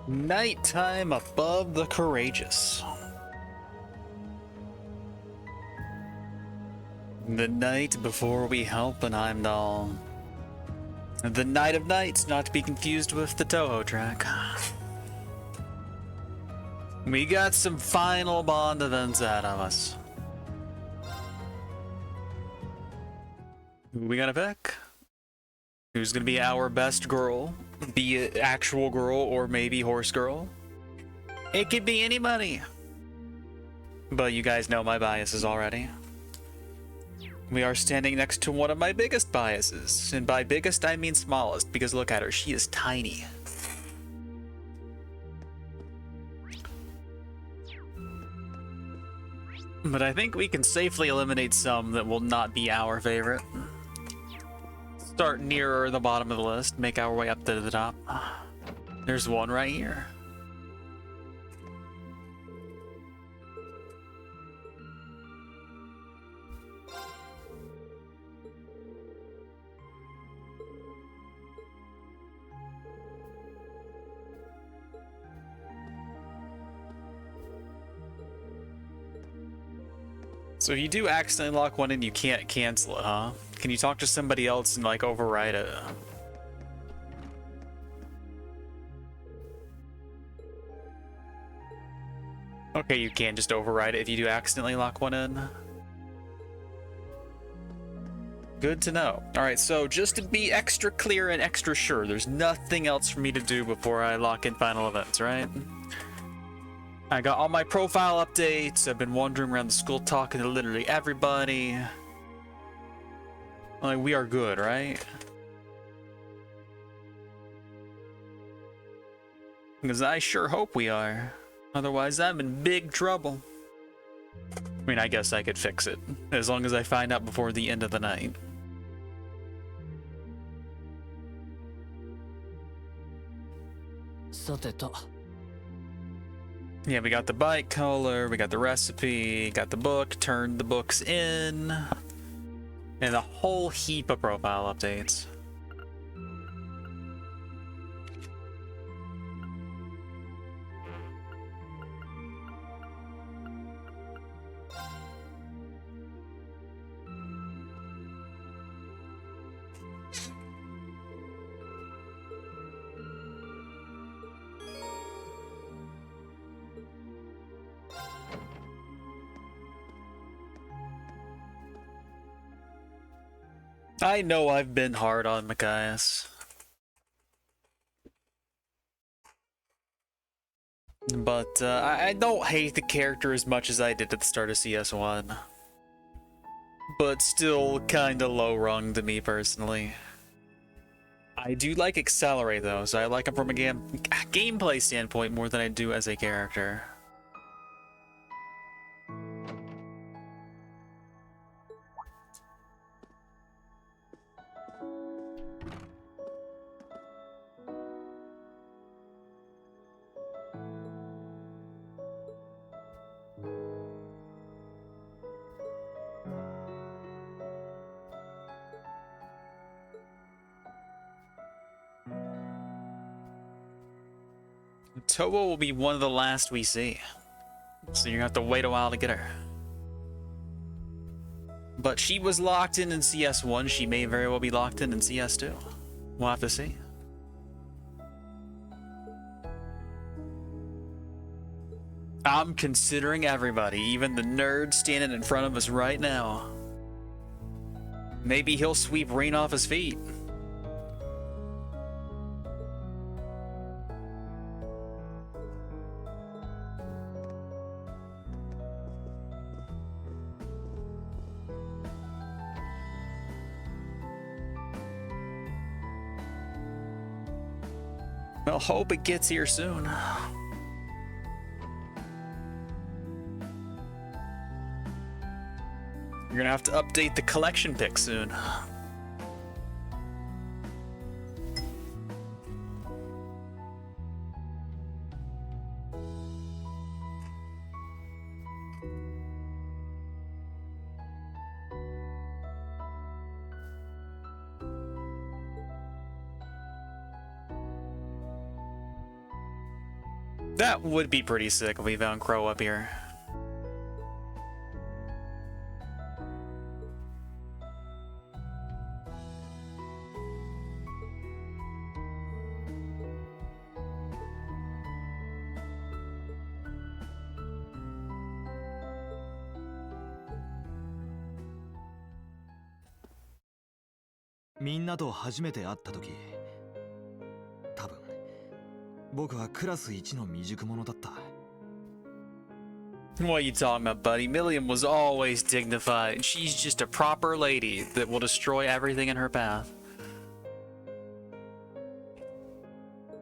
Nighttime above the courageous. The night before we help an Heimdall. The night of nights, not to be confused with the Toho track. We got some final Bond events out of us. Who we gonna pick? Who's gonna be our best girl? Be it actual girl or maybe horse girl? It could be anybody. But you guys know my biases already. We are standing next to one of my biggest biases. And by biggest, I mean smallest, because look at her, she is tiny. But I think we can safely eliminate some that will not be our favorite. Start nearer the bottom of the list, make our way up to the top. There's one right here. So if you do accidentally lock one in, you can't cancel it, huh? Can you talk to somebody else and like override it? Okay, you can just override it if you do accidentally lock one in. Good to know. Alright, so just to be extra clear and extra sure, there's nothing else for me to do before I lock in final events, right? I got all my profile updates, I've been wandering around the school talking to literally everybody. Like, we are good, right? Because I sure hope we are. Otherwise, I'm in big trouble. I mean, I guess I could fix it, as long as I find out before the end of the night. Yeah, we got the bike color, we got the recipe, got the book, turned the books in, and a whole heap of profile updates. I know I've been hard on Machias. But I don't hate the character as much as I did at the start of CS1. But still kinda low rung to me personally. I do like Accelerate though, so I like him from a gameplay standpoint more than I do as a character. Towa will be one of the last we see, so you're gonna have to wait a while to get her. But she was locked in CS1, she may very well be locked in CS2. We'll have to see. I'm considering everybody, even the nerd standing in front of us right now. Maybe he'll sweep Rain off his feet. Well, hope it gets here soon. You're gonna have to update the collection pick soon. That would be pretty sick if we found Crow up here. Minna to hajimete atta toki, tabun, boku wa class 1の未熟者だった。 What are you talking about, buddy? Milliam was always dignified. She's just a proper lady that will destroy everything in her path.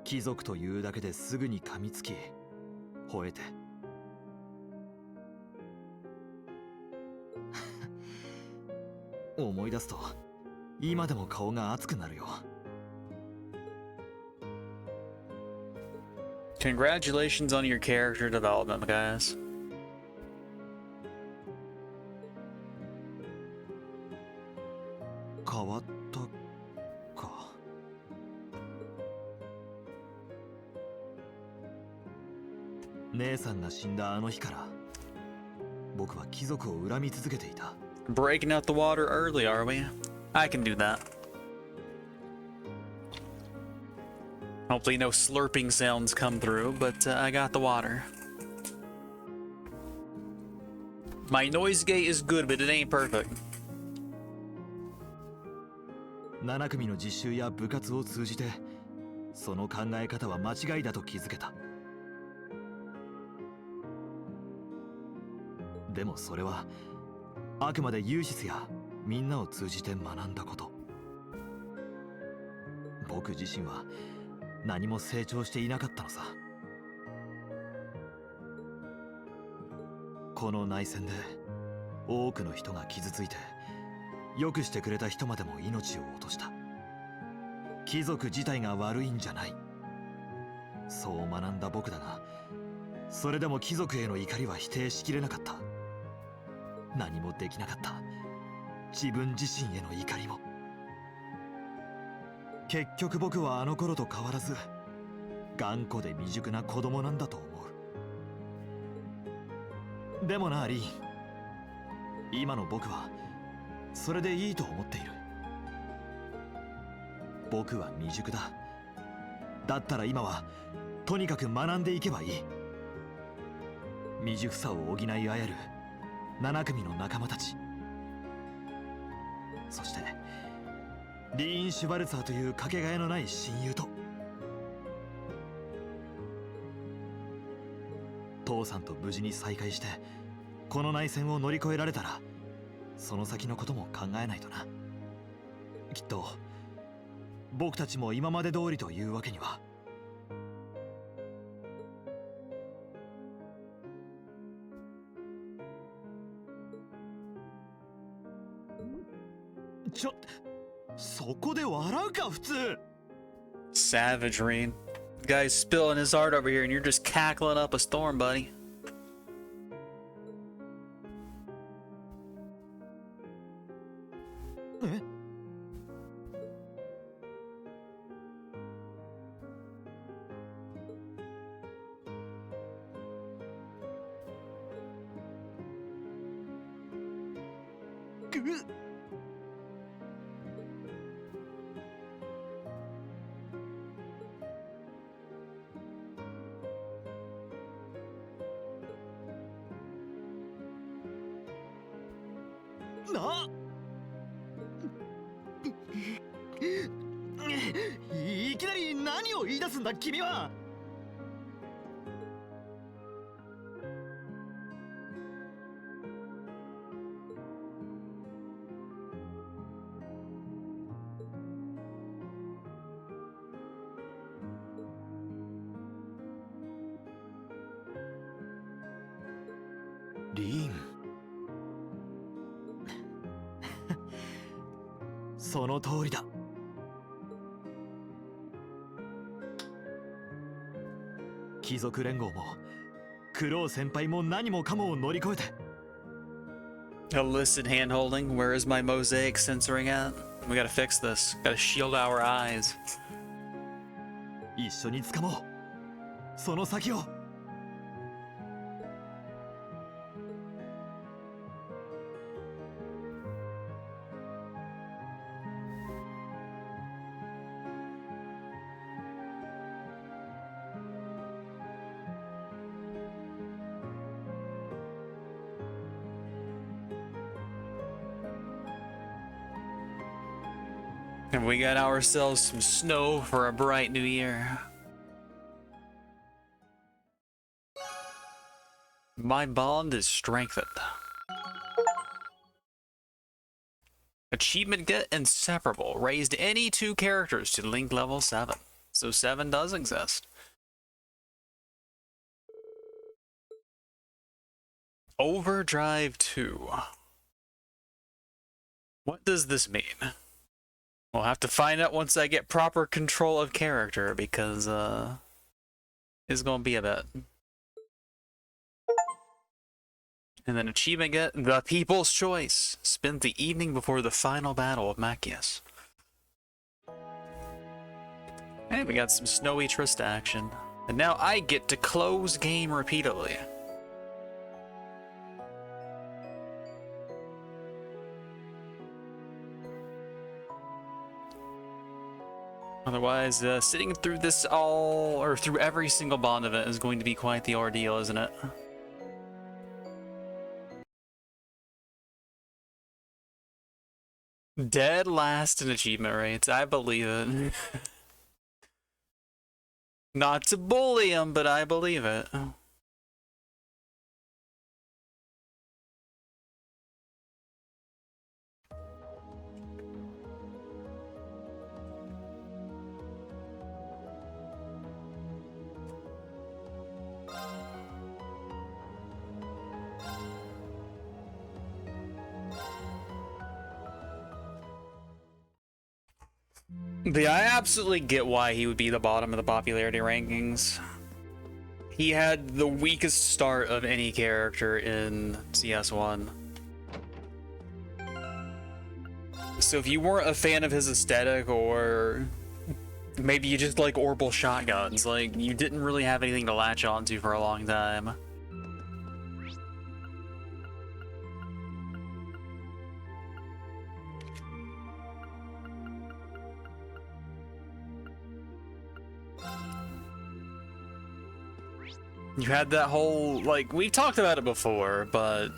貴族というだけですぐに噛みつき、吠えて。思い出すと、今でも顔が熱くなるよ。 Congratulations on your character development, guys. 変わったか。姉さんが死んだあの日から、僕は貴族を恨み続けていた。 Breaking out the water early, are we? I can do that. Hopefully no slurping sounds come through, but I got the water. My noise gate is good, but it ain't perfect. 7組の実習や部活を通じて、その考え方は間違いだと気づけた。でもそれはあくまでユーシスやみんなを通じて学んだこと。僕自身は何も成長していなかったのさ。この内戦で多くの人が傷ついて、よくしてくれた人までも命を落とした。貴族自体が悪いんじゃない、そう学んだ僕だが、それでも貴族への怒りは否定しきれなかった。何もできなかった自分自身への怒りも。結局僕はあの頃と変わらず頑固で未熟な子供なんだと思う。でもなリーン、今の僕はそれでいいと思っている。僕は未熟だ。だったら今はとにかく学んでいけばいい。未熟さを補い合える7組の仲間たち、そしてリーン・シュバルツァーというかけがえのない親友と父さんと無事に再会してこの内戦を乗り越えられたらその先のことも考えないとな。きっと僕たちも今まで通りというわけには。そこで笑うか普通。 Savage, Reen. Guy's spilling his heart over here and you're just cackling up a storm, buddy. え？いきなり何を言い出すんだ君は。リーンその通りだ。貴族連合もクロウ先輩も何もかもを乗り越えて。 Illicit hand holding. Where is my mosaic censoring at? We gotta fix this. Gotta shield our eyes. 一緒に掴もうその先を。And we got ourselves some snow for a bright new year. My bond is strengthened. Achievement get inseparable. Raised any two characters to link level 7. So 7 does exist. Overdrive 2. What does this mean? We'll have to find out once I get proper control of character, because it's gonna be a bit. And then achievement get the People's Choice. Spend the evening before the final battle of Machias. Hey, we got some snowy Trista action. And now I get to close game repeatedly. Otherwise, sitting through this all, or through every single bond event is going to be quite the ordeal, isn't it? Dead last in achievement rates, I believe it. Not to bully him, but I believe it. But I absolutely get why he would be the bottom of the popularity rankings. He had the weakest start of any character in CS1. So if you weren't a fan of his aesthetic, or maybe you just like orbital shotguns, like, you didn't really have anything to latch onto for a long time. You had that whole, like, we talked about it before, but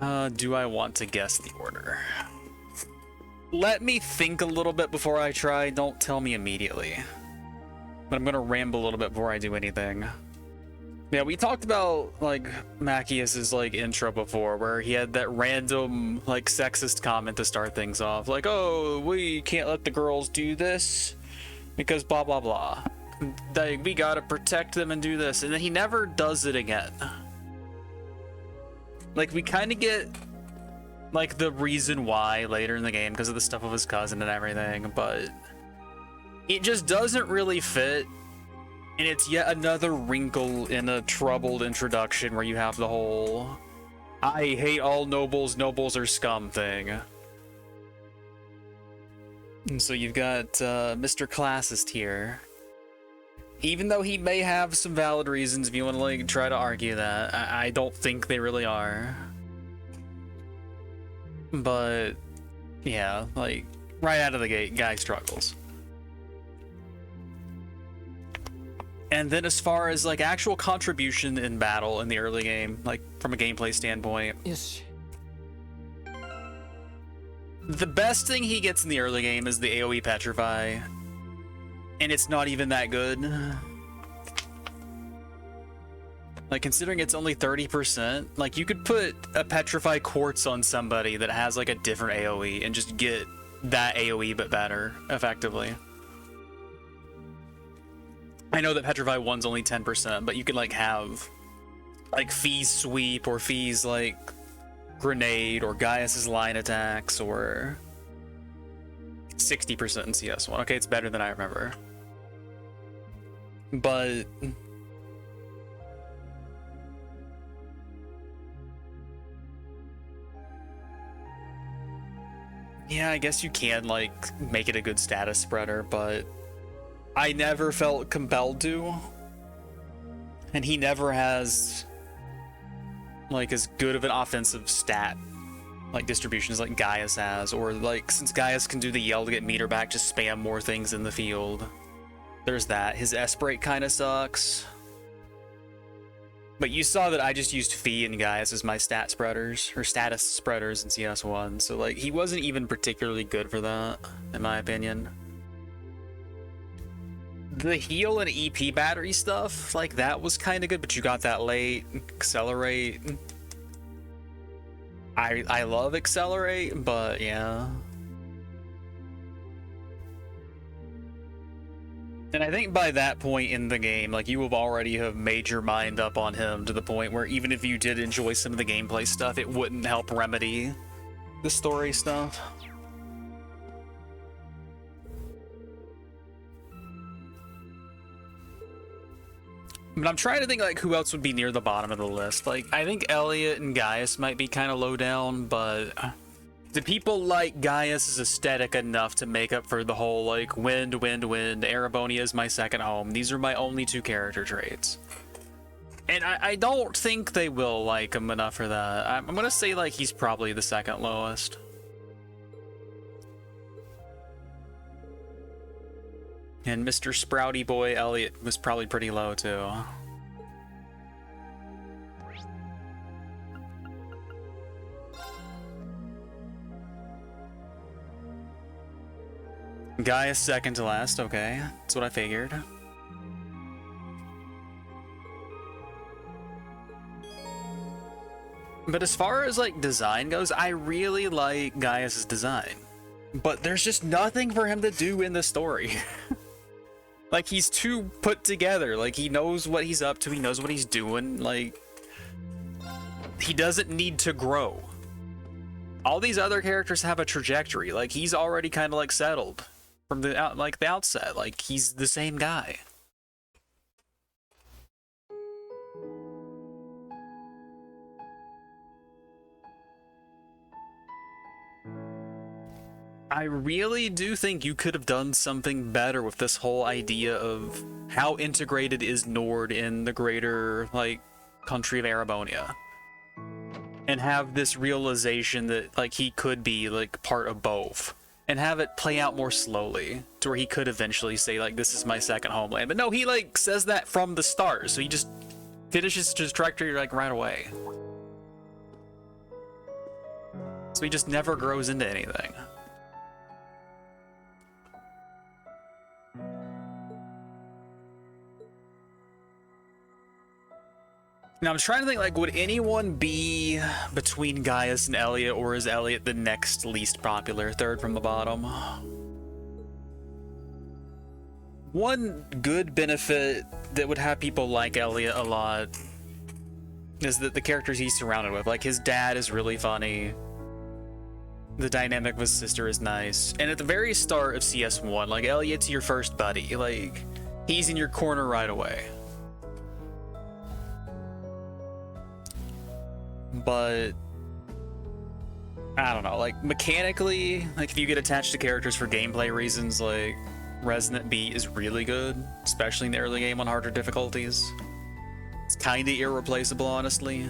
Do I want to guess the order? Let me think a little bit before I try. Don't tell me immediately. But I'm gonna ramble a little bit before I do anything. Yeah, we talked about, like, Macchius's, like, intro before, where he had that random, like, sexist comment to start things off. Like, oh, we can't let the girls do this because blah, blah, blah. Like, we gotta protect them and do this. And then he never does it again. Like, we kind of get, like, the reason why later in the game because of the stuff with his cousin and everything, but it just doesn't really fit. And it's yet another wrinkle in a troubled introduction where you have the whole I hate all nobles, nobles are scum thing. And so you've got Mr. Classist here. Even though he may have some valid reasons if you want to, like, try to argue that, I don't think they really are. But yeah, like, right out of the gate, guy struggles. And then as far as, like, actual contribution in battle in the early game, like, from a gameplay standpoint, Yes. the best thing he gets in the early game is the AoE Petrify. And it's not even that good. Like, considering it's only 30%, like, you could put a Petrify Quartz on somebody that has, like, a different AoE and just get that AoE but better, effectively. I know that Petrify 1's only 10%, but you could, like, have, like, Fee's Sweep or Fee's, like, Grenade or Gaius's line attacks or 60% in CS1. Okay, it's better than I remember. But yeah, I guess you can, like, make it a good status spreader, but I never felt compelled to. And he never has, like, as good of an offensive stat, like, distribution as, like, Gaius has. Or, like, since Gaius can do the yell to get meter back, just spam more things in the field. There's that. His S-break kind of sucks. But you saw that I just used Fee and Gaius as my stat spreaders, or status spreaders in CS1. So, like, he wasn't even particularly good for that, in my opinion. The heal and EP battery stuff, like, that was kind of good, but you got that late. Accelerate. I love Accelerate, but yeah. And I think by that point in the game, like, you have already have made your mind up on him to the point where even if you did enjoy some of the gameplay stuff, it wouldn't help remedy the story stuff. But I'm trying to think, like, who else would be near the bottom of the list. Like, I think Elliot and Gaius might be kind of low down, but do people like Gaius's aesthetic enough to make up for the whole, like, wind, Erebonia is my second home. These are my only two character traits. And I don't think they will like him enough for that. I'm gonna say, like, he's probably the second lowest. And Mr. Sprouty Boy Elliot was probably pretty low, too. Gaius second to last, okay. That's what I figured. But as far as, like, design goes, I really like Gaius's design. But there's just nothing for him to do in the story. Like, he's too put together. Like, he knows what he's up to. He knows what he's doing. Like, he doesn't need to grow. All these other characters have a trajectory. Like, he's already kind of, like, settled from the outset. Like, he's the same guy. I really do think you could have done something better with this whole idea of how integrated is Nord in the greater, like, country of Erebonia. And have this realization that, like, he could be, like, part of both. And have it play out more slowly, to where he could eventually say, like, this is my second homeland. But no, he, like, says that from the start, so he just finishes his trajectory, like, right away. So he just never grows into anything. Now I'm trying to think, like, would anyone be between Gaius and Elliot, or is Elliot the next least popular, third from the bottom? One good benefit that would have people like Elliot a lot is that the characters he's surrounded with, like his dad is really funny. The dynamic of his sister is nice. And at the very start of CS1, like, Elliot's your first buddy. Like, he's in your corner right away. But I don't know, like, mechanically, like, if you get attached to characters for gameplay reasons, like, Resonant Beat is really good, especially in the early game on harder difficulties. It's kind of irreplaceable, honestly.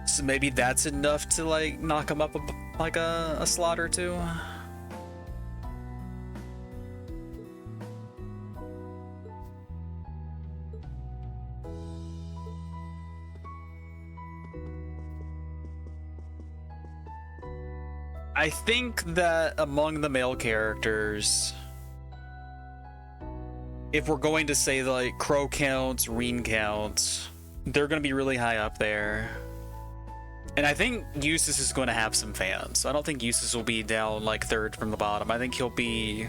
So maybe that's enough to, like, knock him up like a slot or two. I think that among the male characters, if we're going to say, like, Crow counts, Reen counts, they're going to be really high up there. And I think Eustace is going to have some fans. I don't think Eustace will be down, like, third from the bottom. I think he'll be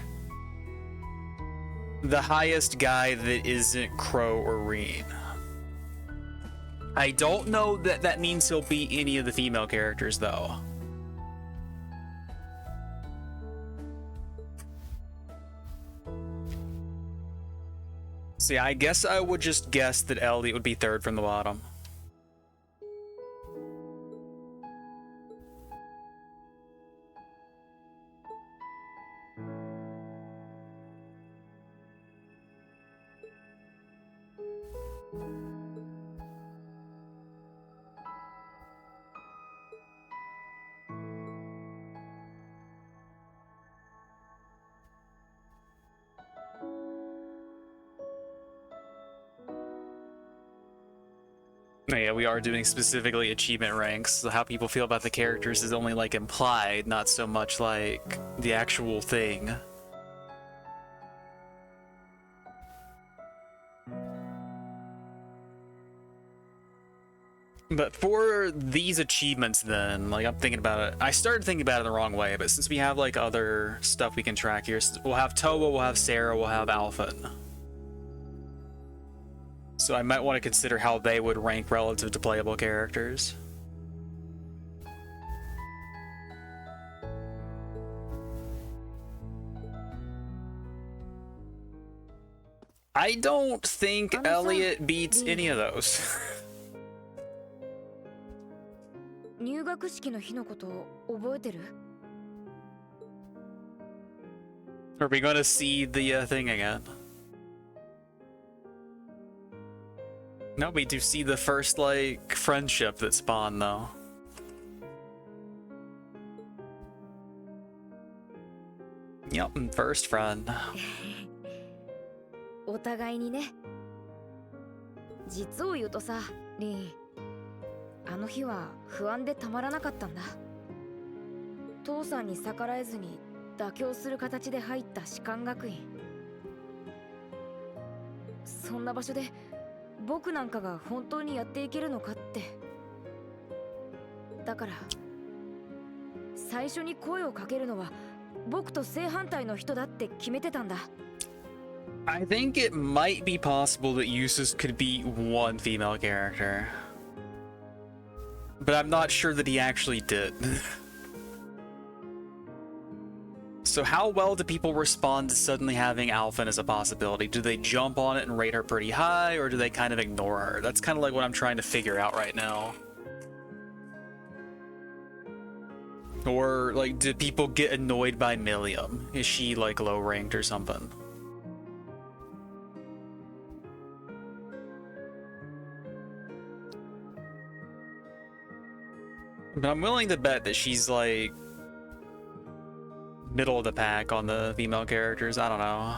the highest guy that isn't Crow or Reen. I don't know that that means he'll be any of the female characters, though. See, I guess I would just guess that Elliot would be third from the bottom. Yeah, we are doing specifically achievement ranks, so how people feel about the characters is only, like, implied, not so much like the actual thing. But for these achievements then, like, I'm thinking about it, I started thinking about it the wrong way, but since we have, like, other stuff we can track here, we'll have Towa, we'll have Sarah, we'll have Alphen. So I might want to consider how they would rank relative to playable characters. I don't think Elliot beats any of those. 入学式の日のこと覚えてる? Are we gonna see the thing again? No, we do see the first, like, friendship that spawned, though. Yep, first friend. お互いにね。実を言うとさ、リン、あの日は不安でたまらなかったんだ。父さんに逆らえずに妥協する形で入った士官学院。そんな場所で僕なんかが本当にやっていけるのかって。だから最初に声をかけるのは僕と正反対の人だって決めてたんだ。I think it might be possible that Eustace could be one female character. But I'm not sure that he actually did. So how well do people respond to suddenly having Alphen as a possibility? Do they jump on it and rate her pretty high, or do they kind of ignore her? That's kind of like what I'm trying to figure out right now. Or, like, do people get annoyed by Milliam? Is she, like, low ranked or something? But I'm willing to bet that she's, like, middle of the pack on the female characters. I don't know.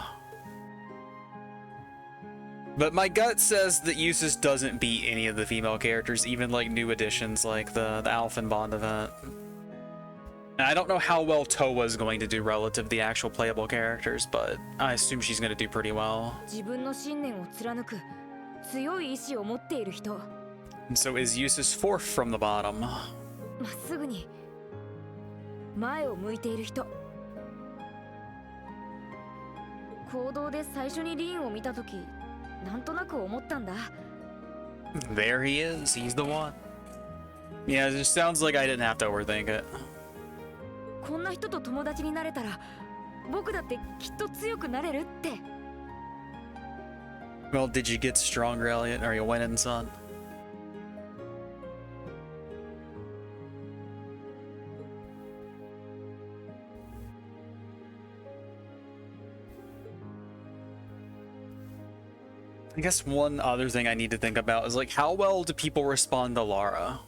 But my gut says that Eustace doesn't beat any of the female characters, even, like, new additions like the Alphen Bond event. I don't know how well Towa is going to do relative to the actual playable characters, but I assume she's going to do pretty well. 自分の信念を貫く強い意志を持っている人、 And so Isyus is fourth from the bottom. まっすぐに前を向いている人。行動で最初にリーンを見たとき、なんとなく思ったんだ。 There he is. He's the one. Yeah, it just sounds like I didn't have to overthink it. こんな人と友達になれたら、僕だってきっと強くなれるって。 Well, did you get stronger, Elliot? Are you winning, son? I guess one other thing I need to think about is like, how well do people respond to Lara?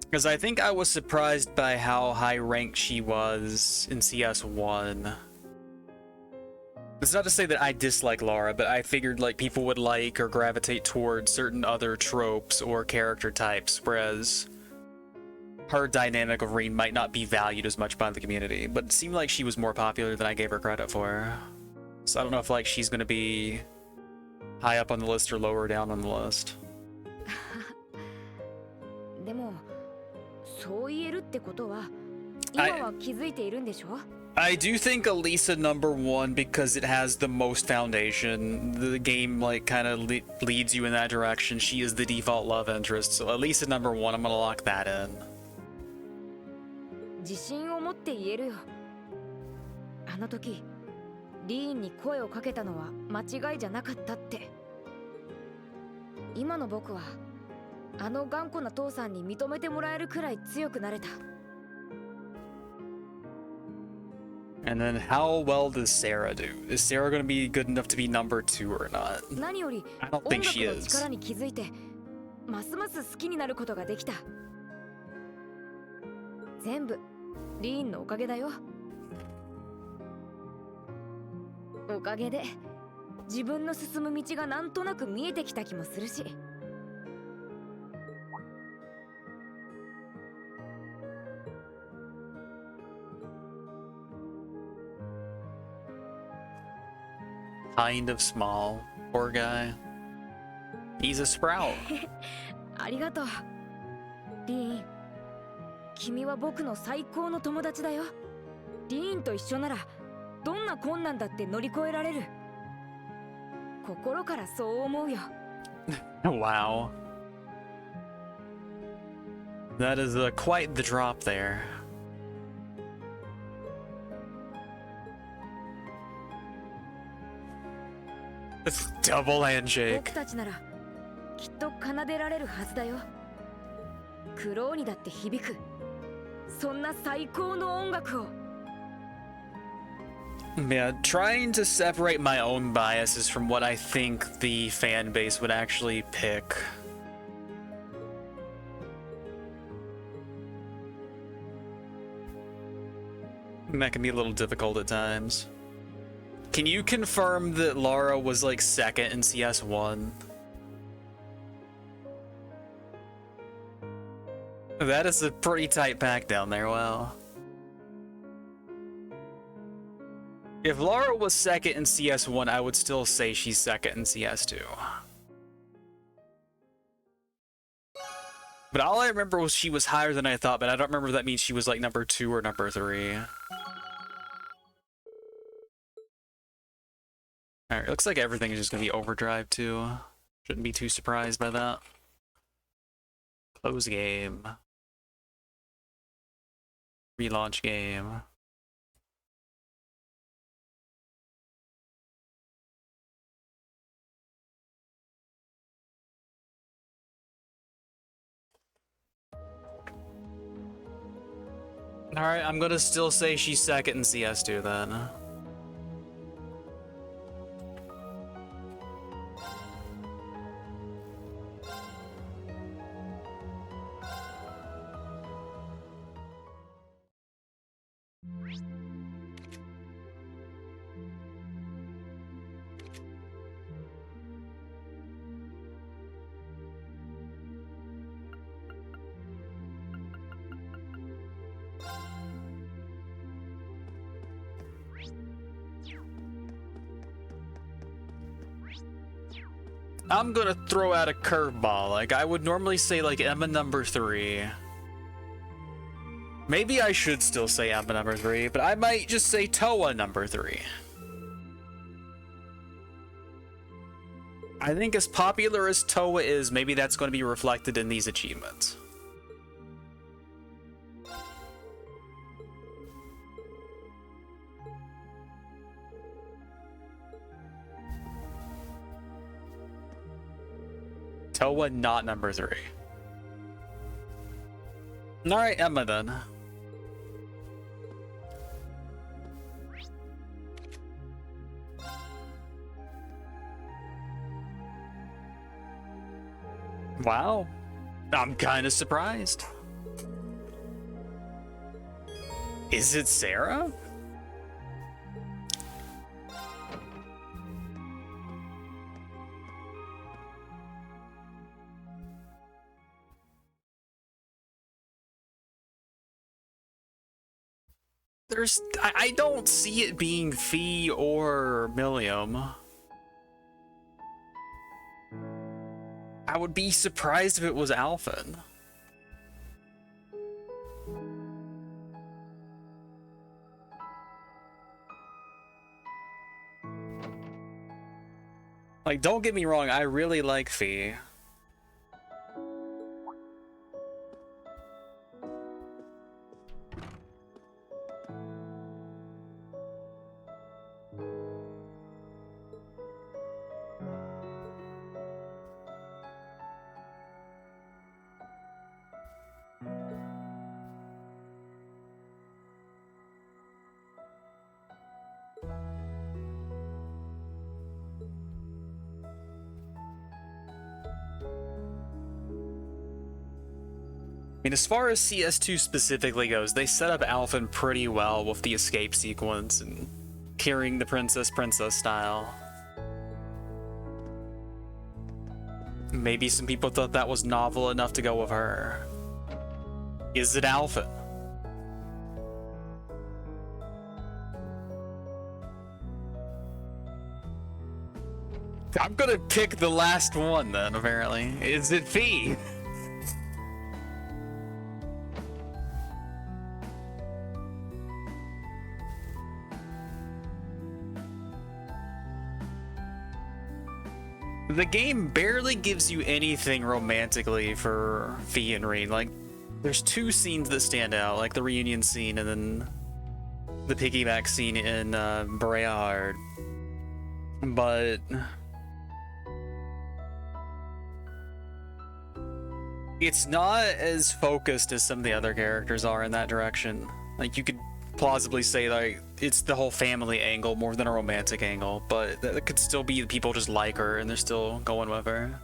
Because I think I was surprised by how high ranked she was in CS1. It's not to say that I dislike Lara, but I figured like people would like or gravitate towards certain other tropes or character types, whereas her dynamic of Reen might not be valued as much by the community, but it seemed like she was more popular than I gave her credit for. So I don't know if like she's gonna be high up on the list or lower down on the list. でも、そう言えるってことは、今は気づいているんでしょ? I do think Elisa #1 because it has the most foundation. The game like kind of leads you in that direction. She is the default love interest. So Elisa #1, I'm gonna lock that in. 自信を持って言えるよ。あの時、リーンに声をかけたのは間違いじゃなかったって。今の僕は、あの頑固な父さんに認めてもらえるくらい強くなれた。 And then how well does Sarah do? Is Sarah going to be good enough to be #2 or not? 何より、 I don't 音 think 楽 she の is. 力に気づいて、ますます好きになることができた。全部、リーンのおかげだよ。おかげで、自分の進む道がなんとなく見えてきた気もするし。 Kind of small. Poor guy. He's a sprout. ありがとう。リーン、君は僕の最高の友達だよ。リーンと一緒なら、どんな困難だって乗り越えられる。心からそう思うよ。 Wow. That is quite the drop there. Double handshake. 僕たちならきっと奏でられるはずだよ。クローにだって響く。そんな最高の音楽を。 Yeah, trying to separate my own biases from what I think the fan base would actually pick. That can be a little difficult at times. Can you confirm that Lara was like second in CS1? That is a pretty tight pack down there, wow. If Lara was second in CS1, I would still say she's second in CS2. But all I remember was she was higher than I thought, but I don't remember if that means she was like #2 or #3. Alright, looks like everything is just gonna be overdrive too. Shouldn't be too surprised by that. Close game. Relaunch game. Alright, I'm gonna still say she's second in CS2 then. I'm gonna throw out a curveball. Like, I would normally say, like, Emma number 3. Maybe I should still say Emma number 3, but I might just say Towa number 3. I think as popular as Towa is, maybe that's going to be reflected in these achievements. Towa not number 3. Alright, Emma then. Wow. I'm kind of surprised. Is it Sarah? I don't see it being Fee or Milliam. I would be surprised if it was Alphen. Like, don't get me wrong, I really like Fee. I mean, as far as CS2 specifically goes, they set up Alphen pretty well with the escape sequence and carrying the princess style. Maybe some people thought that was novel enough to go with her. Is it Alphen? I'm gonna pick the last one then, apparently. Is it Fee? The game barely gives you anything romantically for Fee and Reed. Like, there's 2 scenes that stand out, like the reunion scene and then the piggyback scene in Breahard. But it's not as focused as some of the other characters are in that direction. Like, you could plausibly say, like, it's the whole family angle more than a romantic angle, but that could still be people just like her and they're still going with her.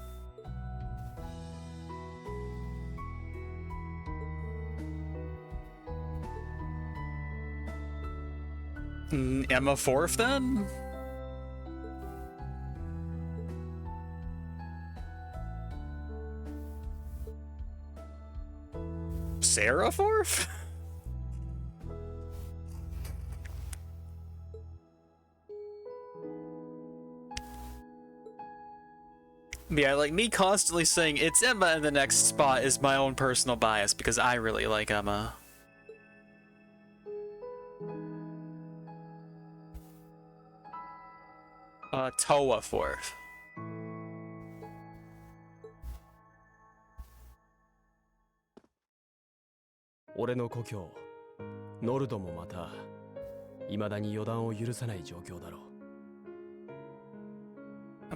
Emma 4th then? Sarah 4th? Yeah, like, me constantly saying it's Emma in the next spot is my own personal bias because I really like Emma. Towa 4th.俺の故郷ノルドもまた未だに予断を許さない状況だろう。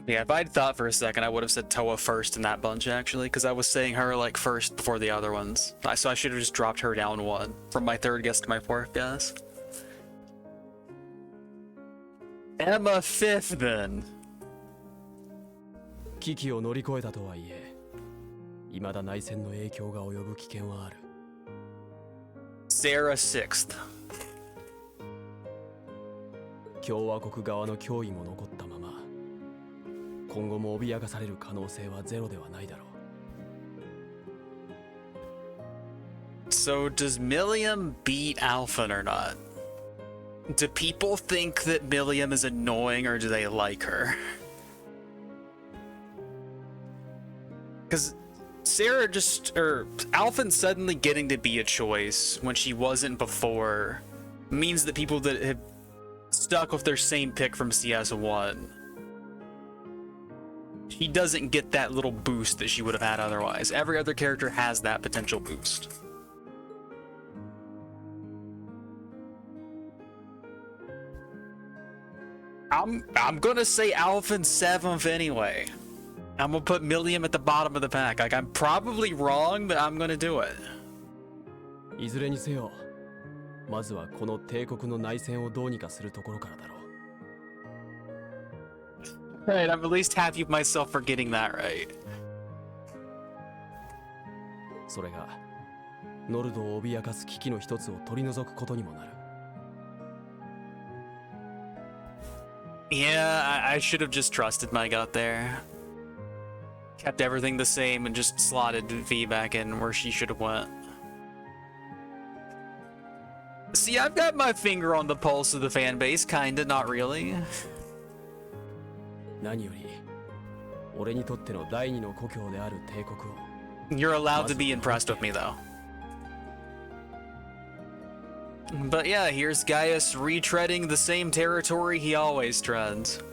Yeah, if I'd thought for a second, I would have said Towa first in that bunch, actually, because I was saying her, like, first before the other ones. So I should have just dropped her down 1 from my 3rd guess to my 4th guess. Emma 5th, then. 危機を乗り越えたとはいえ、未だ内戦の影響が及ぶ危険はある。 Sarah 6th. 共和国側の脅威も残ったまま、今後も脅かされる可能性はゼロではないだろう。 So does Milliam beat Alphen or not? Do people think that Milliam is annoying or do they like her? Because Sarah or Alphen suddenly getting to be a choice when she wasn't before means that people that have stuck with their same pick from CS1, she doesn't get that little boost that she would have had otherwise. Every other character has that potential boost. I'm gonna say Alphen 7th anyway. I'm gonna put Milliam at the bottom of the pack. Like, I'm probably wrong, but I'm gonna do it. いずれにせよ、まずはこの帝国の内戦をどうにかするところからだろう。Right, I'm at least happy with myself for getting that right. それがノルドを脅かす危機の一つを取り除くことにもなる。Yeah, I should have just trusted my gut there. Kept everything the same and just slotted V back in where she should have went. See, I've got my finger on the pulse of the fan base, kinda, not really. 何より、俺にとっての第二の故郷である帝国を。You're allowed to be impressed with me, though. But yeah, here's Gaius retreading the same territory he always treads.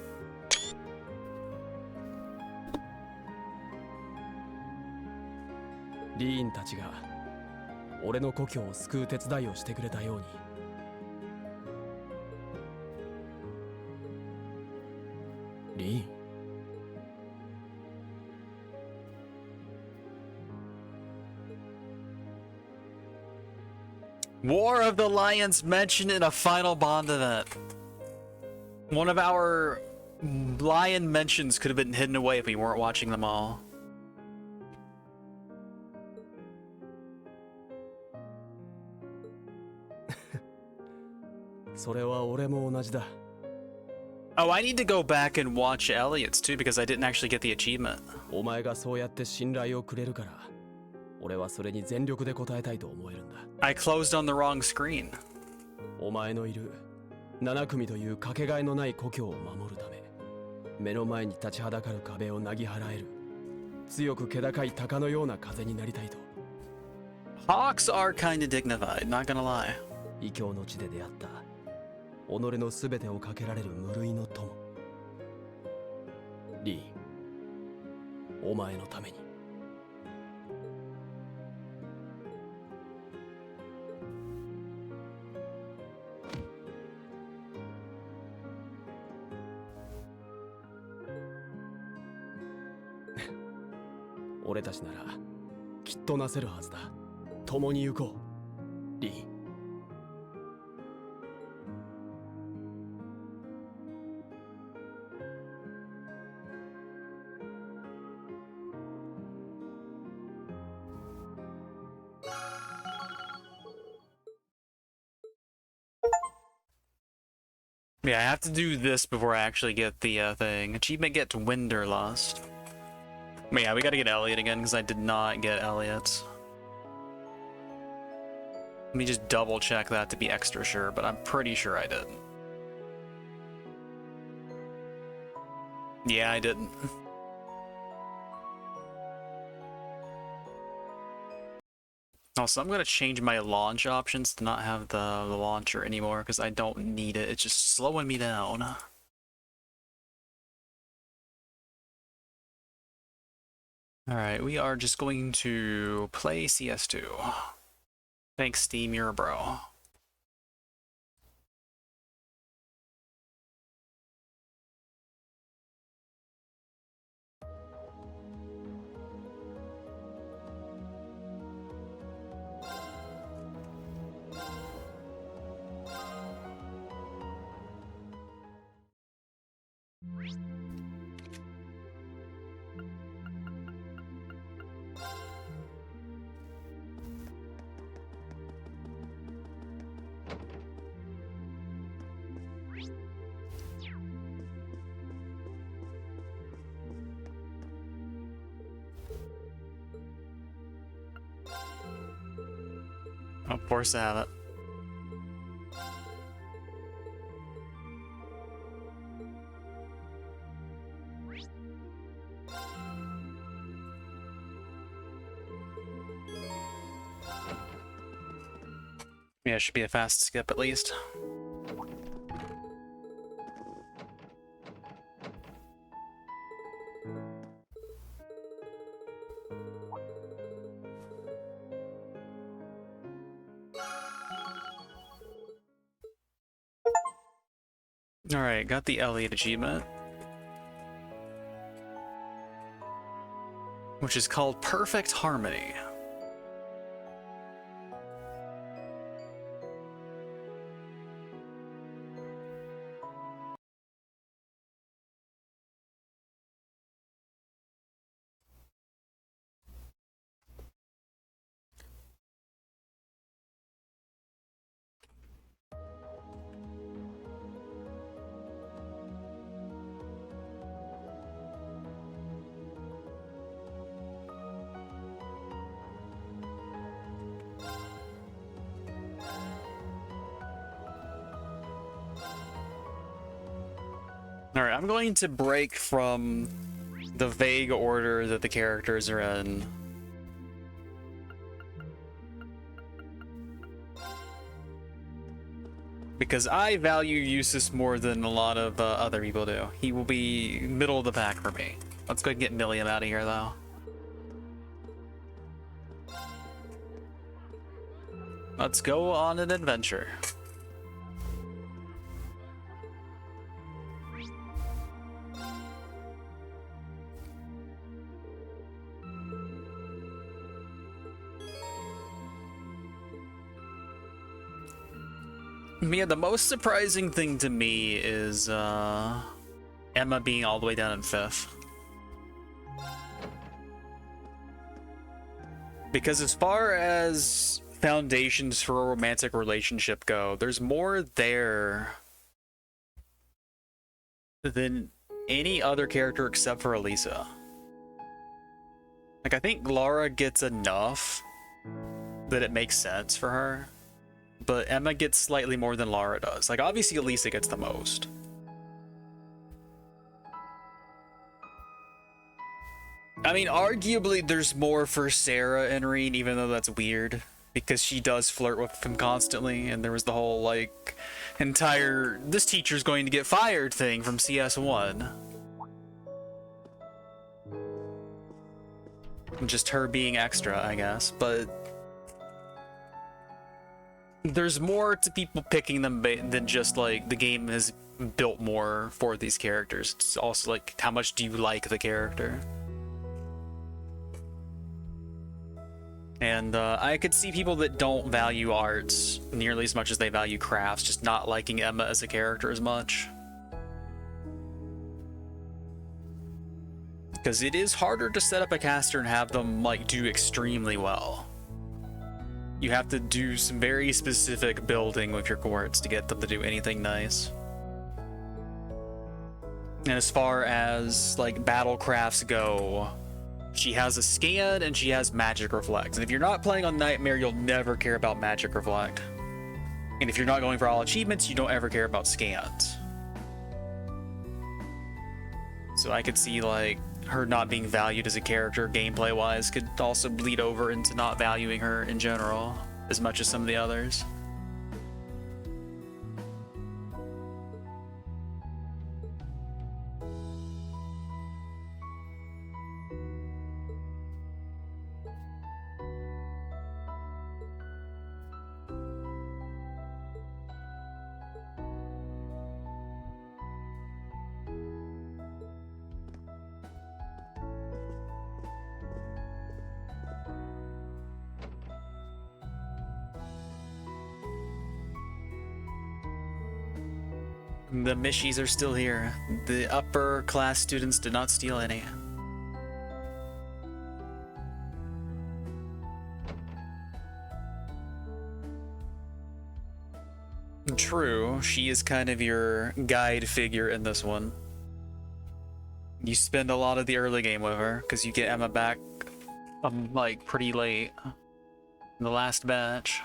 リーンたちが俺の故郷を救う手伝いをしてくれたように。リーン。War of the Lions mentioned in a final Bond event. One of our lion mentions could have been hidden away if we weren't watching them all. Oh, I need to go back and watch Elliot's too because I didn't actually get the achievement. お前がそうやって信頼をくれるから、俺はそれに全力で応えたいと思えるんだ。I closed on the wrong screen. お前のいる7組というかけがえのない故郷を守るため、目の前に立ちはだかる壁をなぎ払える強く気高い鷹のような風になりたいと。Hawks are kinda dignified, not gonna lie. 異教の地で出会った己の全てをかけられる無類の友。リーン、お前のために。俺たちならきっとなせるはずだ。共に行こう、リーン。Yeah, I have to do this before I actually get the thing. Achievement gets Winterlust. But yeah, we gotta get Elliot again because I did not get Elliot. Let me just double check that to be extra sure, but I'm pretty sure I did. Yeah, I didn't. Also, I'm gonna change my launch options to not have the launcher anymore because I don't need it. It's just slowing me down. Alright, we are just going to play CS2. Thanks, Steam, you're a bro. Of course I have it. Yeah, it should be a fast skip at least. Alright, got the Elliot achievement, which is called Perfect Harmony. Alright, I'm going to break from the vague order that the characters are in. Because I value Eustace more than a lot of other people do. He will be middle of the pack for me. Let's go ahead and get Milliam out of here, though. Let's go on an adventure. Yeah, the most surprising thing to me is Emma being all the way down in 5th. Because as far as foundations for a romantic relationship go, there's more there than any other character except for Elisa. Like, I think Lara gets enough that it makes sense for her, but Emma gets slightly more than Lara does. Like, obviously Elisa gets the most. I mean, arguably there's more for Sarah and Reed, even though that's weird, because she does flirt with him constantly, and there was the whole, like, entire this teacher's going to get fired thing from CS1. Just her being extra, I guess, but there's more to people picking them than just, like, the game is built more for these characters. It's also, like, how much do you like the character? And I could see people that don't value arts nearly as much as they value crafts, just not liking Emma as a character as much. Because it is harder to set up a caster and have them, like, do extremely well. You have to do some very specific building with your cohorts to get them to do anything nice. And as far as, like, battle crafts go, she has a scan and she has magic reflect. And if you're not playing on Nightmare, you'll never care about magic reflect. And if you're not going for all achievements, you don't ever care about scans. So I could see, like, her not being valued as a character gameplay wise could also bleed over into not valuing her in general as much as some of the others. The Mishies are still here. The upper class students did not steal any. True, she is kind of your guide figure in this one. You spend a lot of the early game with her, because you get Emma back, like, pretty late in the last batch.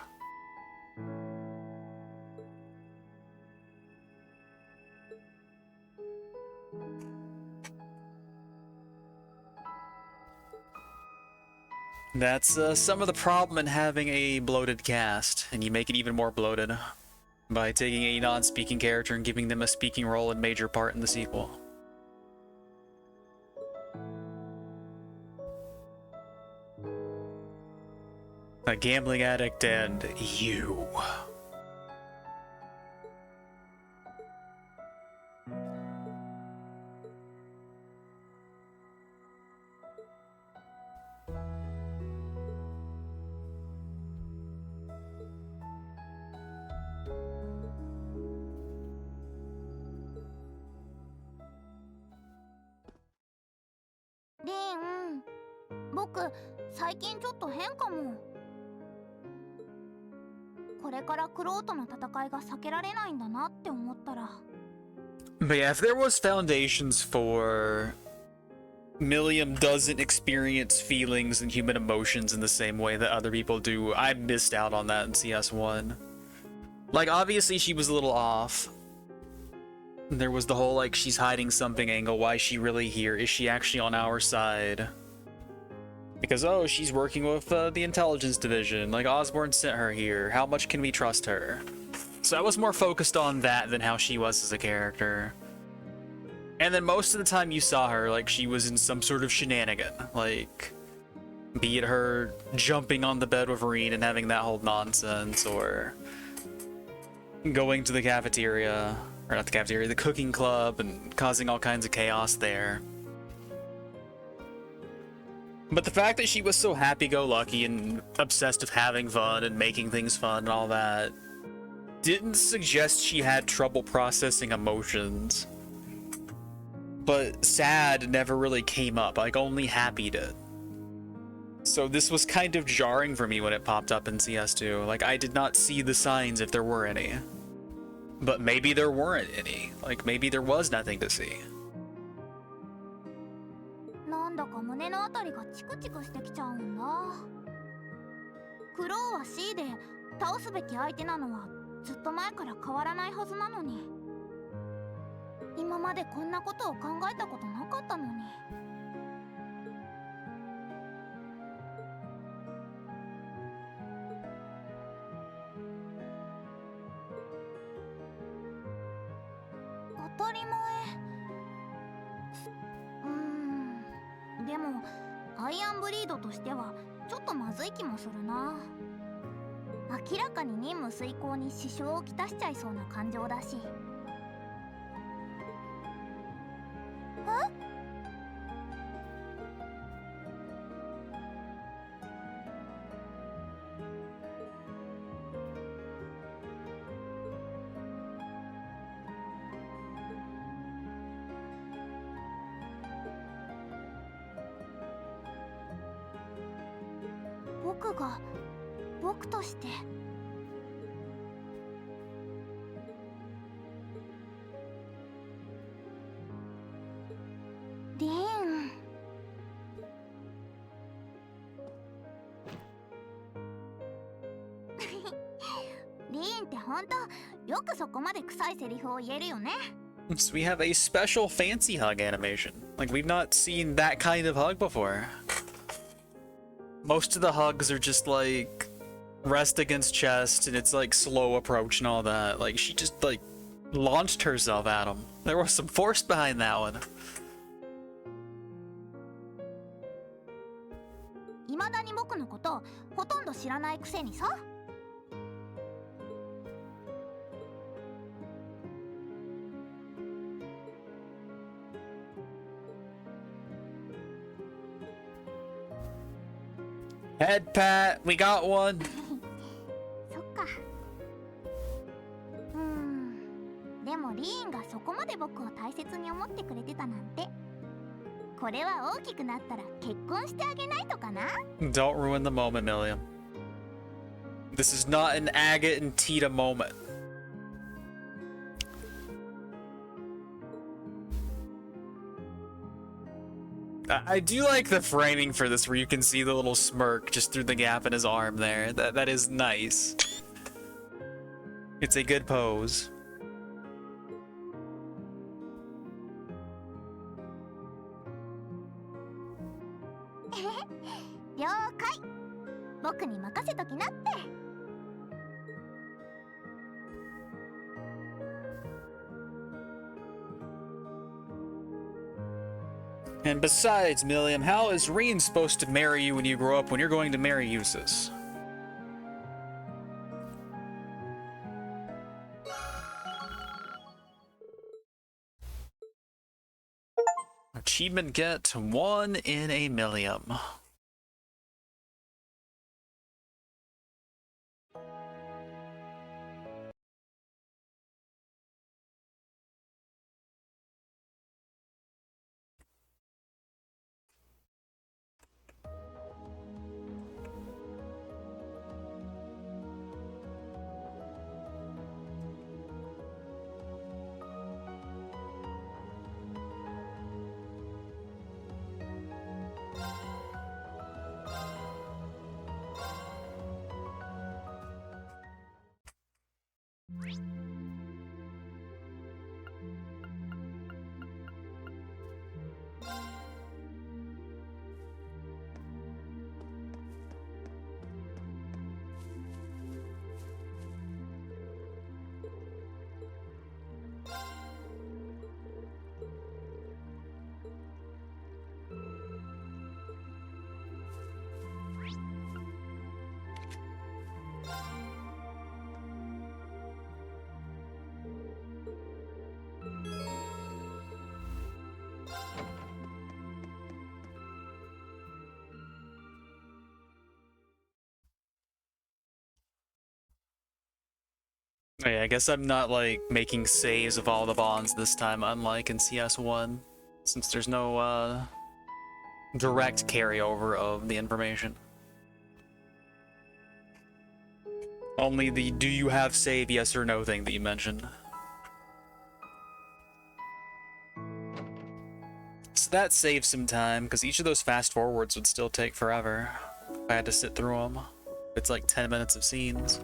That's some of the problem in having a bloated cast, and you make it even more bloated by taking a non-speaking character and giving them a speaking role and major part in the sequel. A gambling addict and you. But yeah, if there was foundations for Milliam doesn't experience feelings and human emotions in the same way that other people do, I missed out on that in CS1. Like, obviously she was a little off. There was the whole, like, she's hiding something angle. Why is she really here? Is she actually on our side? Because, oh, she's working with the intelligence division. Like, Osborne sent her here. How much can we trust her? So I was more focused on that than how she was as a character. And then most of the time you saw her, like, she was in some sort of shenanigan. Like, be it her jumping on the bed with Reen and having that whole nonsense, or going to the cafeteria, or not the cafeteria, the cooking club, and causing all kinds of chaos there. But the fact that she was so happy-go-lucky and obsessed with having fun and making things fun and all that didn't suggest she had trouble processing emotions. But sad never really came up, like only happy did. So this was kind of jarring for me when it popped up in CS2. Like, I did not see the signs if there were any. But maybe there weren't any. Like, maybe there was nothing to see. なんだか胸のあたりがチクチクしてきちゃうんだ。クローは C で倒すべき相手なのはずっと前から変わらないはずなのに。今までこんなことを考えたことなかったのに。当たり前。でもアイアンブリードとしてはちょっとまずい気もするな。明らかに任務遂行に支障をきたしちゃいそうな感情だし。僕が僕としてリーンリーンってほんとよくそこまで臭いセリフを言えるよね。So we have a special fancy hug animation. Like, we've not seen that kind of hug before. Most of the hugs are just like rest against chest and it's like slow approach and all that. Like, she just like launched herself at him. There was some force behind that one. 未だに僕のことほとんど知らないくせにさ。Head pat, we got one. そっか。でもリーンがそこまで僕を大切に思ってくれてたなんて。これは大きくなったら結婚してあげないとかな。 Don't ruin the moment, Milliam. This is not an Agate and Tita moment. I do like the framing for this where you can see the little smirk just through the gap in his arm there. That is nice. It's a good pose. 了解。せときなって。And besides, Milliam, how is Reen supposed to marry you when you grow up when you're going to marry Eustace? Achievement get 1 in a million. Oh yeah, I guess I'm not like making saves of all the bonds this time, unlike in CS1, since there's no direct carryover of the information. Only the do you have save yes or no thing that you mentioned. So that saves some time, because each of those fast forwards would still take forever if I had to sit through them. It's like 10 minutes of scenes.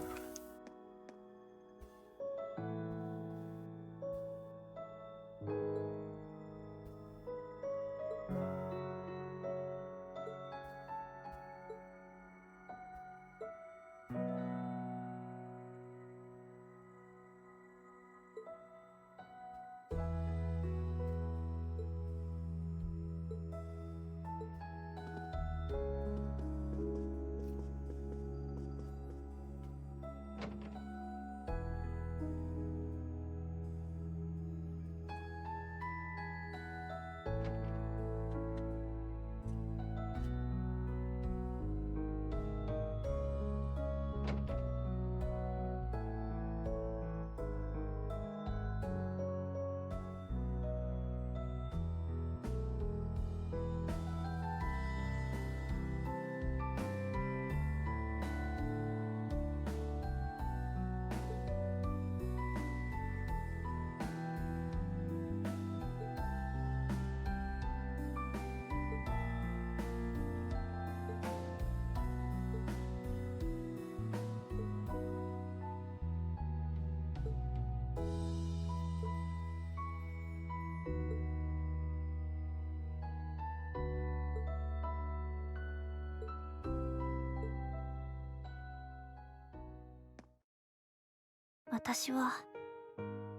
私は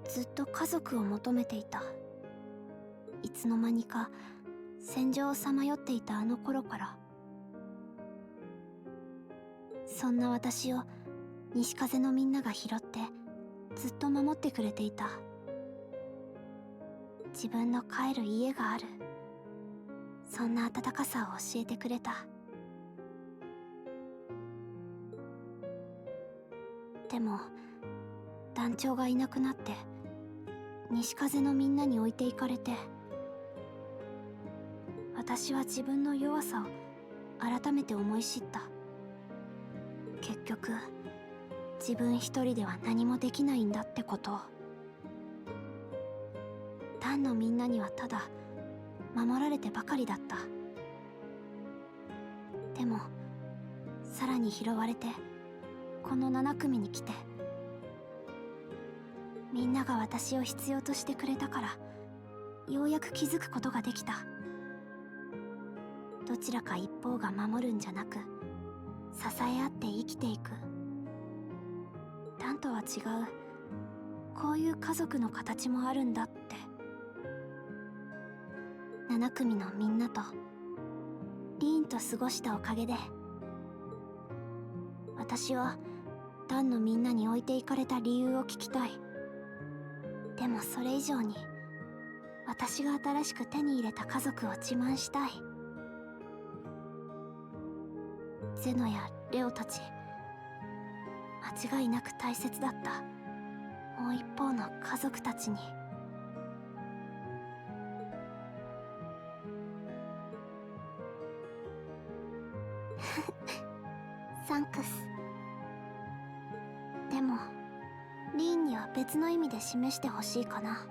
ずっと家族を求めていた。いつの間にか戦場をさまよっていたあの頃から。そんな私を西風のみんなが拾ってずっと守ってくれていた。自分の帰る家がある、そんな温かさを教えてくれた。でも団長がいなくなって西風のみんなに置いていかれて、私は自分の弱さを改めて思い知った。結局自分一人では何もできないんだってことを。団のみんなにはただ守られてばかりだった。でもさらに拾われてこの7組に来て、みんなが私を必要としてくれたからようやく気づくことができた。どちらか一方が守るんじゃなく、支え合って生きていく。ダンとは違う、こういう家族の形もあるんだって。7組のみんなとリーンと過ごしたおかげで、私はダンのみんなに置いていかれた理由を聞きたい。でもそれ以上に、私が新しく手に入れた家族を自慢したい。ゼノやレオたち、間違いなく大切だったもう一方の家族たちに。サンクス。でもリーンには別の意味で示してほしいかな。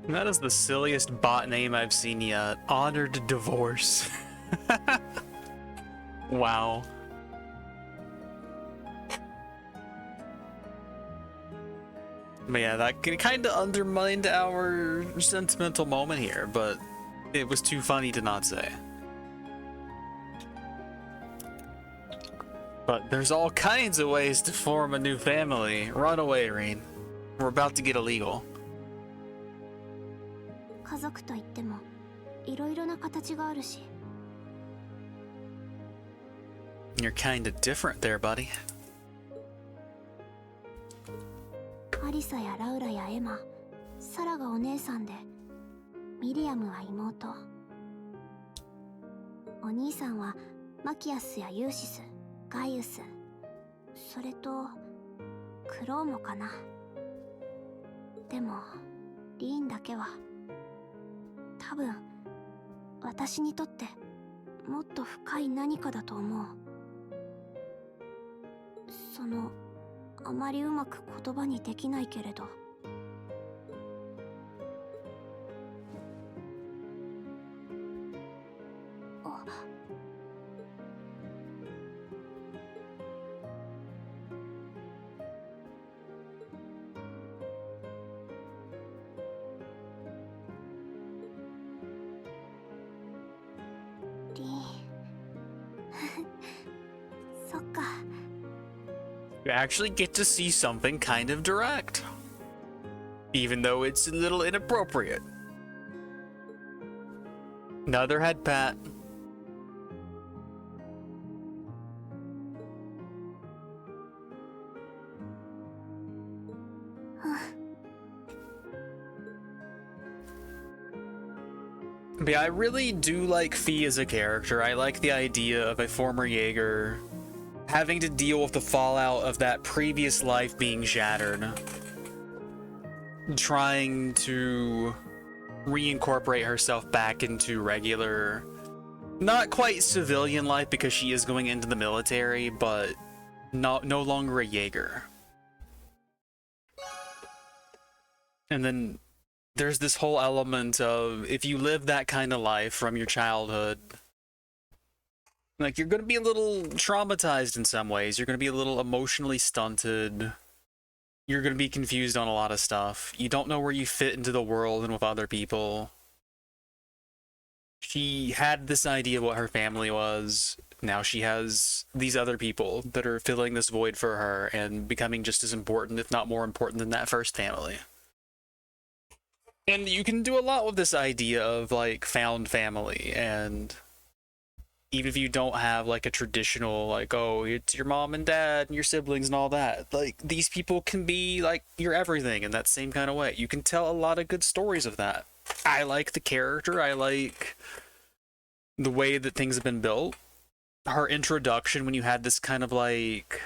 That is the silliest bot name I've seen yet. Honored Divorce. Wow. But yeah, that kind of undermined our sentimental moment here, but it was too funny to not say. But there's all kinds of ways to form a new family. Run away, Reen. We're about to get illegal. 家族といってもいろいろな形があるし。 You're kinda different there, buddy. アリサやラウラやエマ、サラがお姉さんで、ミリアムは妹。お兄さんはマキアスやユーシス、ガイウス、それとクローモかな。でもリーンだけは多分私にとってもっと深い何かだと思う。あまりうまく言葉にできないけれど。リーンそっか。You actually get to see something kind of direct, even though it's a little inappropriate. Another head pat. But yeah, I really do like Fee as a character. I like the idea of a former Jaeger having to deal with the fallout of that previous life being shattered, trying to reincorporate herself back into regular, not quite civilian life because she is going into the military, but no longer a Jaeger. And then there's this whole element of, if you live that kind of life from your childhood, like, you're going to be a little traumatized in some ways. You're going to be a little emotionally stunted. You're going to be confused on a lot of stuff. You don't know where you fit into the world and with other people. She had this idea of what her family was. Now she has these other people that are filling this void for her and becoming just as important, if not more important, than that first family. And you can do a lot with this idea of, like, found family, and even if you don't have, like, a traditional, like, oh, it's your mom and dad and your siblings and all that, like, these people can be, like, your everything in that same kind of way. You can tell a lot of good stories of that. I like the character. I like the way that things have been built. Her introduction, when you had this kind of, like,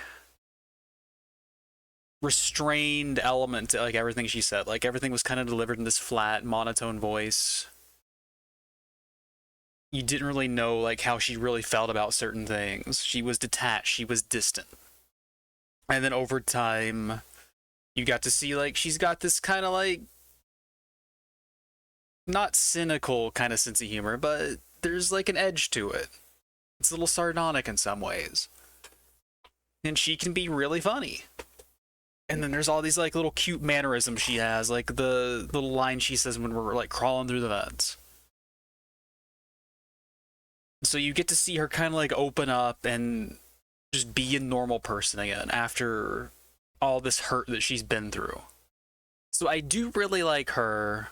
restrained element to, like, everything she said. Like, everything was kind of delivered in this flat, monotone voice. You didn't really know, like, how she really felt about certain things. She was detached. She was distant. And then over time, you got to see, like, she's got this kind of, like, not cynical kind of sense of humor, but there's, like, an edge to it. It's a little sardonic in some ways. And she can be really funny. And then there's all these, like, little cute mannerisms she has, like the little line she says when we're, like, crawling through the vents. So you get to see her kind of like open up and just be a normal person again after all this hurt that she's been through. So I do really like her.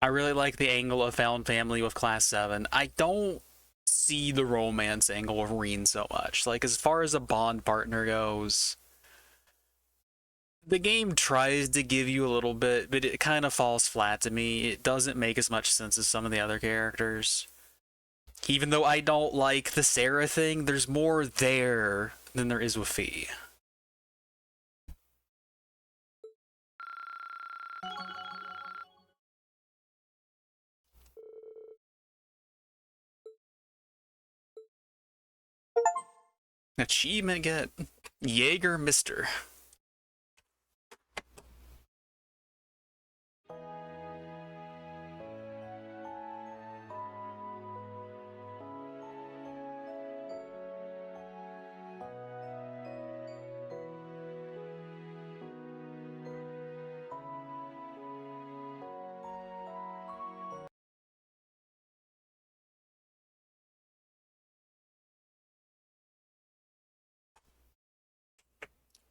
I really like the angle of found family with Class 7. I don't see the romance angle of Reen so much. Like, as far as a bond partner goes, the game tries to give you a little bit, but it kind of falls flat to me. It doesn't make as much sense as some of the other characters. Even though I don't like the Sarah thing, there's more there than there is with Fee. Achievement get Jaeger Mister.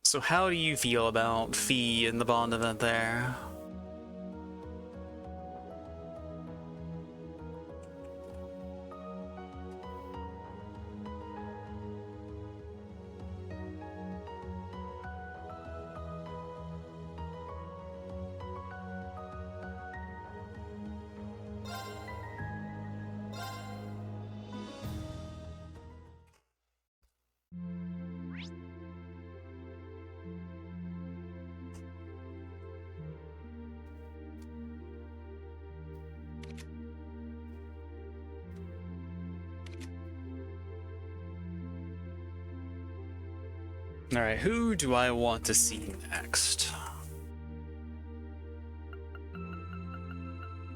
So how do you feel about Fee in the Bond event there? Alright, who do I want to see next?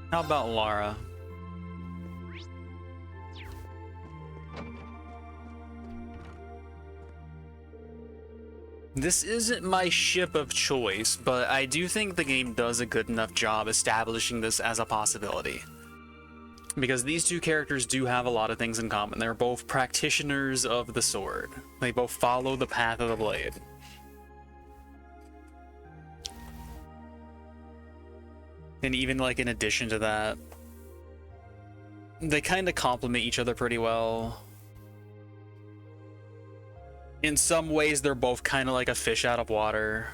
How about Lara? This isn't my ship of choice, but I do think the game does a good enough job establishing this as a possibility. Because these two characters do have a lot of things in common. They're both practitioners of the sword. They both follow the path of the blade. And even like in addition to that, they kind of complement each other pretty well. In some ways, they're both kind of like a fish out of water.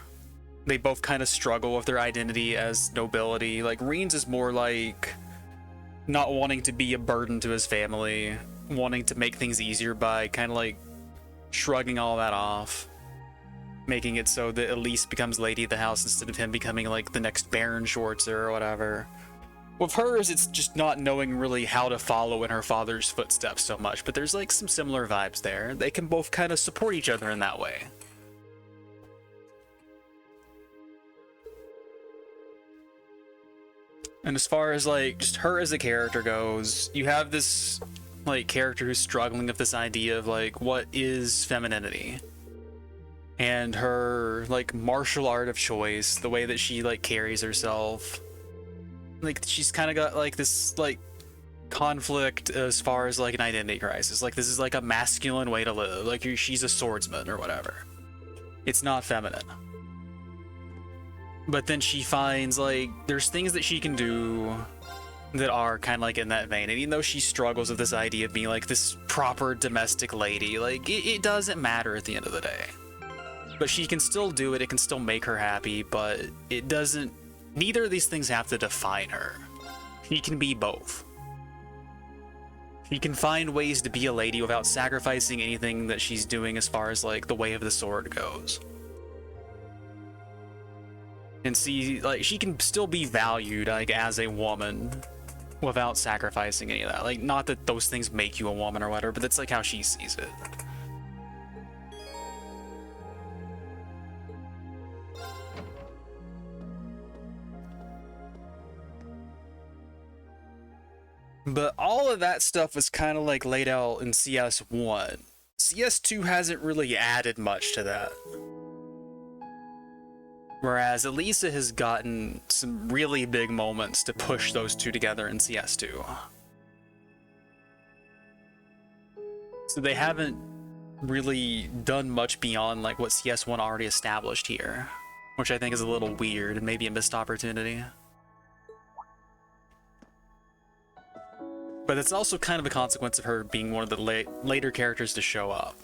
They both kind of struggle with their identity as nobility. Like, Reen's is more like not wanting to be a burden to his family, wanting to make things easier by kind of like shrugging all that off, making it so that Elise becomes lady of the house instead of him becoming like the next Baron Schwarzer or whatever. With hers, it's just not knowing really how to follow in her father's footsteps so much, but there's like some similar vibes there. They can both kind of support each other in that way. And as far as like just her as a character goes, you have this like character who's struggling with this idea of like what is femininity, and her like martial art of choice, the way that she like carries herself. Like, she's kind of got like this like conflict as far as like an identity crisis. Like, this is like a masculine way to live. Like, she's a swordsman or whatever. It's not feminine. But then she finds like there's things that she can do that are kind of like in that vein. And even though she struggles with this idea of being like this proper domestic lady, like it doesn't matter at the end of the day. But she can still do it. It can still make her happy, but it doesn't. Neither of these things have to define her. She can be both. She can find ways to be a lady without sacrificing anything that she's doing as far as like the way of the sword goes. And see, like, she can still be valued like as a woman without sacrificing any of that. Like, not that those things make you a woman or whatever, but that's like how she sees it. But all of that stuff was kind of like laid out in CS1. CS2 hasn't really added much to that. Whereas Elisa has gotten some really big moments to push those two together in CS2. So they haven't really done much beyond like what CS1 already established here, which I think is a little weird and maybe a missed opportunity. But it's also kind of a consequence of her being one of the later characters to show up.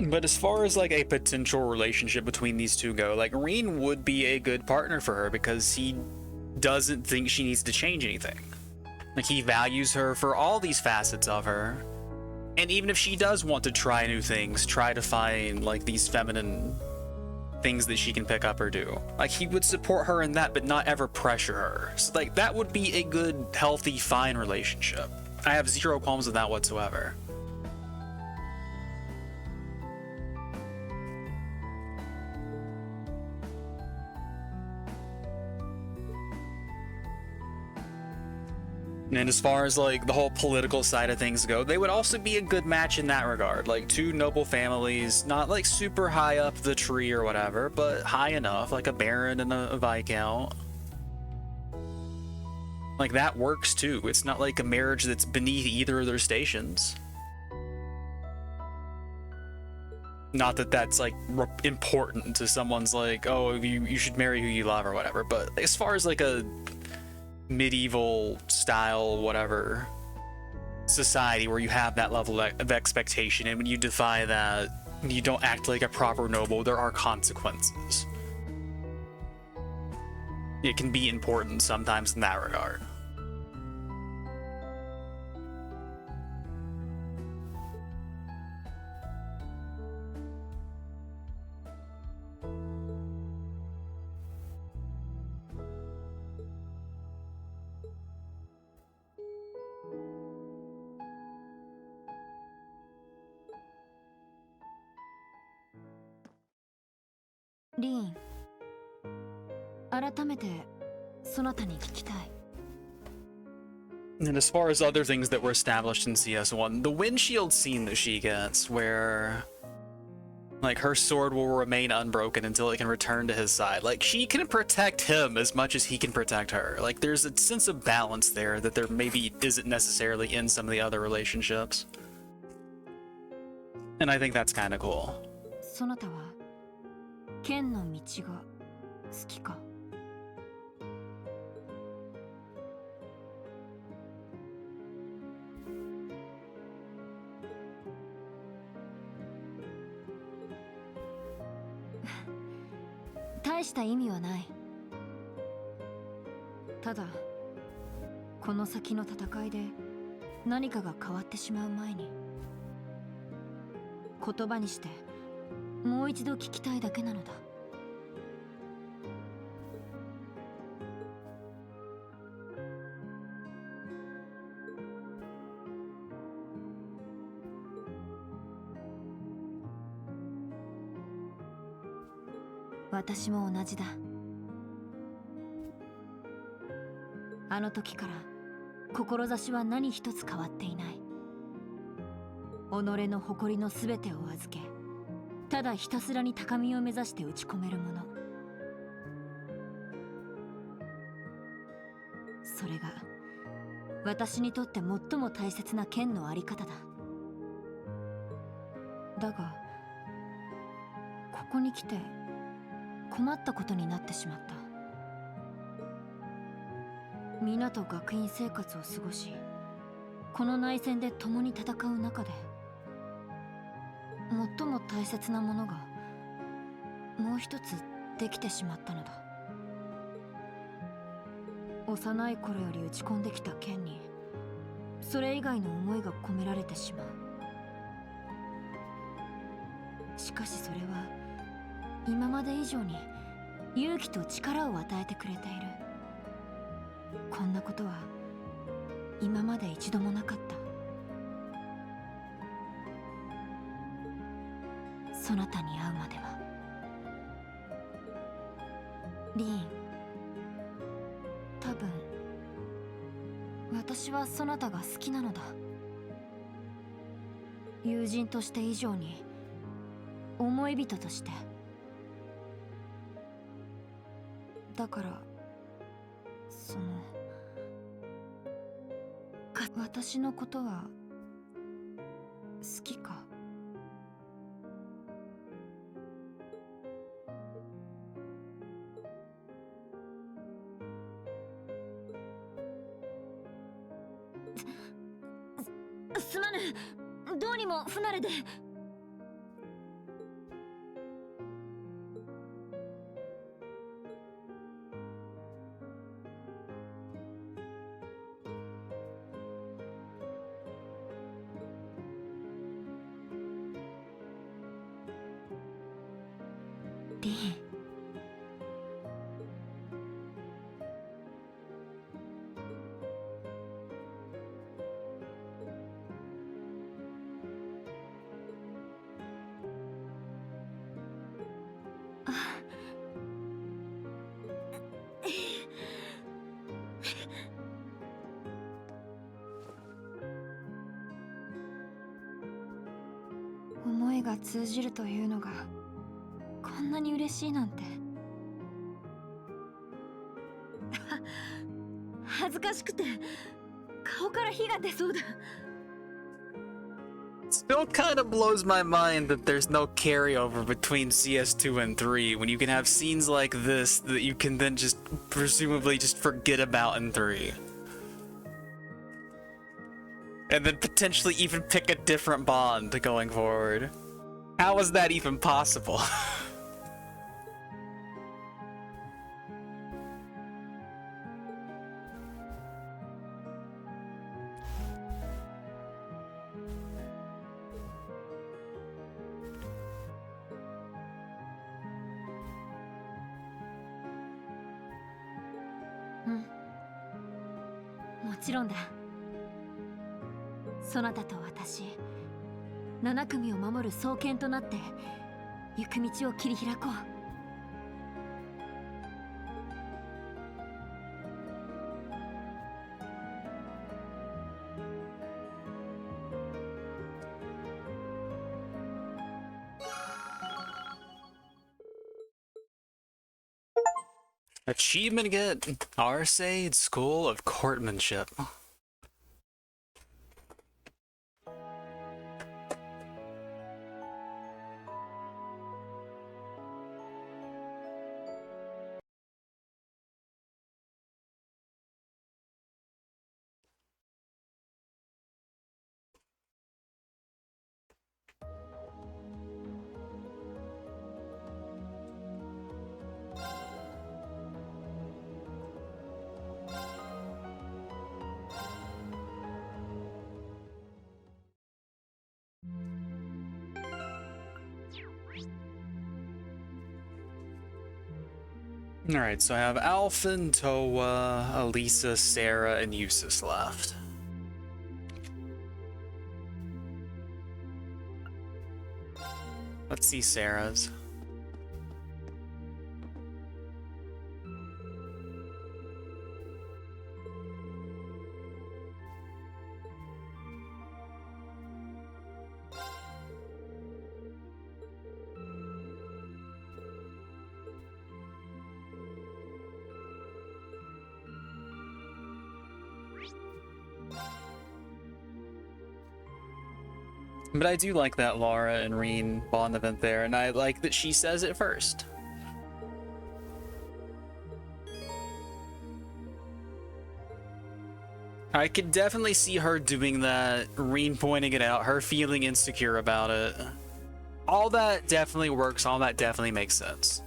But as far as like a potential relationship between these two go, like Reen would be a good partner for her because he doesn't think she needs to change anything. Like he values her for all these facets of her. And even if she does want to try new things, try to find like these feminine things that she can pick up or do, like he would support her in that, but not ever pressure her. So like that would be a good, healthy, fine relationship. I have zero qualms with that whatsoever. And as far as like the whole political side of things go, they would also be a good match in that regard. Like two noble families, not like super high up the tree or whatever, but high enough, like a baron and a viscount. Like that works too. It's not like a marriage that's beneath either of their stations. Not that that's like important to someone's like, oh, you should marry who you love or whatever. But as far as like a medieval style whatever society where you have that level of expectation, and when you defy that, you don't act like a proper noble, there are consequences. It can be important sometimes in that regard.リーン、改めてそなたに聞きたい。 And as far as other things that were established in CS1, the windshield scene that she gets, where like her sword will remain unbroken until it can return to his side. Like she can protect him as much as he can protect her. Like there's a sense of balance there that there maybe isn't necessarily in some of the other relationships. And I think that's kind of cool. そなたは剣の道が好きか。大した意味はない。ただこの先の戦いで何かが変わってしまう前に言葉にしてもう一度聞きたいだけなのだ。私も同じだ。あの時から志は何一つ変わっていない。己の誇りのすべてを預け、ただひたすらに高みを目指して打ち込めるもの。それが私にとって最も大切な剣のあり方だ。だがここに来て困ったことになってしまった。皆と学院生活を過ごし、この内戦で共に戦う中で最も大切なものがもう一つできてしまったのだ。幼い頃より打ち込んできた剣にそれ以外の思いが込められてしまう。しかしそれは今まで以上に勇気と力を与えてくれている。こんなことは今まで一度もなかった。そなたに会うまでは。リーン、多分私はそなたが好きなのだ。友人として以上に思い人として。だから私のことは好きか？すまぬ、どうにも不慣れで。リン、思いが通じるというのがこんなに嬉しいなんて。恥ずかしくて顔から火が出そうだ。Still kind of blows my mind that there's no carryover between CS2 and 3 when you can have scenes like this that you can then just presumably just forget about in 3. And then potentially even pick a different bond going forward. How is that even possible? Mm. もちろんだ。そなたと私、7組を守る双剣となって行く道を切り開こう。Achievement get Arcade School of Courtmanship. Alright, so I have Alphen, Towa, Elisa, Sarah, and Eustace left. Let's see Sarah's. But I do like that Laura and Reen bond event there, and I like that she says it first. I could definitely see her doing that, Reen pointing it out, her feeling insecure about it. All that definitely works, all that definitely makes sense.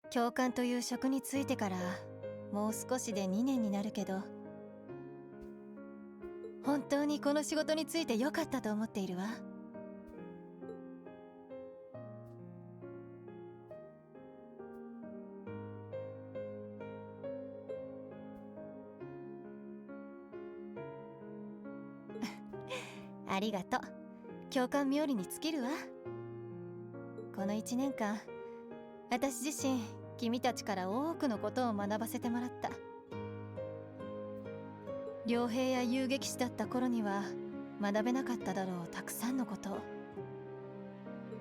教官という職に就いてからもう少しで2年になるけど、本当にこの仕事に就いてよかったと思っているわ。ありがとう。教官冥利に尽きるわ。この1年間、私自身君たちから多くのことを学ばせてもらった。傭兵や遊撃士だった頃には学べなかっただろうたくさんのことを。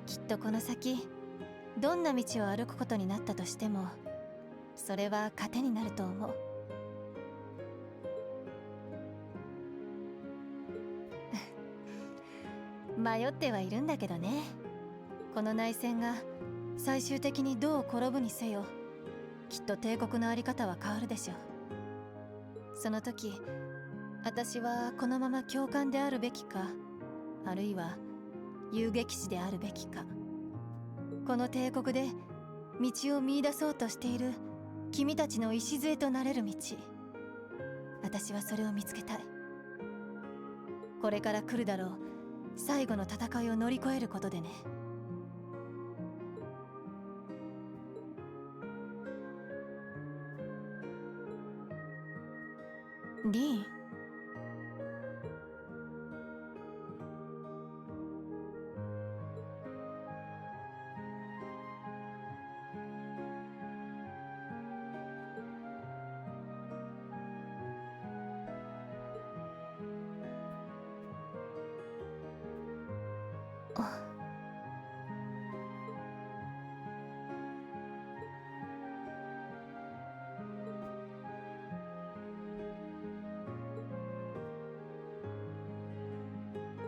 きっとこの先どんな道を歩くことになったとしても、それは糧になると思う。迷ってはいるんだけどね。この内戦が最終的にどう転ぶにせよ、きっと帝国の在り方は変わるでしょう。その時、私はこのまま教官であるべきか、あるいは遊撃士であるべきか。この帝国で道を見出そうとしている君たちの礎となれる道、私はそれを見つけたい。これから来るだろう最後の戦いを乗り越えることでね。リン、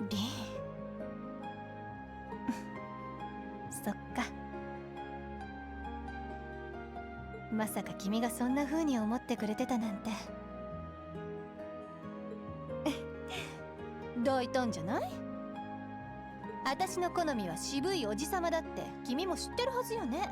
リンそっか。まさか君がそんな風に思ってくれてたなんて。大胆じゃない？私の好みは渋いおじさまだって君も知ってるはずよね。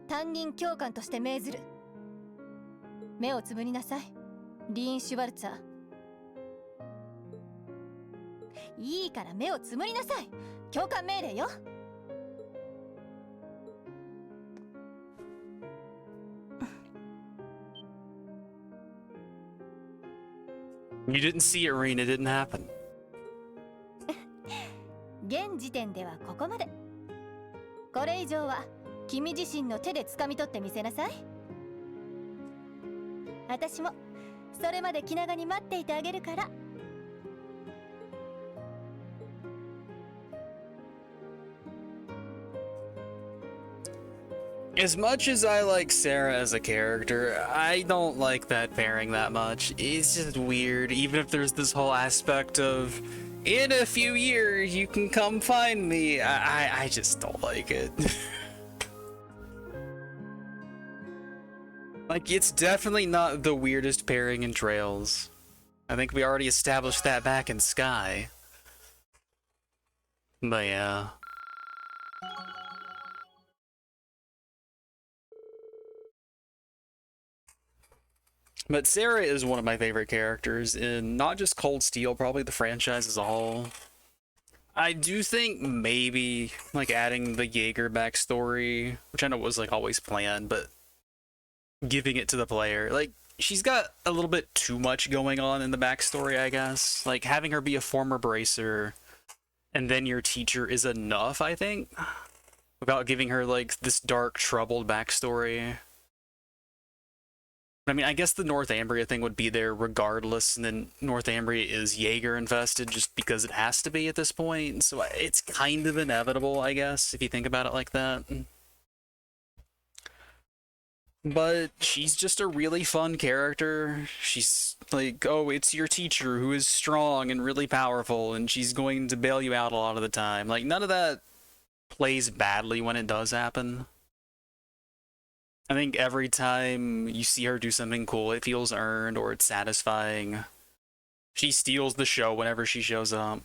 担任教官として命ずる。目をつぶりなさい、リーン・シュバルツァー。いいから目をつむりなさい。教官命令よ。You didn't see it, Reen. It didn't happen. 現時点ではここまで。これ以上は君自身の手で掴み取ってみせなさい。私もそれまで気長に待っていてあげるから。As much as I like Sarah as a character, I don't like that pairing that much. It's just weird, even if there's this whole aspect of, in a few years, you can come find me. I just don't like it. Like, it's definitely not the weirdest pairing in Trails. I think we already established that back in Sky. But yeah. But Sarah is one of my favorite characters in not just Cold Steel, probably the franchise as a whole. I do think maybe like adding the Jaeger backstory, which I know was like always planned, but giving it to the player, like she's got a little bit too much going on in the backstory, I guess. Like having her be a former bracer and then your teacher is enough, I think, without giving her like this dark, troubled backstory. I mean, I guess the Northumbria thing would be there regardless, and then Northumbria is Jaeger infested just because it has to be at this point, so it's kind of inevitable, I guess, if you think about it like that. But she's just a really fun character. She's like, oh, it's your teacher who is strong and really powerful, and she's going to bail you out a lot of the time. Like, none of that plays badly when it does happen. I think every time you see her do something cool, it feels earned or it's satisfying. She steals the show whenever she shows up.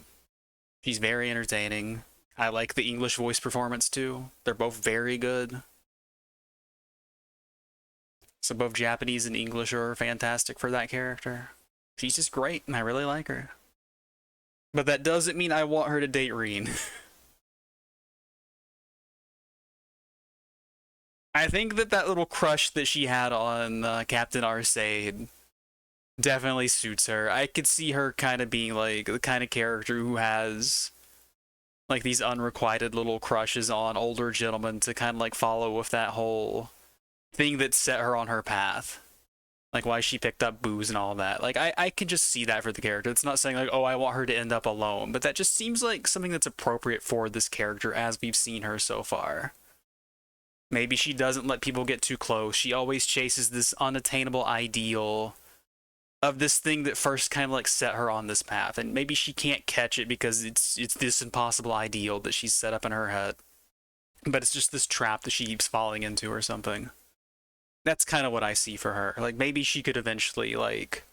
She's very entertaining. I like the English voice performance too. They're both very good. So both Japanese and English are fantastic for that character. She's just great, and I really like her. But that doesn't mean I want her to date Reen. I think that little crush that she had on Captain Arcade definitely suits her. I could see her kind of being like the kind of character who has like these unrequited little crushes on older gentlemen to kind of like follow with that whole thing that set her on her path. Like why she picked up booze and all that. Like I can just see that for the character. It's not saying like, oh, I want her to end up alone, but that just seems like something that's appropriate for this character as we've seen her so far. Maybe she doesn't let people get too close. She always chases this unattainable ideal of this thing that first kind of like set her on this path, and maybe she can't catch it because it's this impossible ideal that she's set up in her head. But it's just this trap that she keeps falling into or something. That's kind of what I see for her. Like maybe she could eventually like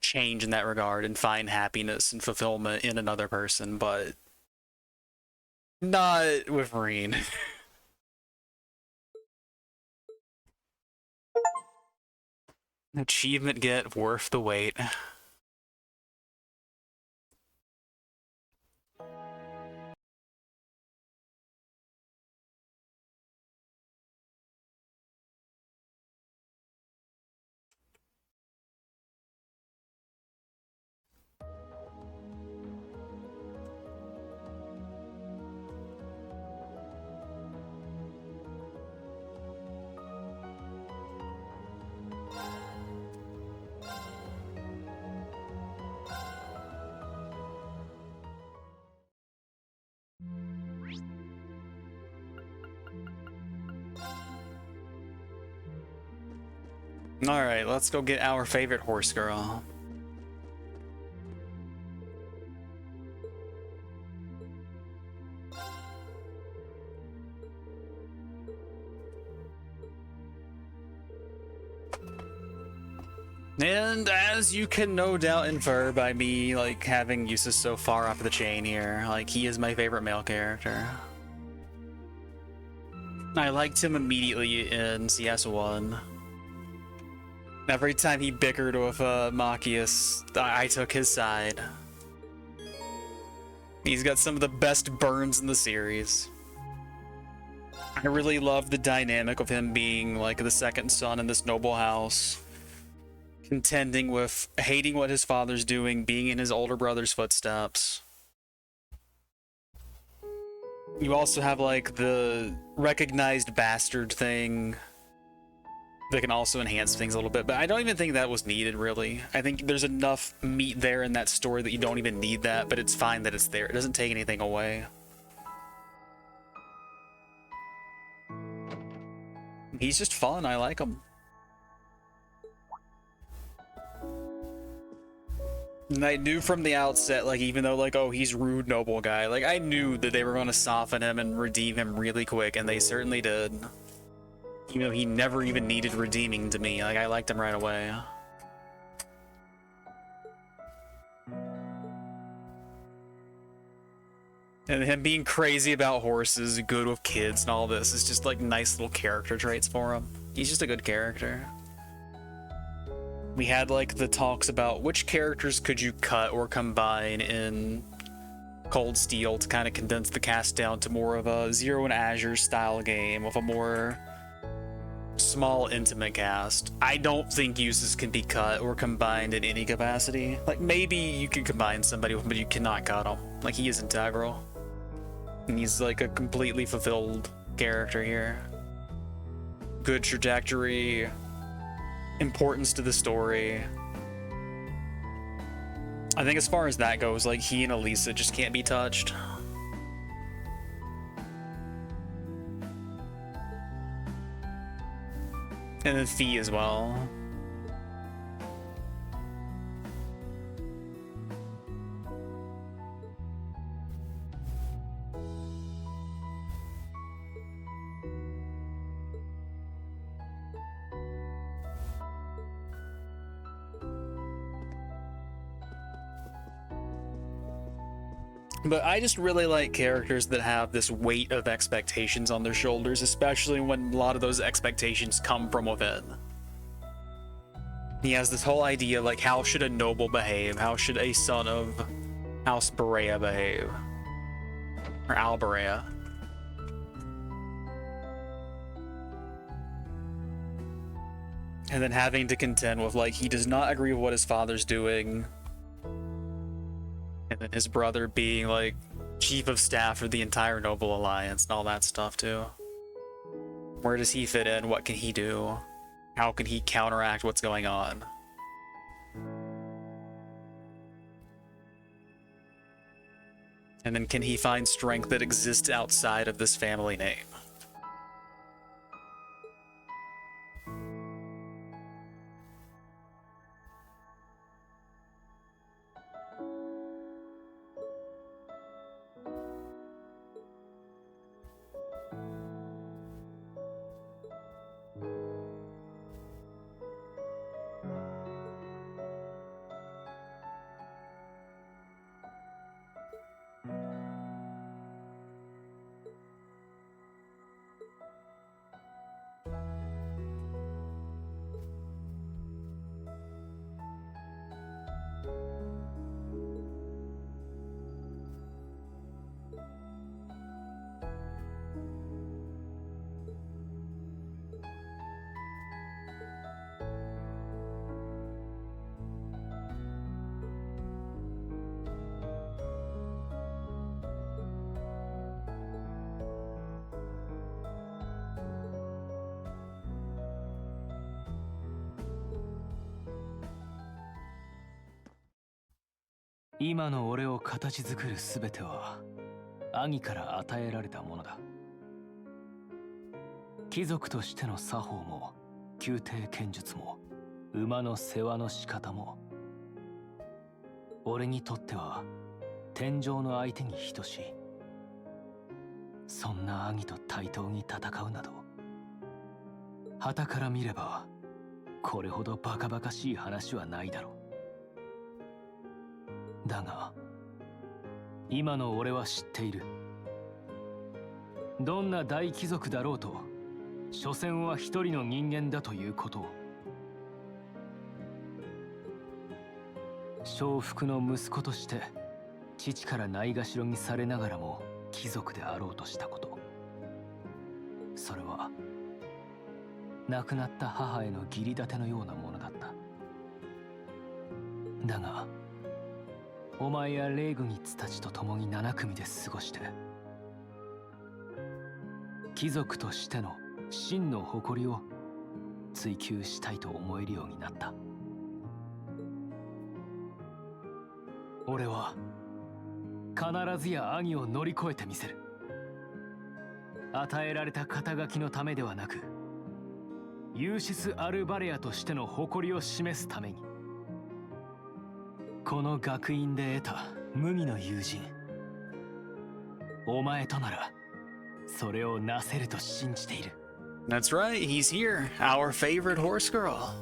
change in that regard and find happiness and fulfillment in another person, but not with Reen. Achievement get worth the wait. Alright, let's go get our favorite horse girl. And as you can no doubt infer by me, like, having uses so far up the chain here, like, he is my favorite male character. I liked him immediately in CS1. Every time he bickered with Machias, I took his side. He's got some of the best burns in the series. I really love the dynamic of him being like the second son in this noble house, contending with hating what his father's doing, being in his older brother's footsteps. You also have like the recognized bastard thing that can also enhance things a little bit, but I don't even think that was needed, really. I think there's enough meat there in that story that you don't even need that, but it's fine that it's there. It doesn't take anything away. He's just fun. I like him. And I knew from the outset, like, even though, like, oh, he's rude, noble guy, like, I knew that they were going to soften him and redeem him really quick, and they certainly did. Even though he never even needed redeeming to me. Like, I liked him right away. And him being crazy about horses, good with kids and all this is just like nice little character traits for him. He's just a good character. We had like the talks about which characters could you cut or combine in Cold Steel to kind of condense the cast down to more of a Zero and Azure style game with a more small, intimate cast. I don't think uses can be cut or combined in any capacity. Like, maybe you could combine somebody with him, but you cannot cut him. Like, he is integral. And he's like a completely fulfilled character here. Good trajectory, importance to the story. I think as far as that goes, like, he and Elisa just can't be touched. And then fee as well. But I just really like characters that have this weight of expectations on their shoulders, especially when a lot of those expectations come from within. He has this whole idea, like, how should a noble behave? How should a son of House Berea behave? Or Al Berea. And then having to contend with, like, he does not agree with what his father's doing. And then his brother being, like, chief of staff for the entire Noble Alliance and all that stuff, too. Where does he fit in? What can he do? How can he counteract what's going on? And then can he find strength that exists outside of this family name?今の俺を形作るすべては兄から与えられたものだ。貴族としての作法も宮廷剣術も馬の世話の仕方も俺にとっては天上の相手に等しい。そんな兄と対等に戦うなど傍から見ればこれほどバカバカしい話はないだろう。だが今の俺は知っている。どんな大貴族だろうと所詮は一人の人間だということを。承服の息子として父からないがしろにされながらも貴族であろうとしたこと、それは亡くなった母への義理立てのようなものだった。だがお前やレイグニッツたちと共に7組で過ごして貴族としての真の誇りを追求したいと思えるようになった。俺は必ずや兄を乗り越えてみせる。与えられた肩書きのためではなくユーシス・アルバレアとしての誇りを示すために。この学院で得た無二の友人、お前とならそれをなせると信じている。That's right, he's here, our favorite horse girl.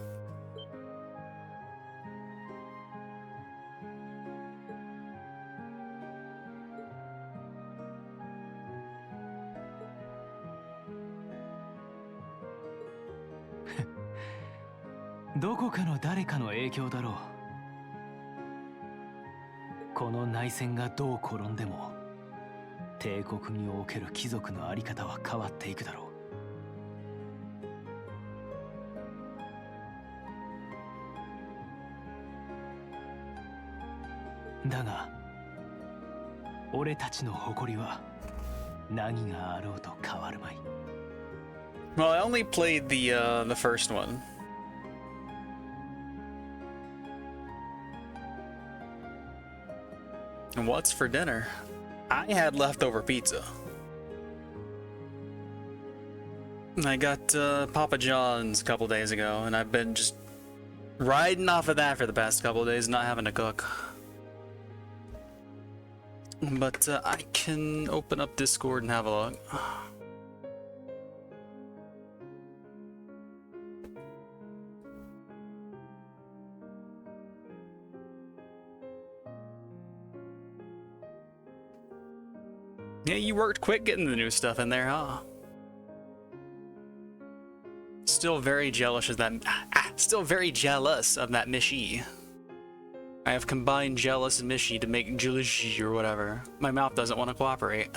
どこかの誰かの影響だろう。この内戦がどう転んでも帝国における貴族のあり方は変わっていくだろう。だが俺たちの誇りは何があろうと変わるまい。 Well, I only played the first one. And what's for dinner? I had leftover pizza. I got Papa John's a couple days ago, and I've been just riding off of that for the past couple of days, not having to cook. But I can open up Discord and have a look. Yeah, you worked quick getting the new stuff in there, huh? Still very jealous of that. Still very jealous of that Mishi. I have combined jealous and Mishi to make Julishi or whatever. My mouth doesn't want to cooperate.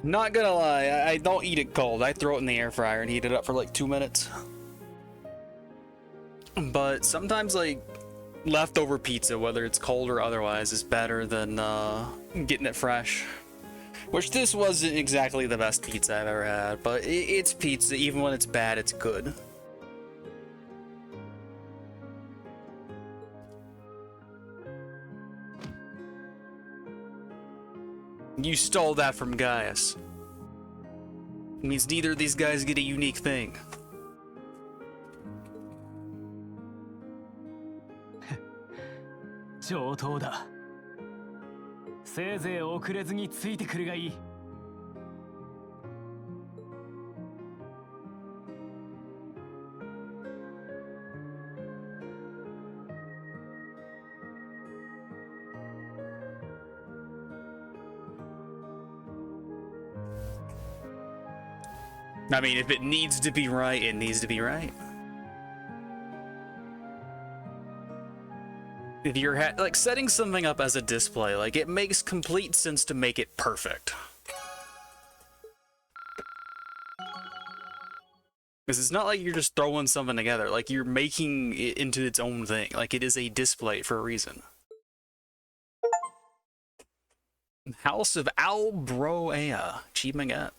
Not gonna lie, I don't eat it cold. I throw it in the air fryer and heat it up for like 2 minutes. But sometimes, like, leftover pizza, whether it's cold or otherwise, is better than getting it fresh. Which this wasn't exactly the best pizza I've ever had, but it's pizza. Even when it's bad, it's good. You stole that from Gaius. It means neither of these guys get a unique thing. 上等だ。せいぜい遅れずについてくるがいい。I mean, if it needs to be right, it needs to be right. If you're like setting something up as a display, like it makes complete sense to make it perfect. Because it's not like you're just throwing something together, like you're making it into its own thing. Like it is a display for a reason. House of Albroea. Achievement get.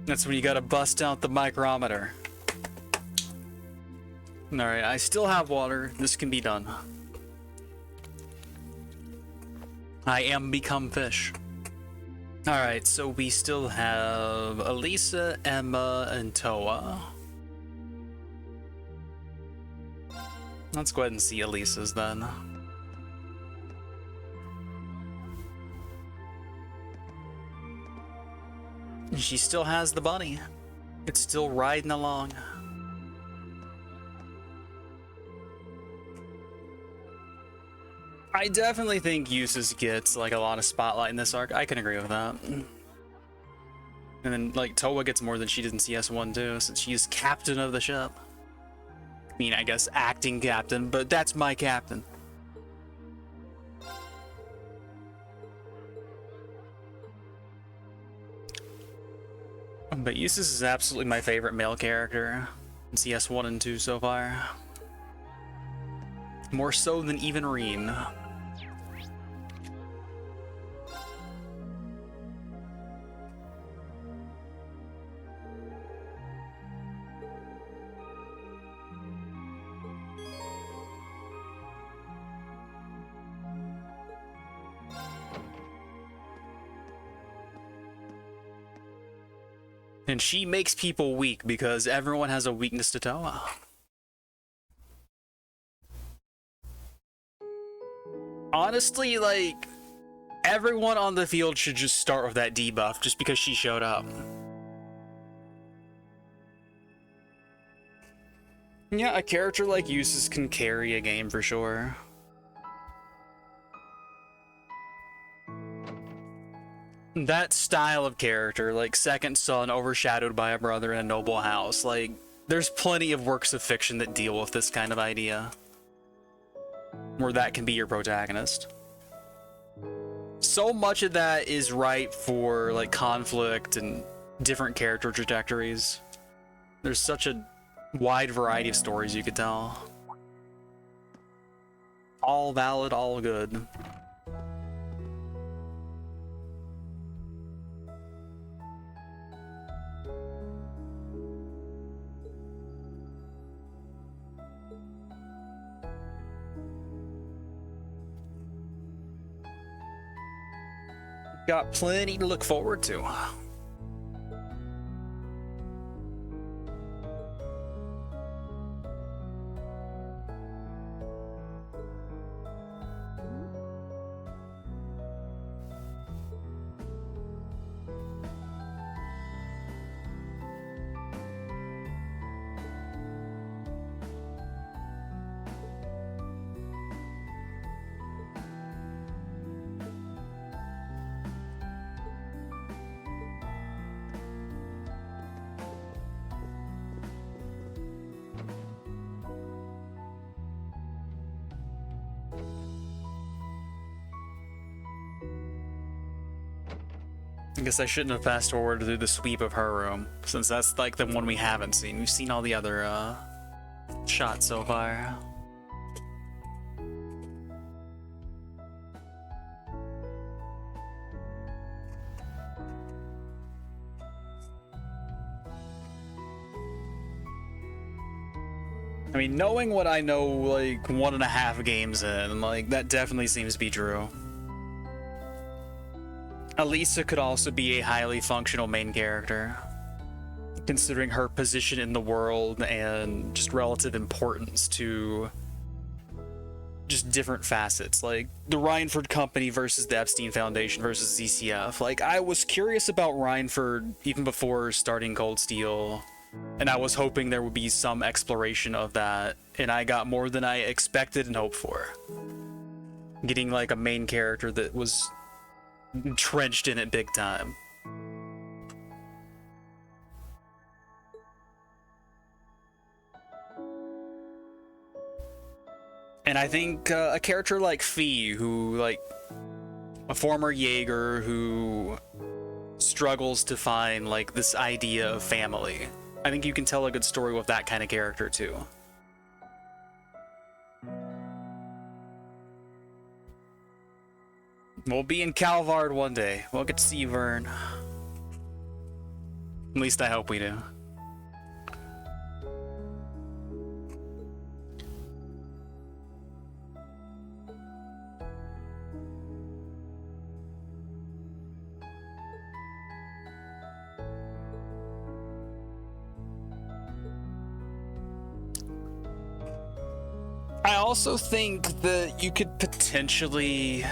That's when you gotta bust out the micrometer. Alright, I still have water. This can be done. I am become fish. Alright, so we still have Elisa, Emma, and Towa. Let's go ahead and see Elisa's then. She still has the bunny. It's still riding along. I definitely think Eustace gets like a lot of spotlight in this arc. I can agree with that. And then like Towa gets more than she did in CS1 too, since she's captain of the ship. I mean, I guess acting captain, but that's my captain. But Eustace is absolutely my favorite male character in CS1 and 2 so far. More so than even Reen. And she makes people weak because everyone has a weakness to Towa. Honestly, like, everyone on the field should just start with that debuff just because she showed up. Yeah, a character like Eustace can carry a game for sure. That style of character, like second son overshadowed by a brother in a noble house, like there's plenty of works of fiction that deal with this kind of idea, where that can be your protagonist. So much of that is right for like conflict and different character trajectories. There's such a wide variety of stories you could tell. All valid, all good. Got plenty to look forward to. I guess I shouldn't have fast forwarded through the sweep of her room, since that's like the one we haven't seen. We've seen all the other shots so far. I mean, knowing what I know, like 1.5 games in, like that definitely seems to be true. Elisa could also be a highly functional main character, considering her position in the world and just relative importance to just different facets, like the Rhineford Company versus the Epstein Foundation versus ZCF. Like, I was curious about Rhineford even before starting Cold Steel, and I was hoping there would be some exploration of that, and I got more than I expected and hoped for. Getting like a main character that was entrenched in it big time. And I think a character like Fee, who, like, a former Jaeger who struggles to find like this idea of family, I think you can tell a good story with that kind of character too. We'll be in Calvard one day. We'll get to see Vern. At least I hope we do. I also think that you could potentially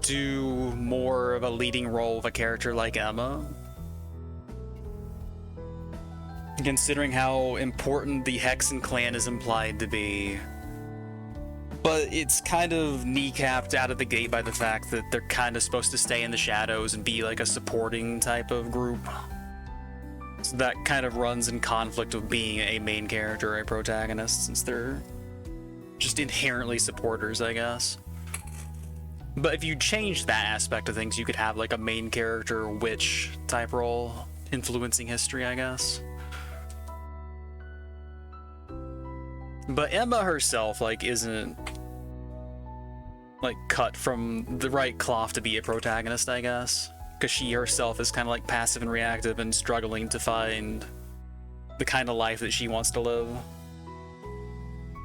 do more of a leading role of a character like Emma, considering how important the Hexen clan is implied to be, but it's kind of kneecapped out of the gate by the fact that they're kind of supposed to stay in the shadows and be like a supporting type of group, so that kind of runs in conflict with being a main character, a protagonist, since they're just inherently supporters, I guess. But if you change that aspect of things, you could have like a main character witch type role influencing history, I guess. But Emma herself, like, isn't like cut from the right cloth to be a protagonist, I guess, because she herself is kind of like passive and reactive and struggling to find the kind of life that she wants to live.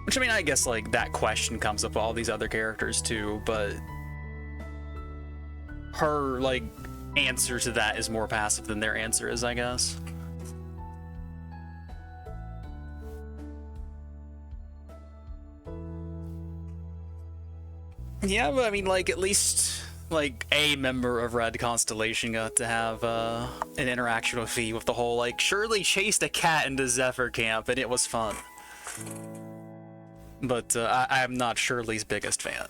Which, I mean, I guess like that question comes up with all these other characters too, but her like answer to that is more passive than their answer is, I guess. Yeah, but I mean, like, at least like a member of Red Constellation got to have an interaction with Fee, with the whole like Shirley chased a cat into Zephyr Camp and it was fun. But I am not Shirley's biggest fan.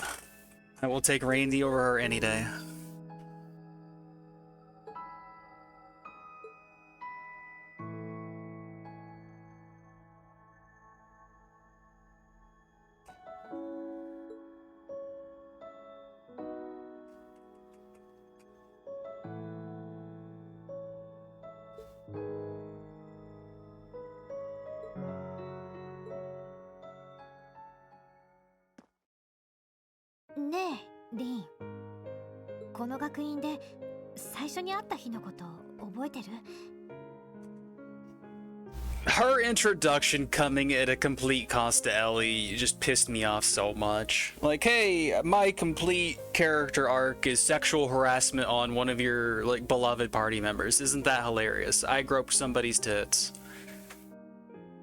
I will take Randy over her any day. この学院で最初に会った日のこと覚えてる？ Her introduction coming at a complete cost to Ellie just pissed me off so much. Like, hey, my complete character arc is sexual harassment on one of your, like, beloved party members. Isn't that hilarious? I groped somebody's tits.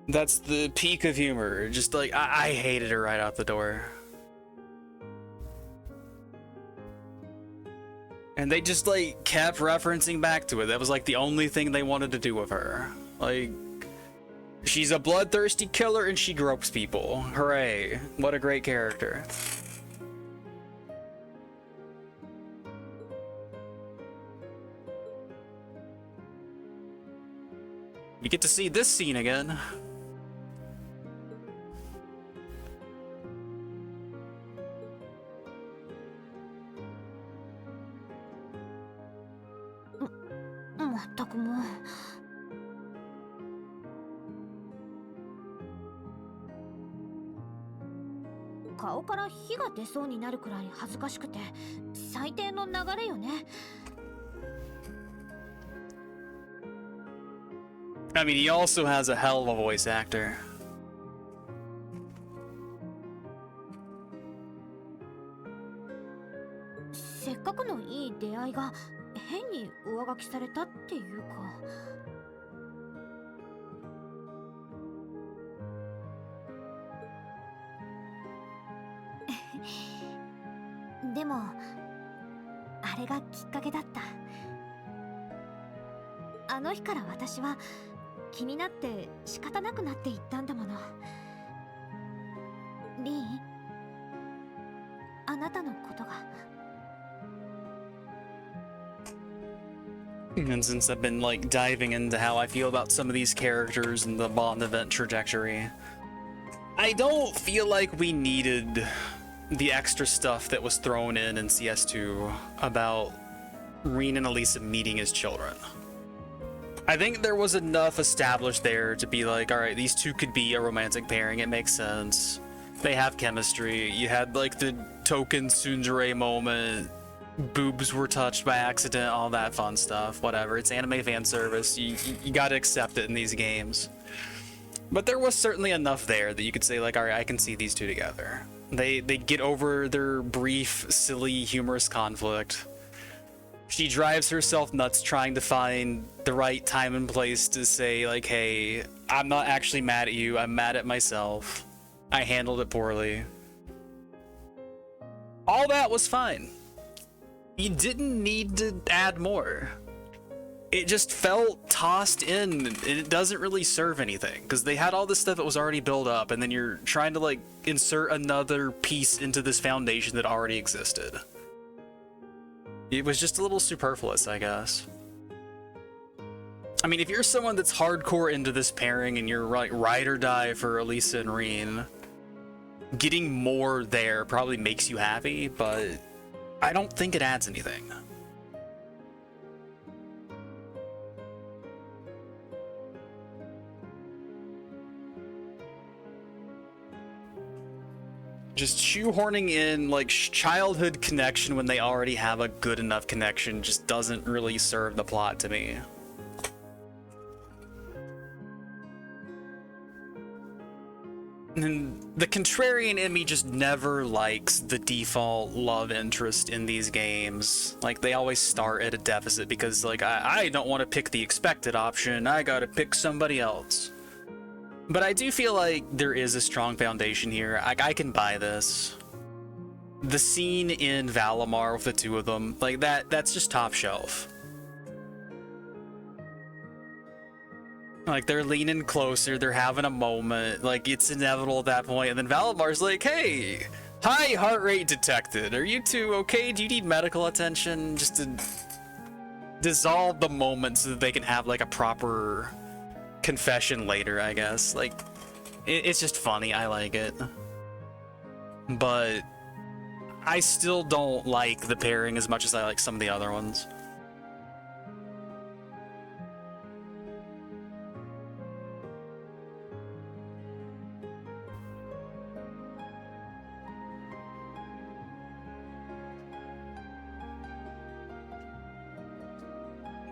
That's the peak of humor. Just, like, I hated her right out the door. And they just, like, kept referencing back to it. That was, like, the only thing they wanted to do with her. Like... She's a bloodthirsty killer and she gropes people. Hooray. What a great character. You get to see this scene again.顔から火が出そうになるくらい恥ずかしくて最低の流れよね。 I mean, he also has a hell of a voice actor. せっかくのいい出会いが変に上書きされたっていうか。でもあれがきっかけだった。あの日から私は気になって仕方なくなっていったんだもの。リーン、あなたのことが。 And since I've been like diving into how I feel about some of these characters and the Bond event trajectory, I don't feel like we needed the extra stuff that was thrown in CS2 about Reen and Elisa meeting as children. I think there was enough established there to be like, all right, these two could be a romantic pairing. It makes sense. They have chemistry. You had like the token tsundere moment. Boobs were touched by accident, all that fun stuff. Whatever. It's anime fan service. You gotta accept it in these games. But there was certainly enough there that you could say like, all right, I can see these two together. They get over their brief, silly, humorous conflict. She drives herself nuts trying to find the right time and place to say like, hey, I'm not actually mad at you, I'm mad at myself. I handled it poorly. All that was fine. You didn't need to add more. It just felt tossed in and it doesn't really serve anything because they had all this stuff that was already built up and then you're trying to like insert another piece into this foundation that already existed. It was just a little superfluous, I guess. I mean, if you're someone that's hardcore into this pairing and you're like ride or die for Elisa and Reen, getting more there probably makes you happy, but I don't think it adds anything. Just shoehorning in like childhood connection when they already have a good enough connection just doesn't really serve the plot to me. And the contrarian in me just never likes the default love interest in these games. Like, they always start at a deficit because, like, I don't want to pick the expected option, I gotta pick somebody else. But I do feel like there is a strong foundation here. I can buy this. The scene in Valimar with the two of them, like, that's just top shelf. Like, they're leaning closer, they're having a moment, like, it's inevitable at that point, and then Valimar's like, hey, high heart rate detected, are you two okay? Do you need medical attention? Just to dissolve the moment so that they can have, like, a proper confession later, I guess. Like, it's just funny, I like it. But I still don't like the pairing as much as I like some of the other ones.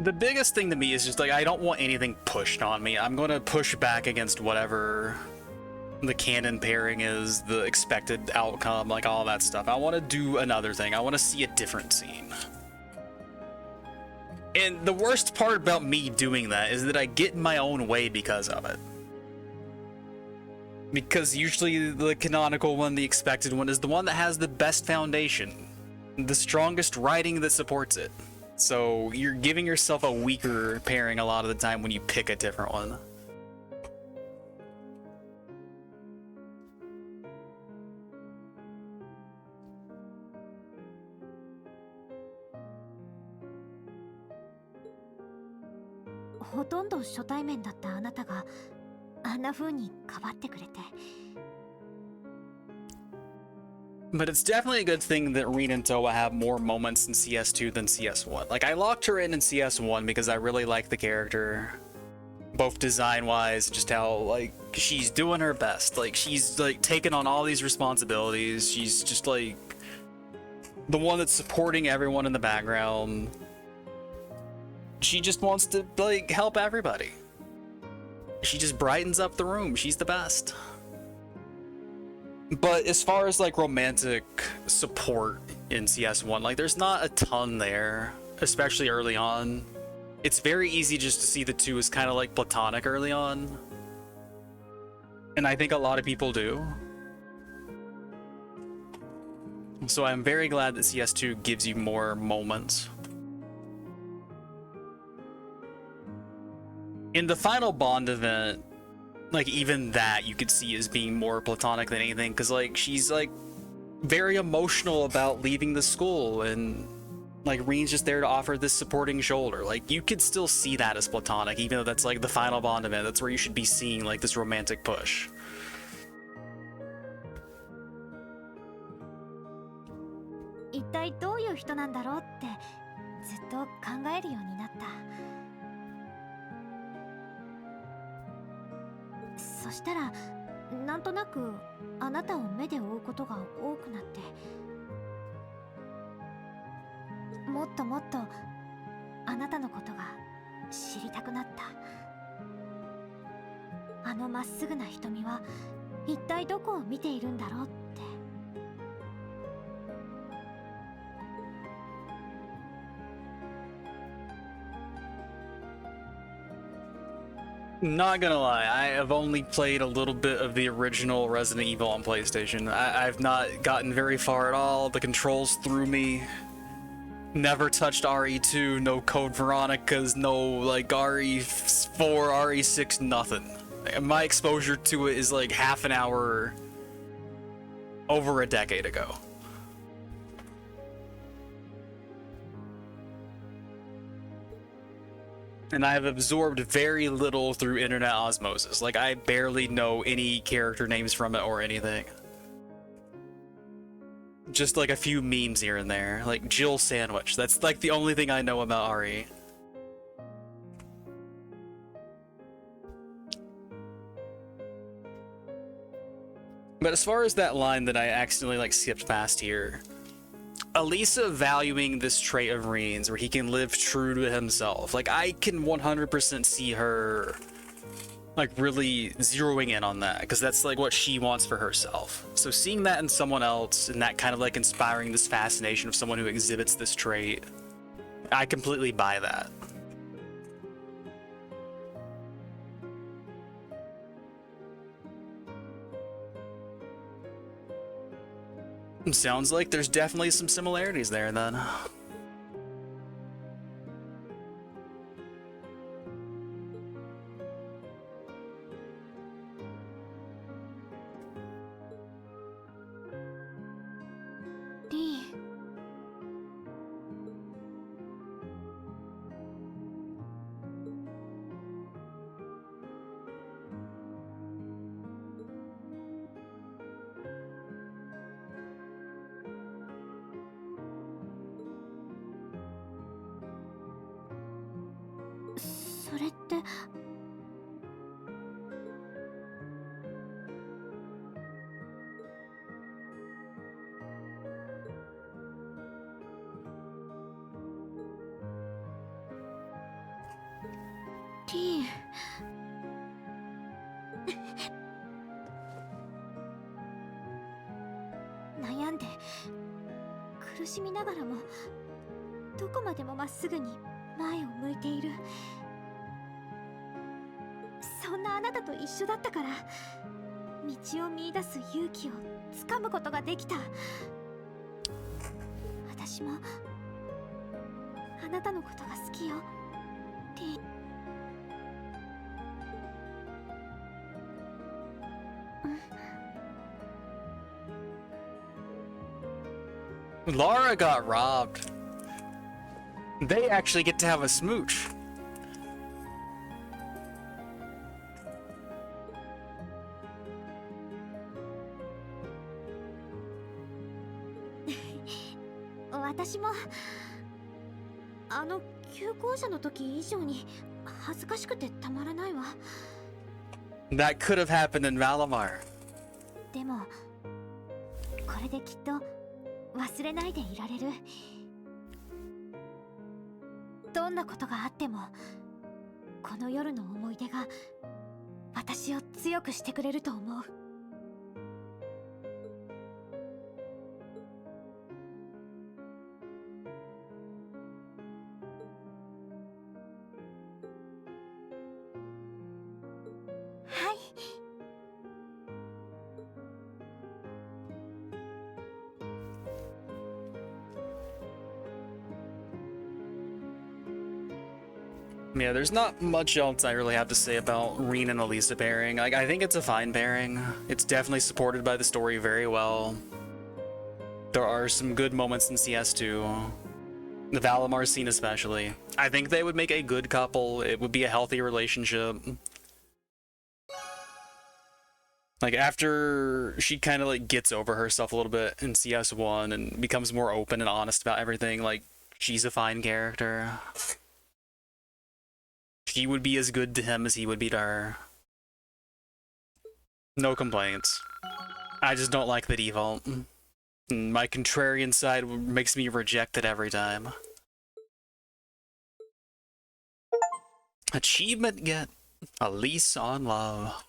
The biggest thing to me is just like I don't want anything pushed on me. I'm gonna push back against whatever the canon pairing is, the expected outcome, like all that stuff. I want to do another thing. I want to see a different scene. And the worst part about me doing that is that I get in my own way because of it. Because usually the canonical one, the expected one, is the one that has the best foundation, the strongest writing that supports it. So you're giving yourself a weaker pairing a lot of the time when you pick a different one.ほとんど初対面だったあなたがあんな風にかばってくれて。But it's definitely a good thing that Rin and Towa have more moments in CS2 than CS1. Like, I locked her in CS1 because I really like the character. Both design-wise, just how, like, she's doing her best. Like, she's, like, taking on all these responsibilities. She's just, like, the one that's supporting everyone in the background. She just wants to, like, help everybody. She just brightens up the room. She's the best. But as far as like romantic support in CS1, like there's not a ton there, especially early on. It's very easy just to see the two as kind of like platonic early on. And I think a lot of people do. So I'm very glad that CS2 gives you more moments. In the final Bond event, like even that you could see as being more platonic than anything, because like she's like very emotional about leaving the school, and like Rin's just there to offer this supporting shoulder. Like you could still see that as platonic, even though that's like the final Bond event. That's where you should be seeing like this romantic push.一体どういう人なんだろうってずっと考えるようになった。そしたらなんとなくあなたを目で追うことが多くなって、もっともっとあなたのことが知りたくなった。あのまっすぐな瞳は一体どこを見ているんだろうって。Not gonna lie, I have only played a little bit of the original Resident Evil on PlayStation. I've not gotten very far at all. The controls threw me. Never touched RE2, no Code Veronicas, no like RE4, RE6, nothing. My exposure to it is like half an hour over a decade ago. And I have absorbed very little through internet osmosis. Like, I barely know any character names from it or anything. Just like a few memes here and there. Like Jill Sandwich. That's like the only thing I know about RE. But as far as that line that I accidentally like skipped past here, Elisa valuing this trait of Rin's where he can live true to himself. Like, I can 100% see her like really zeroing in on that, because that's like what she wants for herself. So seeing that in someone else and that kind of like inspiring this fascination of someone who exhibits this trait, I completely buy that. Sounds like there's definitely some similarities there then. Lee. それって。悩んで苦しみながらもどこまでもまっすぐに前を向いている、そんなあなたと一緒だったから道を見出す勇気をつかむことができた。私もあなたのことが好きよ、リン。Lara got robbed. They actually get to have a smooch. I 私もあの旧校舎の時以上に恥ずかしくてたまらないわ。 That could have happened in Valimar. でもこれできっと忘れないでいられる。どんなことがあってもこの夜の思い出が私を強くしてくれると思う。はい。Yeah, there's not much else I really have to say about Reen and Elisa pairing. Like, I think it's a fine pairing. It's definitely supported by the story very well. There are some good moments in CS2. The Valimar scene especially. I think they would make a good couple. It would be a healthy relationship. Like, after she kind of like gets over herself a little bit in CS1 and becomes more open and honest about everything, like, she's a fine character. She would be as good to him as he would be to her. No complaints. I just don't like the default. My contrarian side makes me reject it every time. Achievement get a lease on love.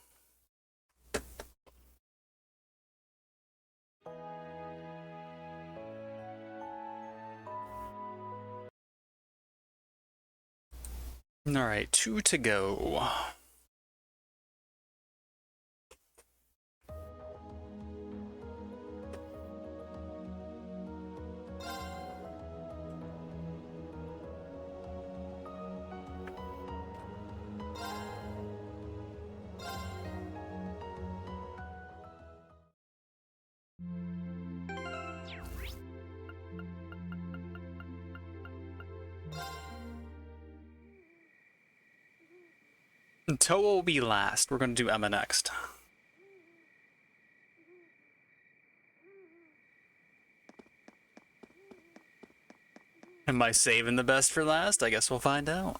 Alright, 2 to go. Towa will be last. We're going to do Emma next. Am I saving the best for last? I guess we'll find out.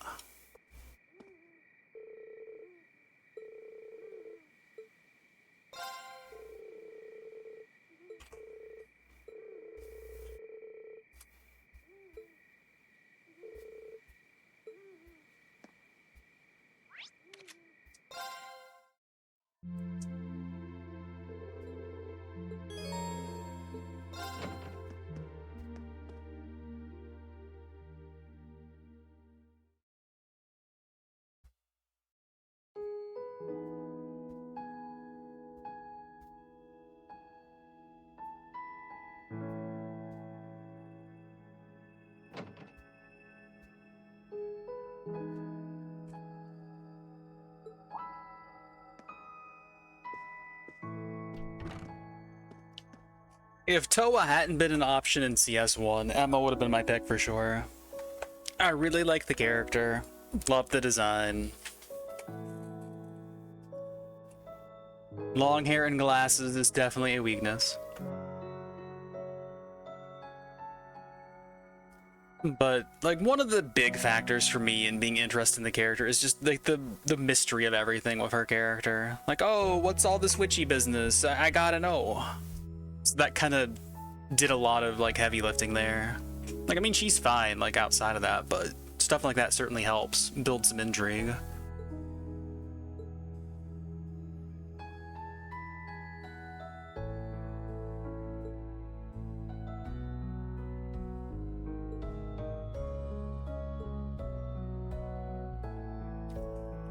If Towa hadn't been an option in CS1, Emma would have been my pick for sure. I really like the character. Love the design. Long hair and glasses is definitely a weakness. But like one of the big factors for me in being interested in the character is just like the mystery of everything with her character. Like, oh, what's all this witchy business? I gotta know. So that kind of did a lot of like heavy lifting there. Like, I mean, she's fine like outside of that, but stuff like that certainly helps build some intrigue.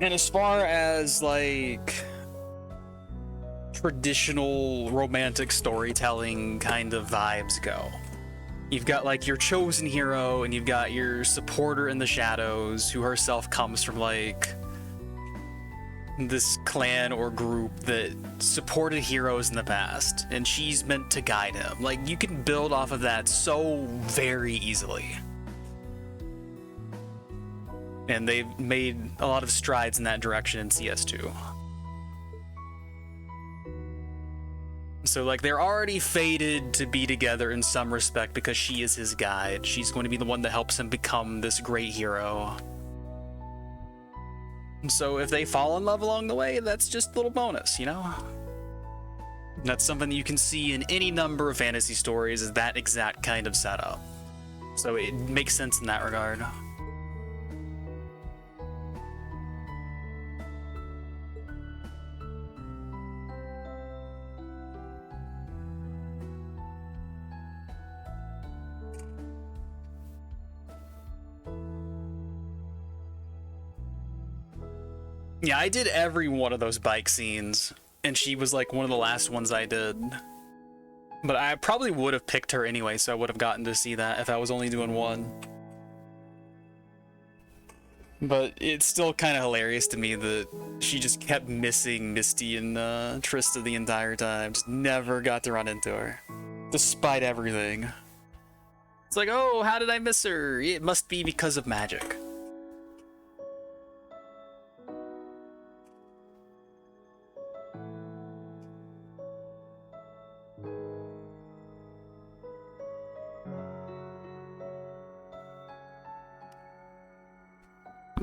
And as far as like traditional romantic storytelling kind of vibes go, you've got like your chosen hero and you've got your supporter in the shadows who herself comes from like this clan or group that supported heroes in the past, and she's meant to guide him. Like, you can build off of that so very easily. And they've made a lot of strides in that direction in CS2. So, like, they're already fated to be together in some respect because she is his guide. She's going to be the one that helps him become this great hero. So if they fall in love along the way, that's just a little bonus, you know? That's something that you can see in any number of fantasy stories, is that exact kind of setup. So it makes sense in that regard. Yeah, I did every one of those bike scenes, and she was like one of the last ones I did. But I probably would have picked her anyway, so I would have gotten to see that if I was only doing one. But it's still kind of hilarious to me that she just kept missing Misty and Trista the entire time. Just never got to run into her, despite everything. It's like, oh, how did I miss her? It must be because of magic.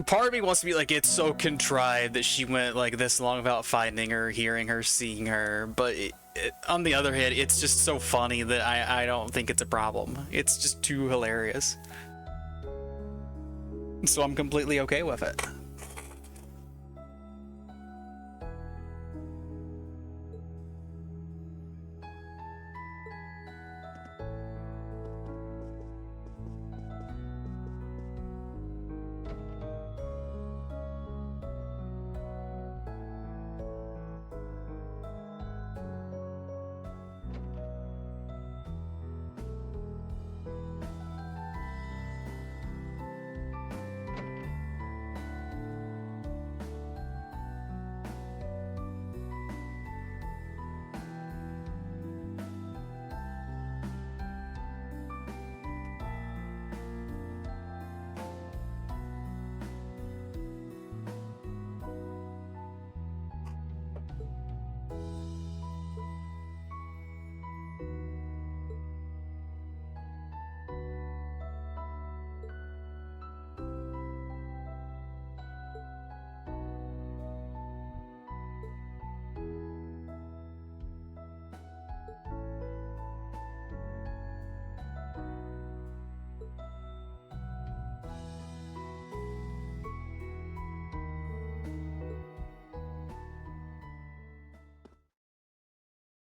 Part of me wants to be like, it's so contrived that she went like this long without finding her, hearing her, seeing her, but on the other hand, it's just so funny that I don't think it's a problem. It's just too hilarious. So I'm completely okay with it.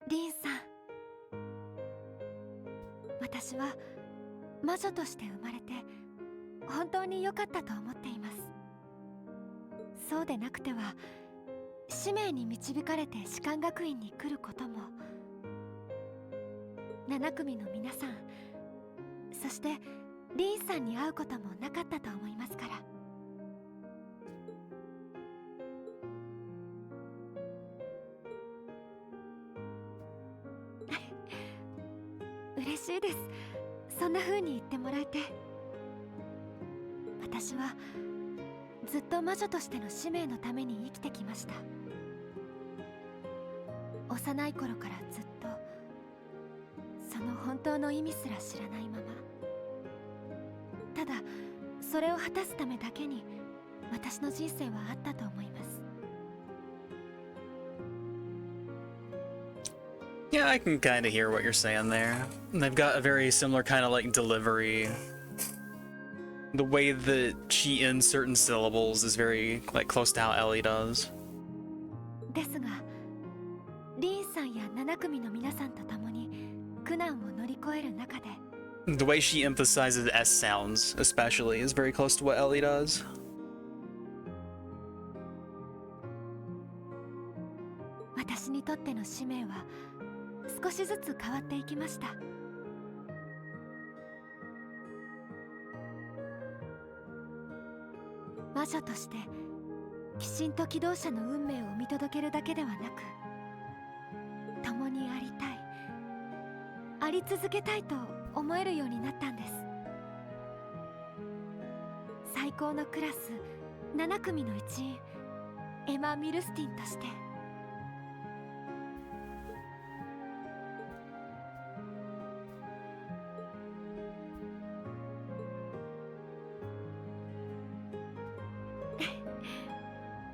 リンさん、私は魔女として生まれて本当に良かったと思っています。そうでなくては使命に導かれて士官学院に来ることも、7組の皆さん、そしてリンさんに会うこともなかったと思いますから。嬉しいです。そんな風に言ってもらえて。私はずっと魔女としての使命のために生きてきました。幼い頃からずっとその本当の意味すら知らないまま、ただそれを果たすためだけに私の人生はあったと思います。Yeah, I can kind of hear what you're saying there. They've got a very similar kind of like delivery. The way that she ends certain syllables is very like close to how Ellie does. ですが、リンさんや7組の皆さんと共に苦難を乗り越える中で、The way she emphasizes S sounds, especially, is very close to what Ellie does. の使命は少しずつ変わっていきました。魔女として鬼神と機動者の運命を見届けるだけではなく、共にありたい、あり続けたいと思えるようになったんです。最高のクラス7組の一員エマ・ミルスティンとして。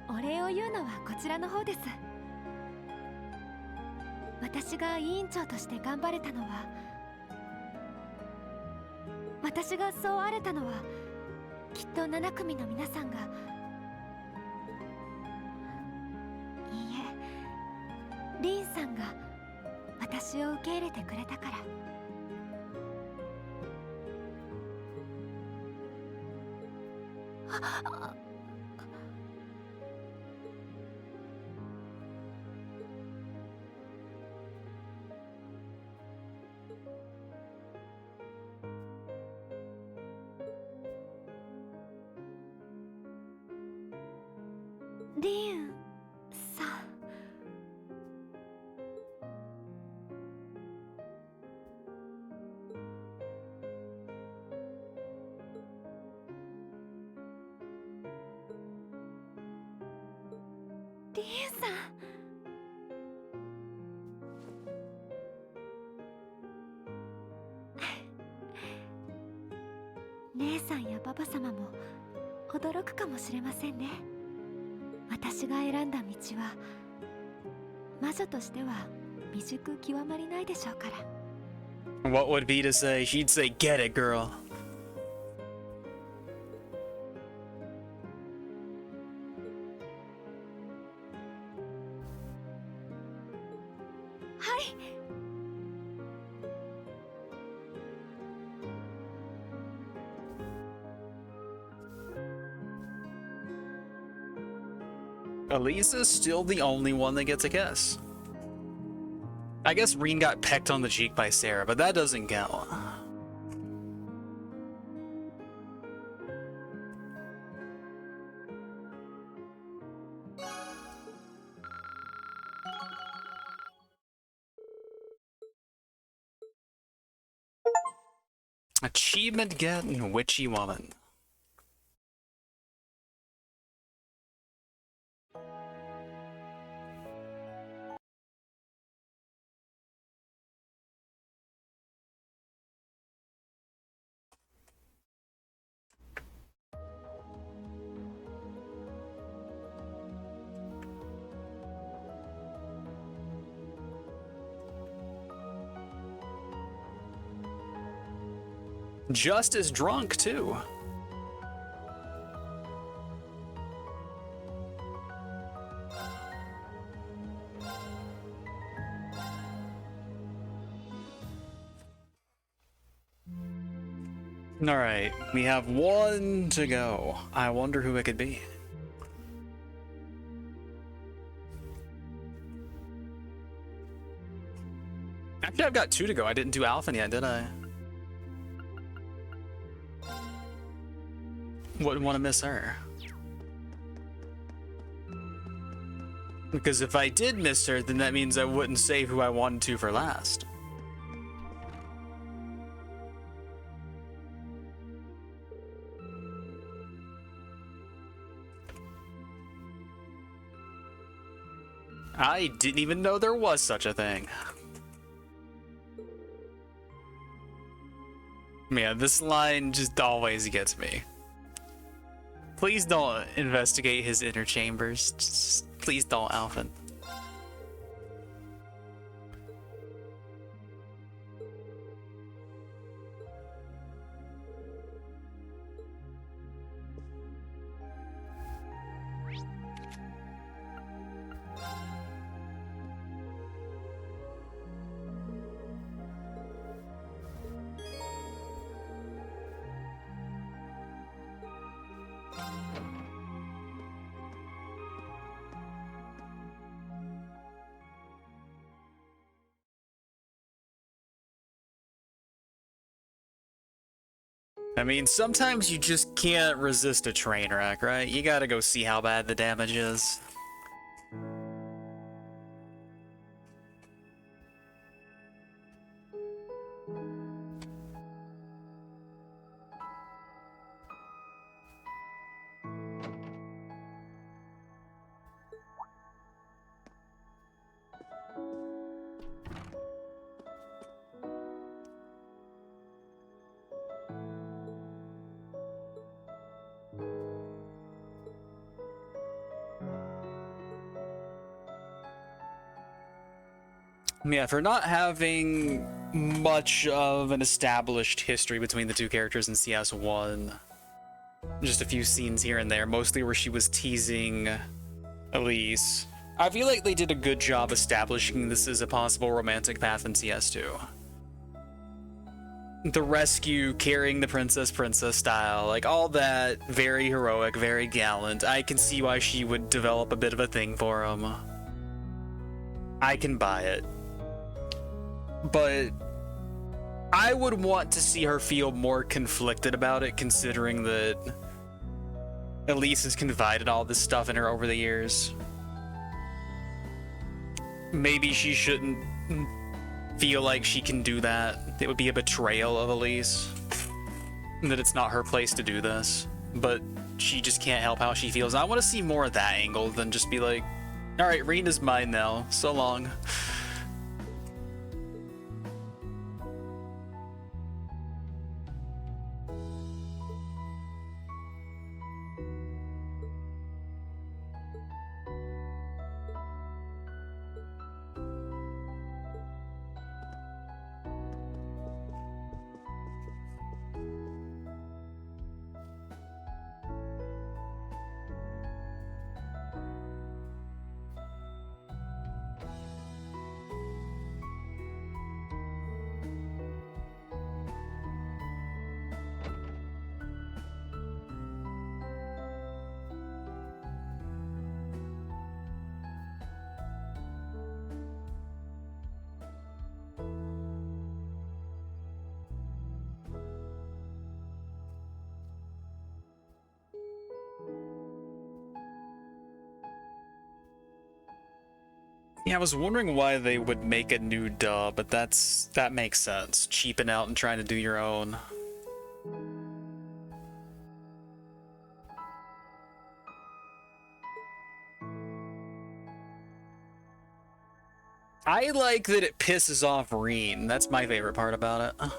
お礼を言うのはこちらの方です。私が委員長として頑張れたのは、私がそうあれたのはきっと7組の皆さんが、いいえ、リンさんが私を受け入れてくれたから。リンさん。リンさん。姉さんやパパ様も驚くかもしれませんね。私が選んだ道は魔女としては未熟極まりないでしょうから。 What would Vita say? She'd say, "Get it, girl." はい。 Elisa's still the only one that gets a kiss. I guess Reen got pecked on the cheek by Sarah, but that doesn't count. Achievement get Witchy Woman. Just as drunk, too. Alright, we have one to go. I wonder who it could be. Actually, I've got two to go. I didn't do Alpha yet, did I? Wouldn't want to miss her. Because if I did miss her, then that means I wouldn't save who I wanted to for last. I didn't even know there was such a thing. Man, this line just always gets me. Please don't investigate his inner chambers. Just, please don't, Alphen. I mean, sometimes you just can't resist a train wreck, right? You gotta go see how bad the damage is. Yeah, for not having much of an established history between the two characters in CS1, just a few scenes here and there, mostly where she was teasing Elise. I feel like they did a good job establishing this as a possible romantic path in CS2. The rescue, carrying the princess style, like all that, very heroic, very gallant. I can see why she would develop a bit of a thing for him. I can buy it. But I would want to see her feel more conflicted about it, considering that Elise has confided all this stuff in her over the years. Maybe she shouldn't feel like she can do that. It would be a betrayal of Elise. That it's not her place to do this. But she just can't help how she feels. I want to see more of that angle than just be like, alright, Rena's mine now. So long. Yeah, I was wondering why they would make a new dub, but that makes sense. Cheaping out and trying to do your own. I like that it pisses off Reen. That's my favorite part about it.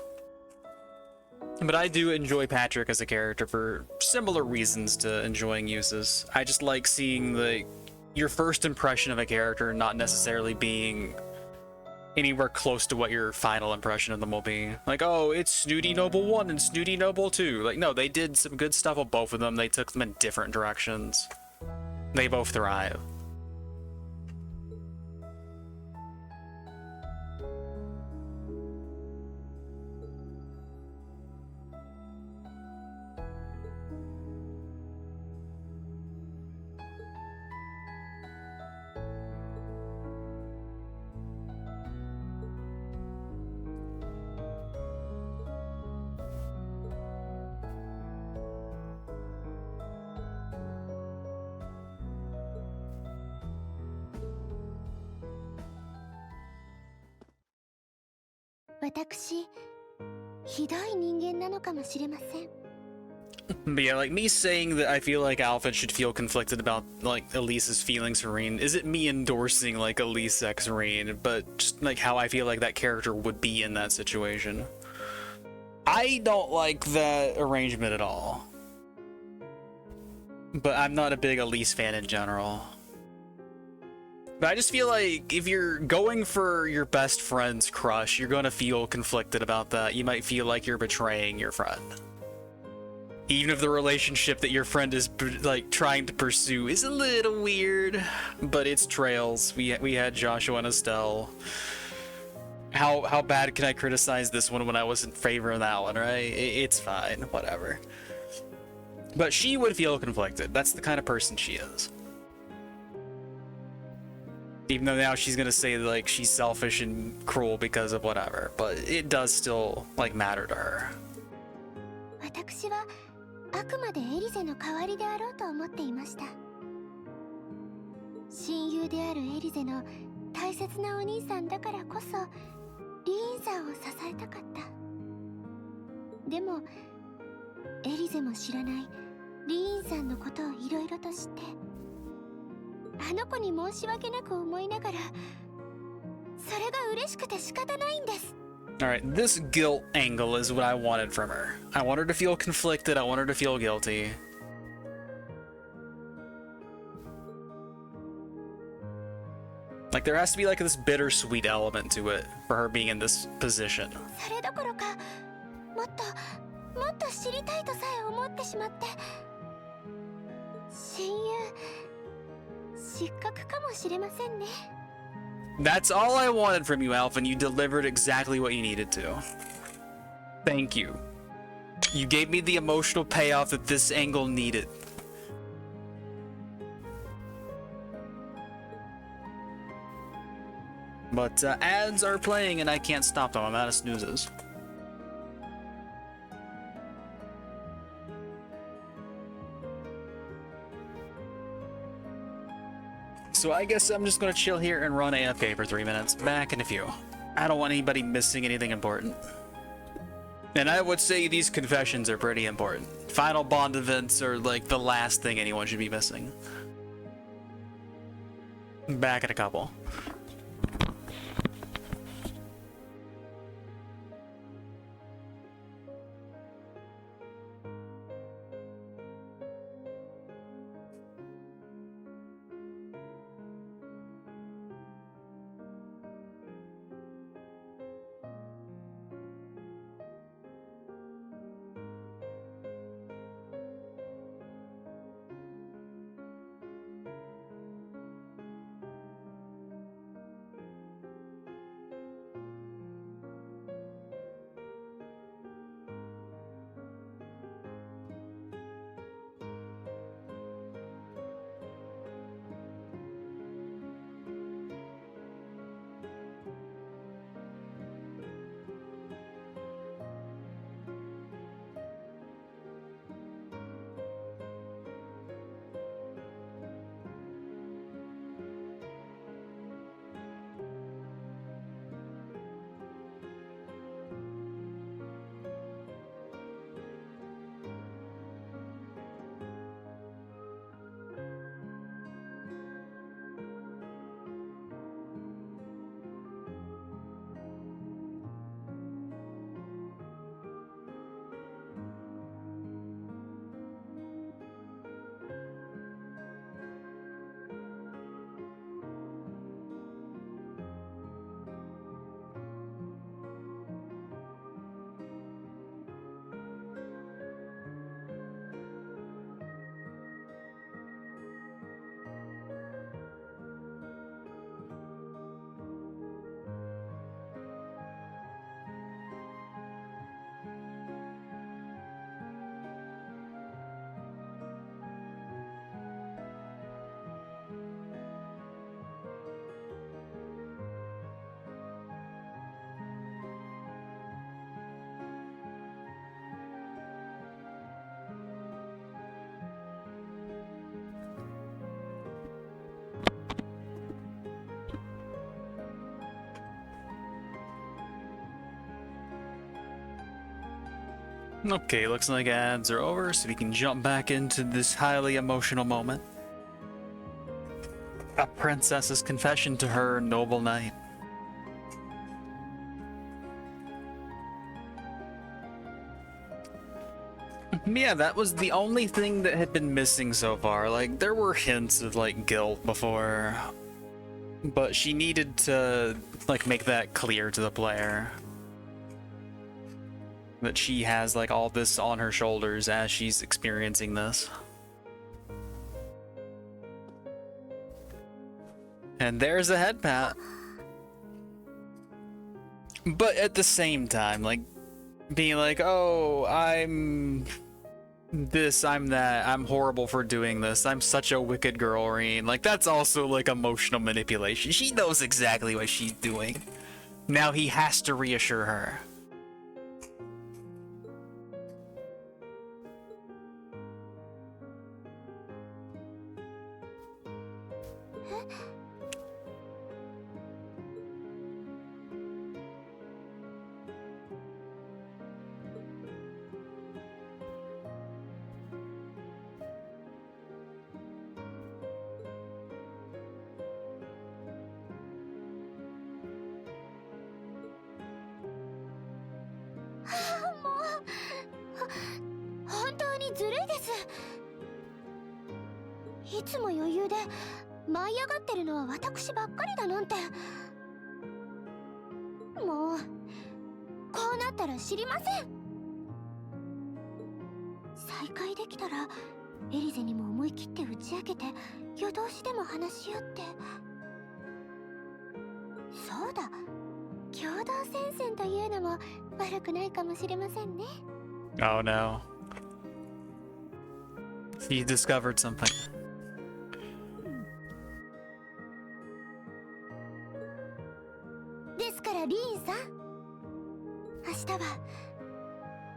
But I do enjoy Patrick as a character for similar reasons to enjoying Uses. I just like seeing your first impression of a character not necessarily being anywhere close to what your final impression of them will be. Like, oh, it's Snooty Noble 1 and Snooty Noble 2. Like, no, they did some good stuff with both of them. They took them in different directions. They both thrive. But yeah, like me saying that I feel like Alpha should feel conflicted about like Elise's feelings for Reen isn't me endorsing like Elise X Reen, but just like how I feel like that character would be in that situation. I don't like that arrangement at all. But I'm not a big Elise fan in general. But I just feel like if you're going for your best friend's crush, you're gonna feel conflicted about that. You might feel like you're betraying your friend. Even if the relationship that your friend is like trying to pursue is a little weird, but it's Trails. We had Joshua and Estelle. How bad can I criticize this one when I was in favor of that one, right? It's fine, whatever. But she would feel conflicted. That's the kind of person she is. Even though now she's gonna say like she's selfish and cruel because of whatever, but it does still like matter to her. 私はあくまでエリゼの代わりであろうと思っていました。親友であるエリゼの大切なお兄さんだからこそリーンさんを支えたかった。でもエリゼも知らないリーンさんのことをいろいろと知って、あの子に申し訳なく思いながら、それが嬉しくて仕方ないんです。Alright, this guilt angle is what I wanted from her. I want her to feel conflicted, I want her to feel guilty. Like, there has to be like this bittersweet element to it for her being in this position. それどころか、もっと知りたいとさえ思ってしまって、親友失格かもしれませんね。That's all I wanted from you, Alpha, and you delivered exactly what you needed to. Thank you. You gave me the emotional payoff that this angle needed. But ads are playing and I can't stop them. I'm out of snoozes. So I guess I'm just gonna chill here and run AFK for 3 minutes. Back in a few. I don't want anybody missing anything important. And I would say these confessions are pretty important. Final bond events are like the last thing anyone should be missing. Back in a couple. Okay, looks like ads are over, so we can jump back into this highly emotional moment. A princess's confession to her noble knight. Yeah, that was the only thing that had been missing so far. Like, there were hints of, like, guilt before, but she needed to, like, make that clear to the player. That she has, like, all this on her shoulders as she's experiencing this. And there's a head pat. But at the same time, like, being like, oh, I'm this, I'm that, I'm horrible for doing this, I'm such a wicked girl, Reen. Like, that's also, like, emotional manipulation. She knows exactly what she's doing. Now he has to reassure her. いつも余裕で舞い上がってるのは私ばっかりだなんて。もうこうなったら知りません。再会できたらエリゼにも思い切って打ち明けて夜通しでも話し合って。そうだ、共同戦線というのも悪くないかもしれませんね。Oh no. He discovered something. ですからリーンさん、明日は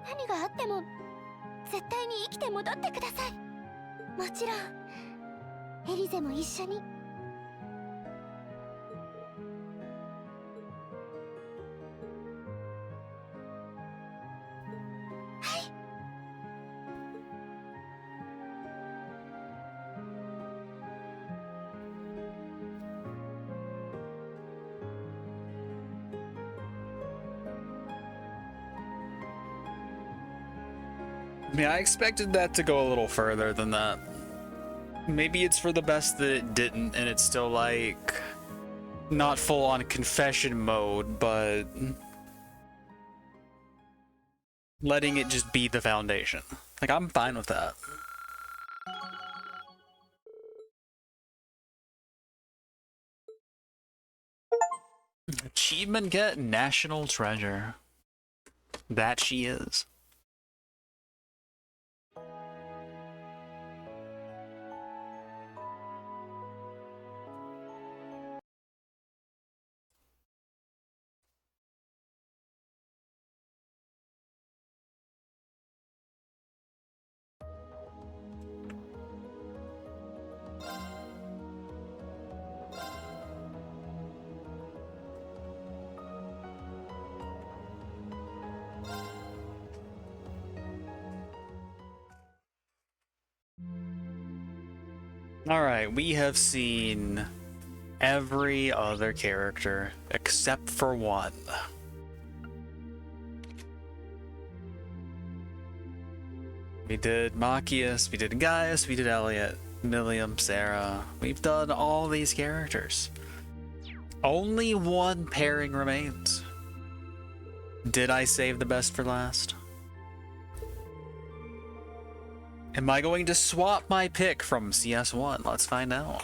何があっても絶対に生きて戻ってください。もちろんエリゼも一緒に。I mean, I expected that to go a little further than that. Maybe it's for the best that it didn't, and it's still like not full on confession mode, but letting it just be the foundation. Like, I'm fine with that. Achievement get National Treasure. That she is. Alright, we have seen every other character except for one. We did Machias, we did Gaius, we did Elliot, Milliam, Sarah. We've done all these characters. Only one pairing remains. Did I save the best for last? Am I going to swap my pick from CS1? Let's find out.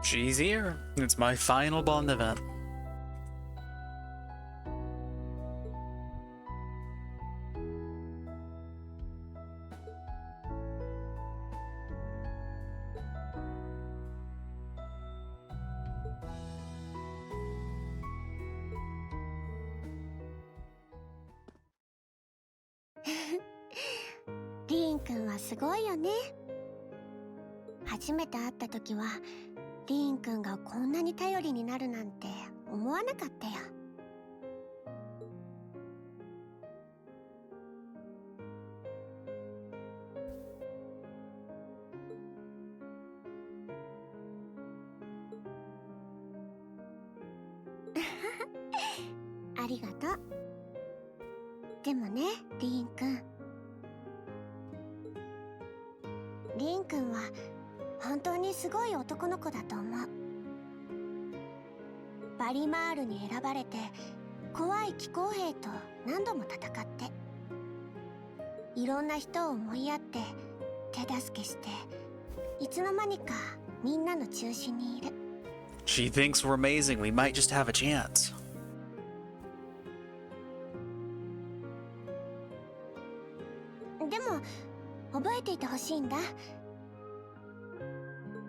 She's here. It's my final Bond event.リーンくんはすごいよね。初めて会った時はリーンくんがこんなに頼りになるなんて思わなかったよ。ありがとう。でもね、リーンくん。リーンくんは本当にすごい男の子だと思う。バリマールに選ばれて怖い気候兵と何度も戦っていろんな人を思いやって手助けしていつの間にかみんなの中心にいる。 She thinks we're amazing. We might just have a chance. でも覚えていてほしいんだ。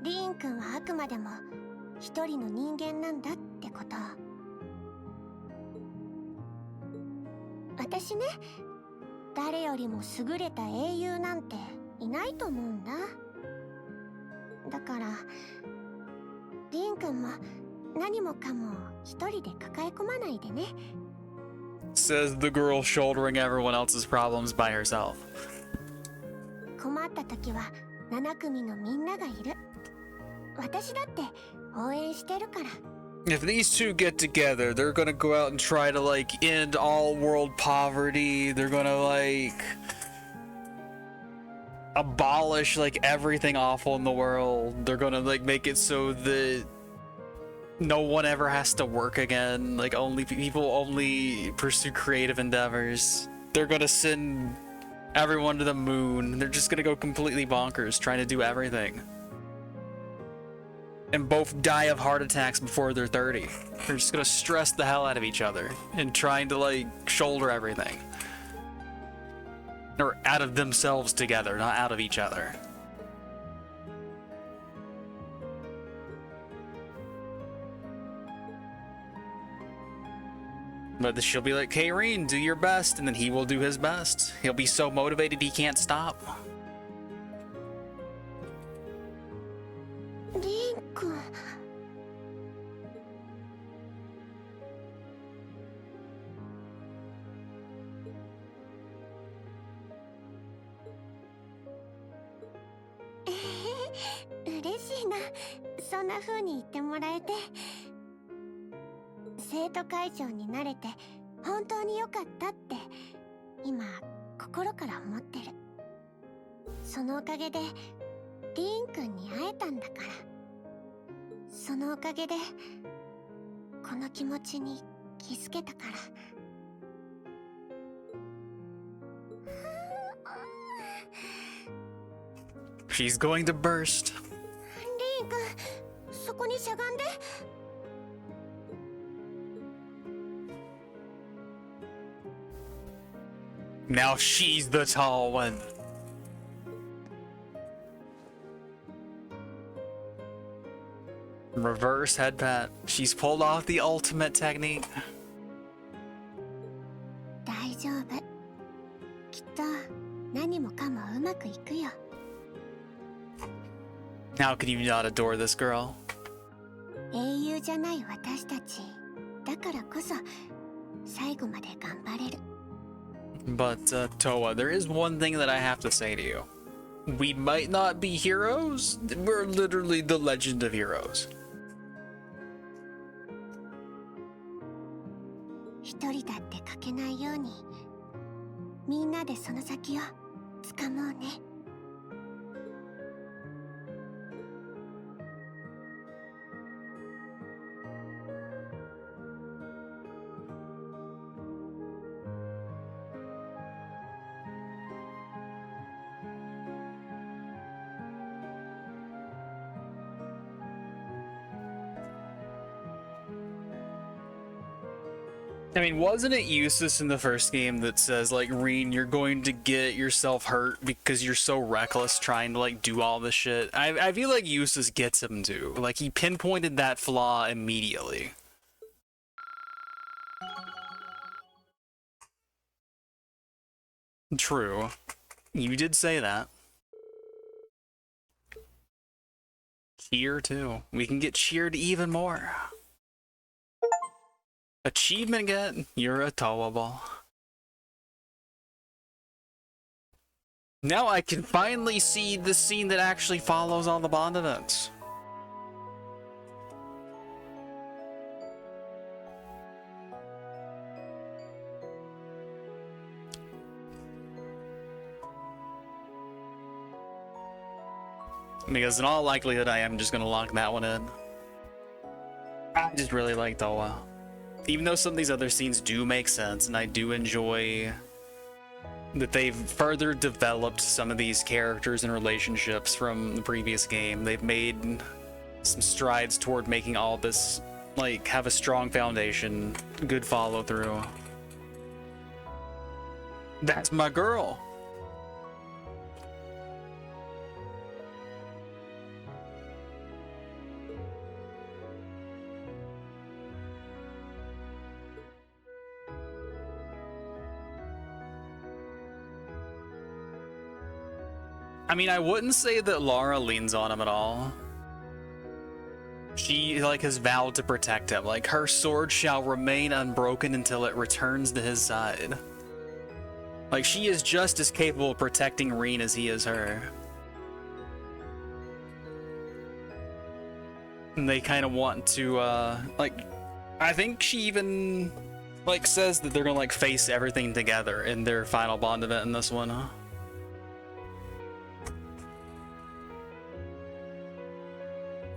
リーンくんはあくまでも一人の人間なんだってこと。私ね、誰よりも優れた英雄なんていないと思うんだ。だからリーンくんも何もかも一人で抱え込まないでね。 Says the girl shouldering everyone else's problems by herself. 困った時は7組のみんながいる。私だって応援してるから。 If these two get together, they're gonna go out and try to like end all world poverty. They're gonna like abolish like everything awful in the world. They're gonna like make it so that no one ever has to work again. Like only people only pursue creative endeavors. They're gonna send everyone to the moon. They're just gonna go completely bonkers trying to do everything. And both die of heart attacks before they're 30. They're just gonna stress the hell out of each other and trying to like shoulder everything. Or out of themselves together, not out of each other. But she'll be like, Kayreen, do your best, and then he will do his best. He'll be so motivated he can't stop. リーンくん。嬉しいな、そんな風に言ってもらえて。生徒会長になれて本当に良かったって今心から思ってる。そのおかげでリーンくんに会えたんだから。そのおかげでこの気持ちに気づけたから。She's going to burst. リーンくん、そこにしゃがんで。Now she's the tall one. Reverse head pat. She's pulled off the ultimate technique. 大丈夫。きっと何もかもうまくいくよ。How can you not adore this girl? 英雄じゃない私たちだからこそ最後まで頑張れる。 But, Towa, there is one thing that I have to say to you. We might not be heroes. We're literally the legend of heroes. 一人だって書けないようにみんなでその先を掴もうね。I mean, wasn't it Eustace in the first game that says, like, Reen, you're going to get yourself hurt because you're so reckless trying to, like, do all this shit? I feel like Eustace gets him too. Like, he pinpointed that flaw immediately. True. You did say that. Cheer, too. We can get cheered even more. Achievement get, you're a Towa ball. Now I can finally see the scene that actually follows all the Bond events. Because in all likelihood I am just gonna lock that one in. I just really like Towa. Even though some of these other scenes do make sense, and I do enjoy that they've further developed some of these characters and relationships from the previous game. They've made some strides toward making all this, like, have a strong foundation, good follow through. That's my girl. I mean, I wouldn't say that Lara leans on him at all. She, like, has vowed to protect him. Like, her sword shall remain unbroken until it returns to his side. Like, she is just as capable of protecting Reen as he is her. And they kind of want to, like, I think she even, like, says that they're gonna, like, face everything together in their final Bond event in this one, huh?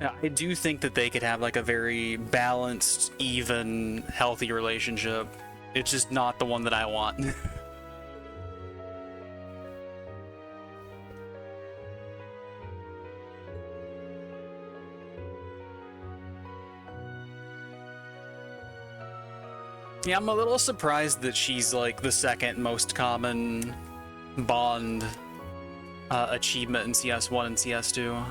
Yeah, I do think that they could have, like, a very balanced, even, healthy relationship. It's just not the one that I want. Yeah, I'm a little surprised that she's, like, the second most common Bond achievement in CS1 and CS2.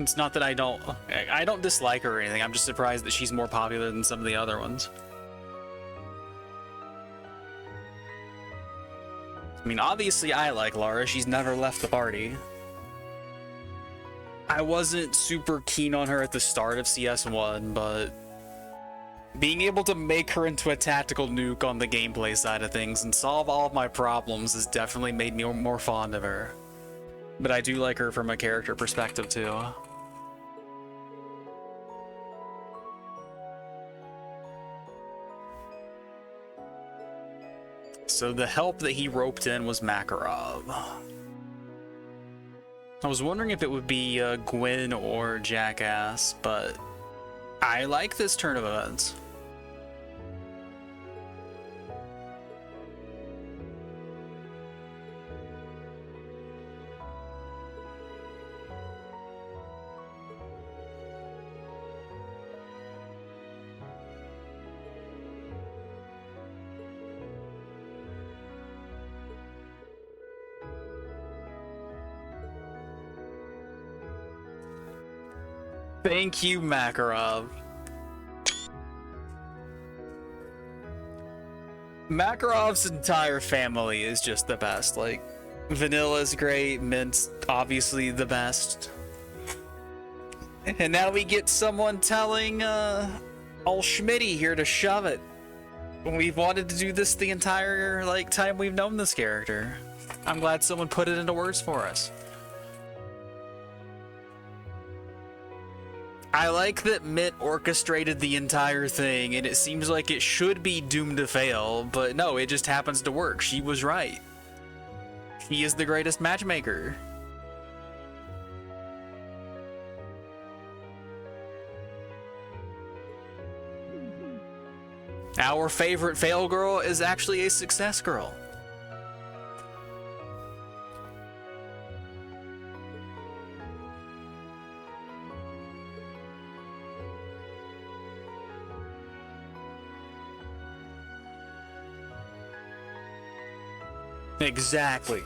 It's not that I don't dislike her or anything. I'm just surprised that she's more popular than some of the other ones. I mean, obviously I like Lara. She's never left the party. I wasn't super keen on her at the start of CS1, but being able to make her into a tactical nuke on the gameplay side of things and solve all of my problems has definitely made me more fond of her. But I do like her from a character perspective too. So the help that he roped in was Makarov. I was wondering if it would be Gwyn or Jackass, but I like this turn of events. Thank you, Makarov. Makarov's entire family is just the best. Like, Vanilla's great, Mint's obviously the best. And now we get someone telling old Schmitty here to shove it. We've wanted to do this the entire, like, time we've known this character. I'm glad someone put it into words for us. I like that Mint orchestrated the entire thing, and it seems like it should be doomed to fail, but no, it just happens to work. She was right. She is the greatest matchmaker. Our favorite fail girl is actually a success girl. Exactly.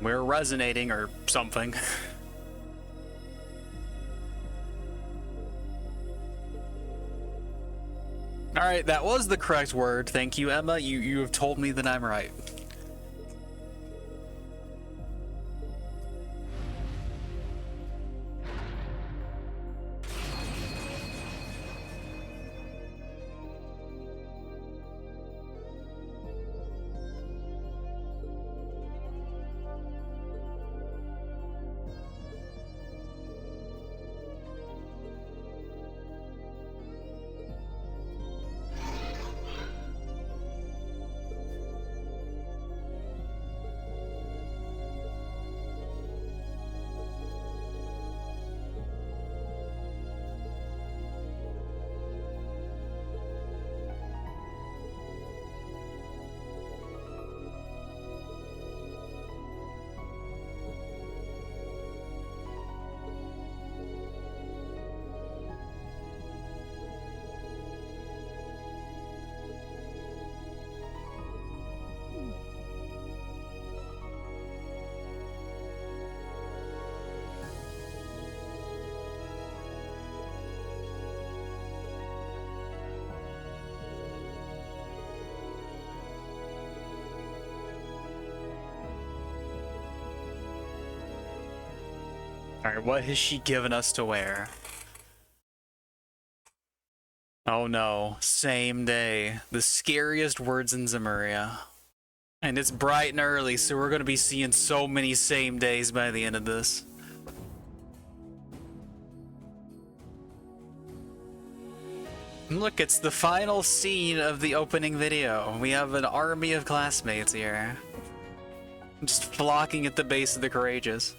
We're resonating or something. Alright, that was the correct word. Thank you, Emma. You have told me that I'm right. Alright, what has she given us to wear? Oh no, same day. The scariest words in Zemuria. And it's bright and early, so we're gonna be seeing so many same days by the end of this. And look, it's the final scene of the opening video. We have an army of classmates here. Just flocking at the base of the courageous.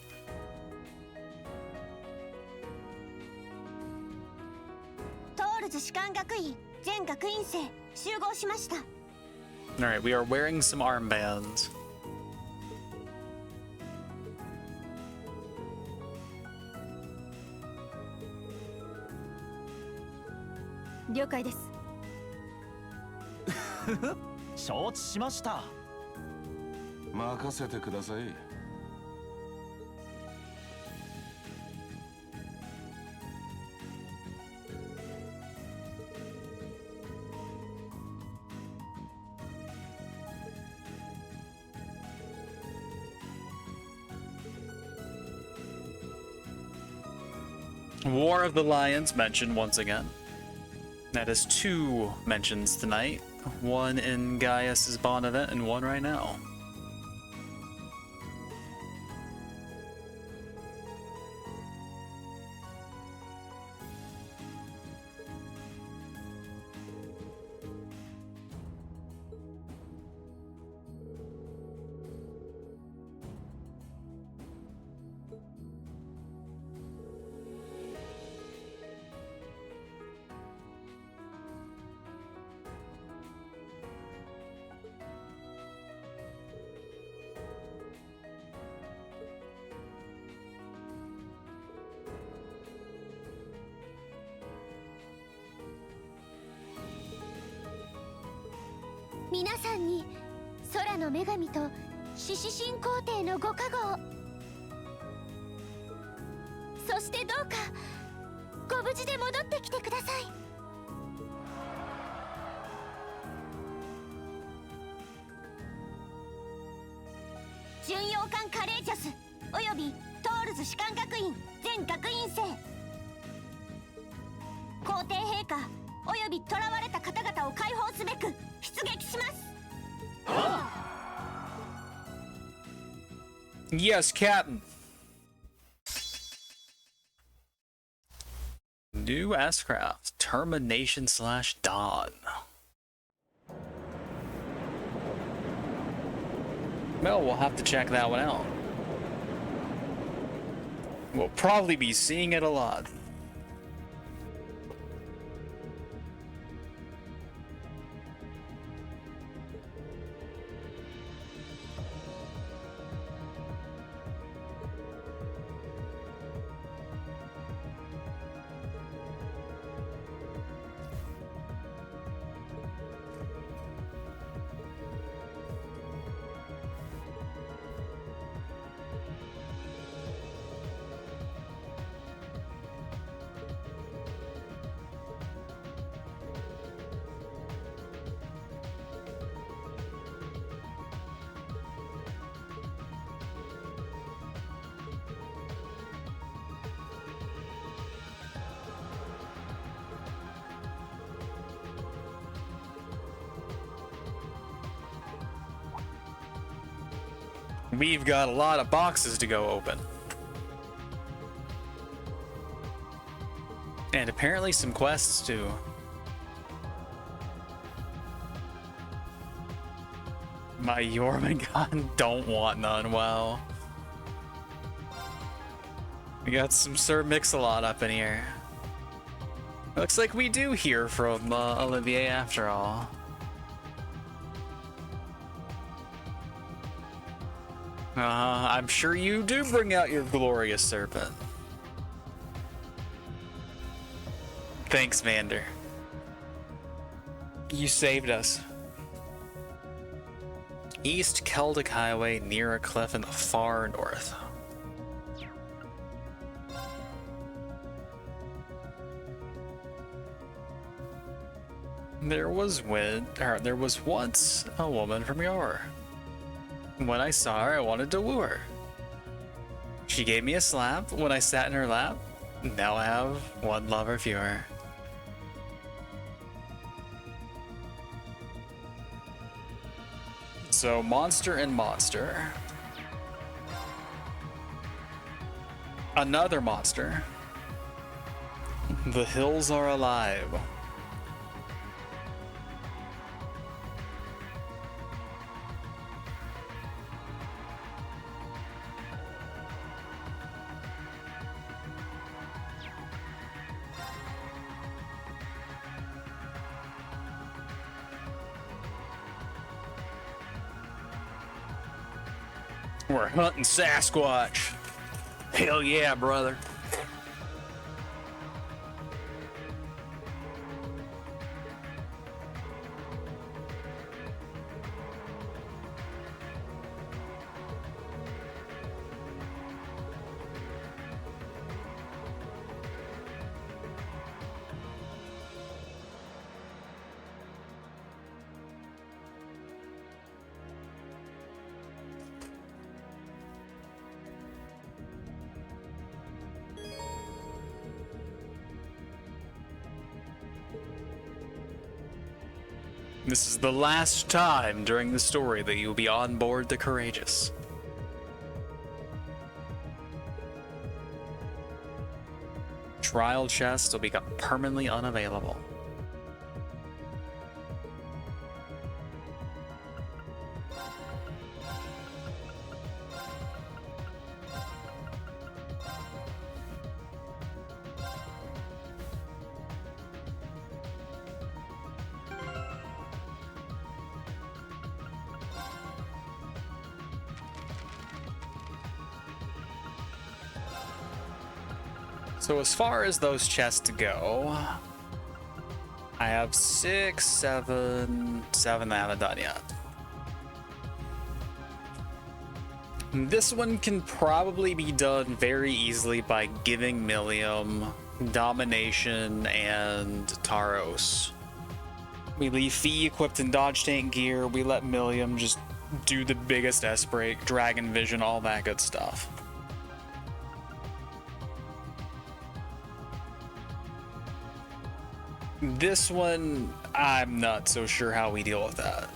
Alright, we are wearing some armbands.承知しました。任せてください。War of the Lions mentioned once again. That is 2 mentions tonight. 1 in Gaius's Bond event and 1 right now.皆さんに空の女神と獅子神皇帝のご加護を、そしてどうかご無事で戻ってきてください。巡洋艦カレージャスおよびトールズ士官学院全学院生、皇帝陛下および囚われた方々を解放すべく出撃します。Yes, Captain. New S-Craft, Termination/Dawn. Well, we'll have to check that one out. We'll probably be seeing it a lot. We've got a lot of boxes to go open. And apparently some quests too. My Jormungand don't want none, wow. We got some Sir Mix-a-Lot up in here. Looks like we do hear from Olivier after all. I'm sure you do bring out your glorious serpent. Thanks, Vander. You saved us. East Celtic Highway near a cliff in the far north. There was once a woman from Yor. When I saw her, I wanted to woo her. She gave me a slap when I sat in her lap. Now I have one lover fewer. So, monster and monster. Another monster. The hills are alive. We're hunting Sasquatch. Hell yeah, brother. This is the last time during the story that you'll be on board the Courageous. Trial chests will become permanently unavailable. So as far as those chests go, I have 6, 7 that I haven't done yet. This one can probably be done very easily by giving Millium Domination and Taros. We leave Fee equipped in dodge tank gear, we let Millium just do the biggest S-break, Dragon Vision, all that good stuff. This one, I'm not so sure how we deal with that.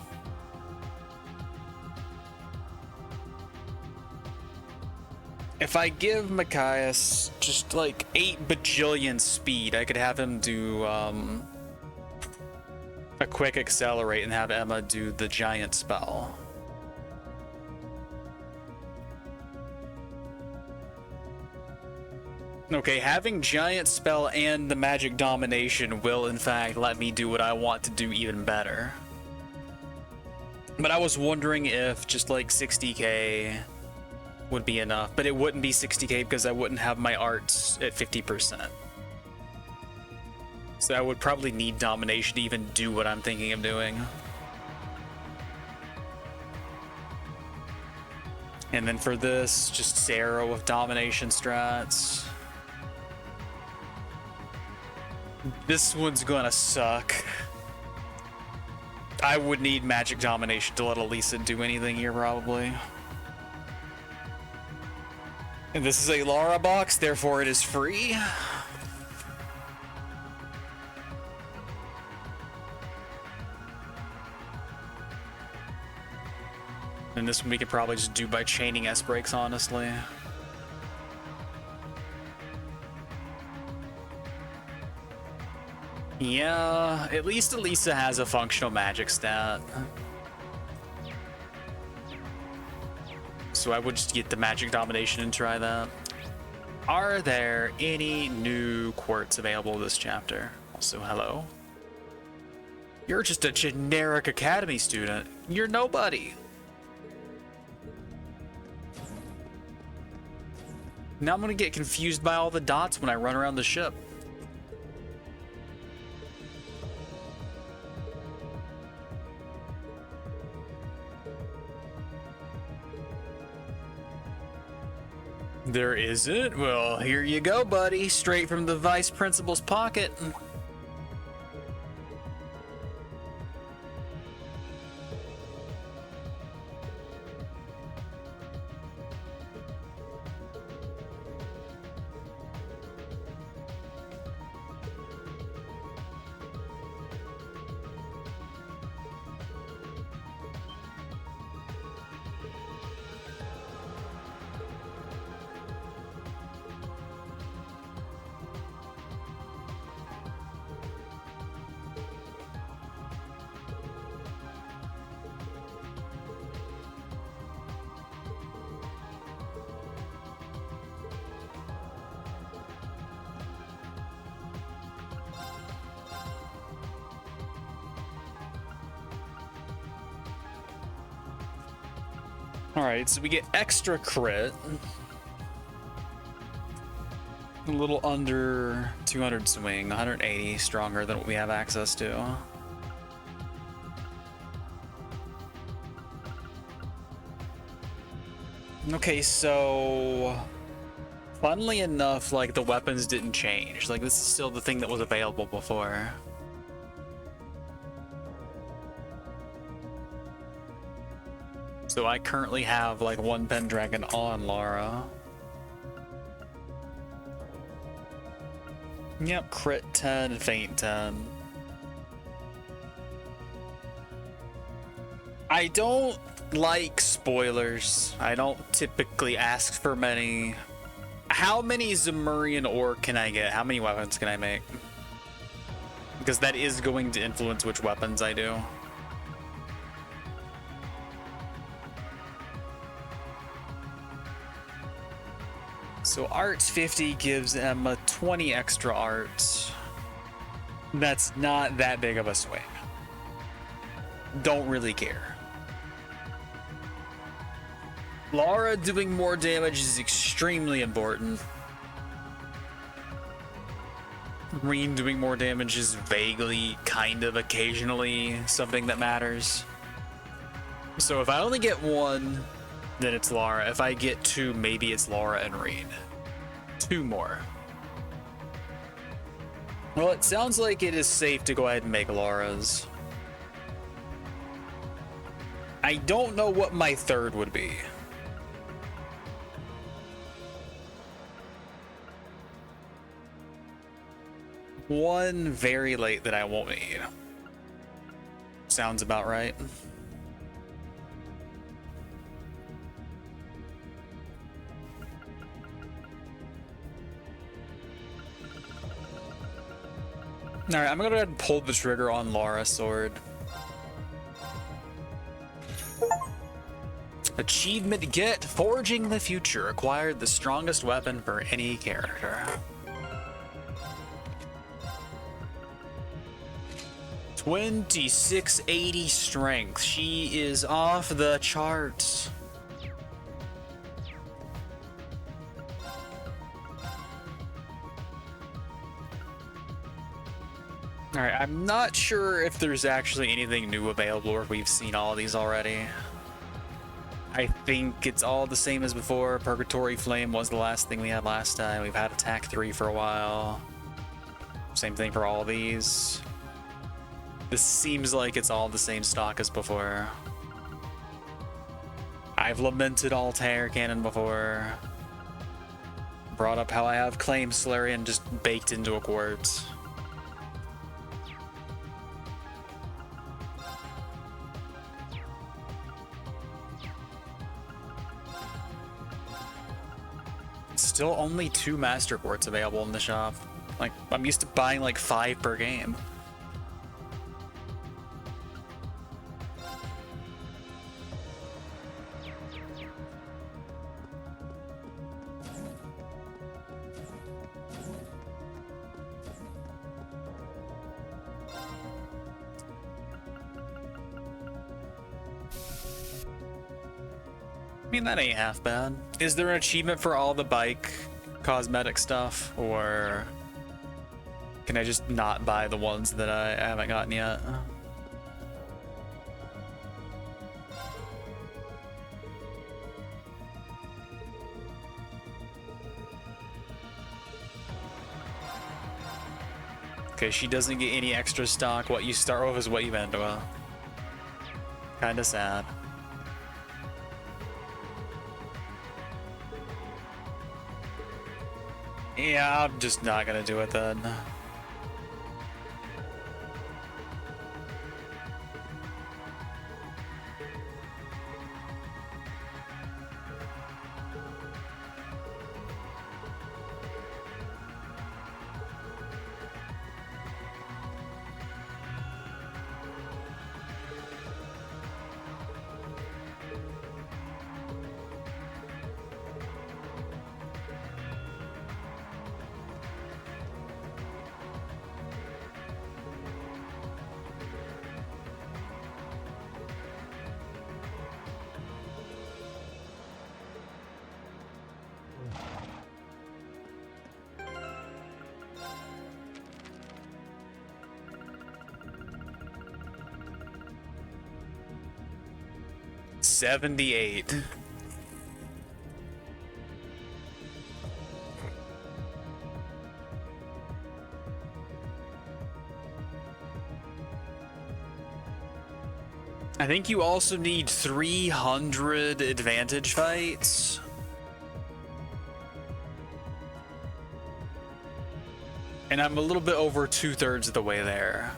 If I give Machias just like 8 bajillion speed, I could have him do a quick accelerate and have Emma do the giant spell. Okay, having giant spell and the magic domination will in fact let me do what I want to do even better. But I was wondering if just like 60k would be enough, but it wouldn't be 60k because I wouldn't have my arts at 50%. So I would probably need domination to even do what I'm thinking of doing. And then for this, just Sarah with domination strats. This one's gonna suck. I would need magic domination to let Elisa do anything here, probably. And this is a Lara box, therefore it is free. And this one we could probably just do by chaining S-breaks, honestly. Yeah, at least Elisa has a functional magic stat. So I would just get the magic domination and try that. Are there any new quartz available this chapter? Also, hello. You're just a generic academy student. You're nobody. Now I'm gonna get confused by all the dots when I run around the ship. There isn't? Well, here you go, buddy. Straight from the vice principal's pocket. Alright, so we get extra crit. A little under 200 swing, 180 stronger than what we have access to. Okay, so funnily enough, like the weapons didn't change. Like this is still the thing that was available before. So I currently have like one Pendragon on Lara. Yep, crit 10 and feint 10. I don't like spoilers. I don't typically ask for many. How many Zemurian ore can I get? How many weapons can I make? Because that is going to influence which weapons I do. So arts 50 gives Emma 20 extra arts. That's not that big of a swing. Don't really care. Lara doing more damage is extremely important. Reen doing more damage is vaguely, kind of, occasionally something that matters. So if I only get one, then it's Lara. If I get two, maybe it's Lara and Reen. Two more. Well, it sounds like it is safe to go ahead and make Lara's. I don't know what my third would be. One very late that I won't need. Sounds about right. Alright, I'm gonna go ahead and pull the trigger on Lara's sword. Achievement get Forging the Future. Acquired the strongest weapon for any character. 2680 strength. She is off the charts. Alright, I'm not sure if there's actually anything new available or if we've seen all of these already. I think it's all the same as before. Purgatory Flame was the last thing we had last time. We've had Attack 3 for a while. Same thing for all these. This seems like it's all the same stock as before. I've lamented Altair Cannon before. Brought up how I have Claim Solarian just baked into a quartz. Still only 2 Master Quartz available in the shop. Like, I'm used to buying like 5 per game. I mean, that ain't half bad. Is there an achievement for all the bike cosmetic stuff, or can I just not buy the ones that I haven't gotten yet? Okay, she doesn't get any extra stock. What you start with is what you end with. Kinda sad. Yeah, I'm just not gonna do it then. $78. I think you also need 300 advantage fights. And I'm a little bit over 2/3 of the way there.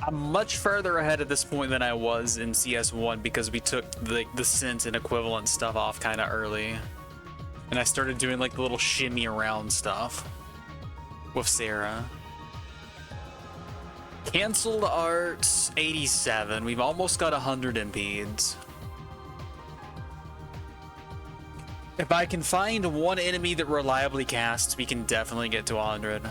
I'm much further ahead at this point than I was in CS1 because we took the scent and equivalent stuff off kind of early. And I started doing like the little shimmy around stuff with Sarah. Cancelled arts, 87. We've almost got 100 impedes. If I can find one enemy that reliably casts, we can definitely get to 100.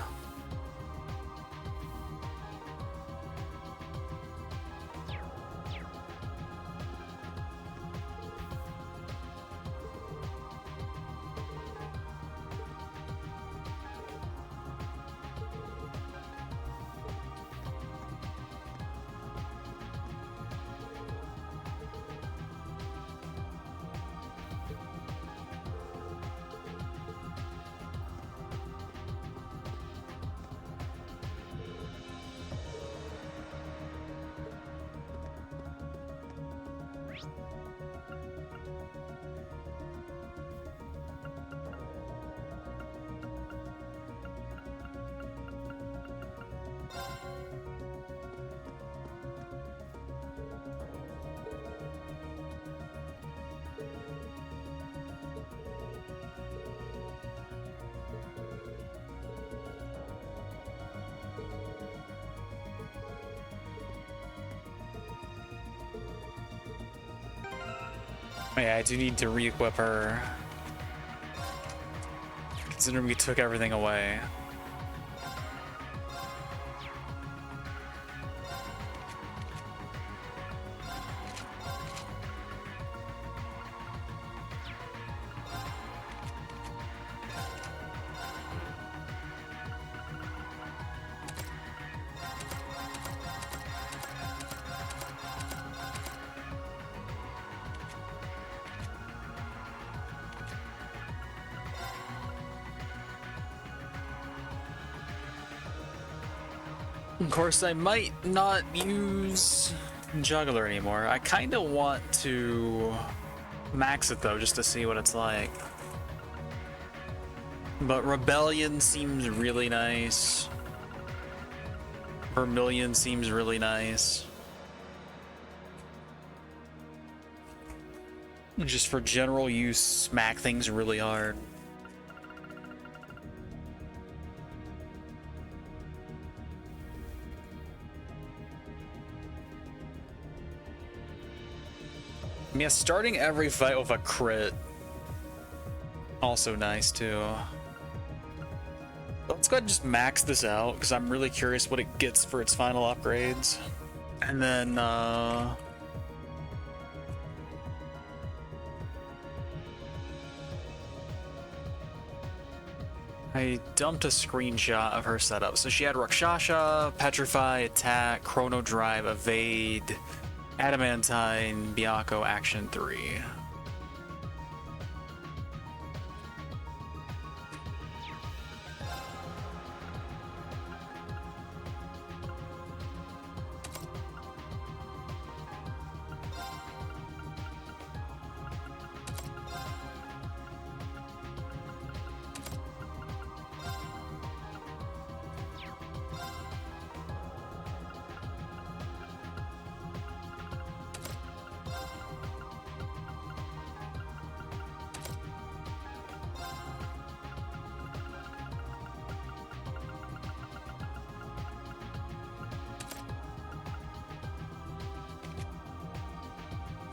Yeah, I do need to re-equip her. Considering we took everything away. Of course, I might not use Juggler anymore. I kind of want to max it though, just to see what it's like. But Rebellion seems really nice. Vermilion seems really nice. Just for general use, smack things really hard. Yeah, starting every fight with a crit. Also nice too. Let's go ahead and just max this out, because I'm really curious what it gets for its final upgrades. And then, I dumped a screenshot of her setup. So she had Rakshasha, Petrify, Attack, Chrono Drive, Evade, Adamantine, Byakko, Action 3.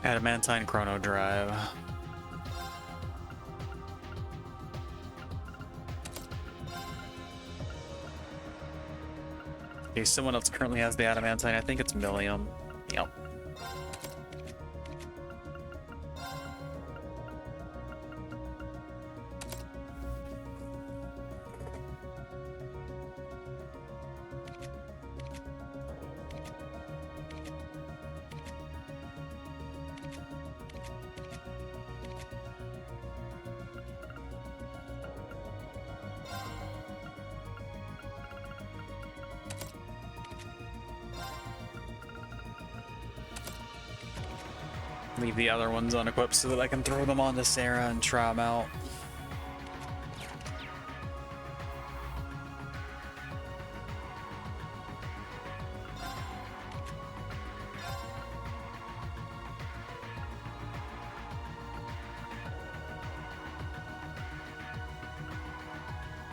Adamantine, Chrono Drive. Okay, someone else currently has the Adamantine. I think it's Millium. Yep. Leave the other ones unequipped so that I can throw them onto Sarah and try them out.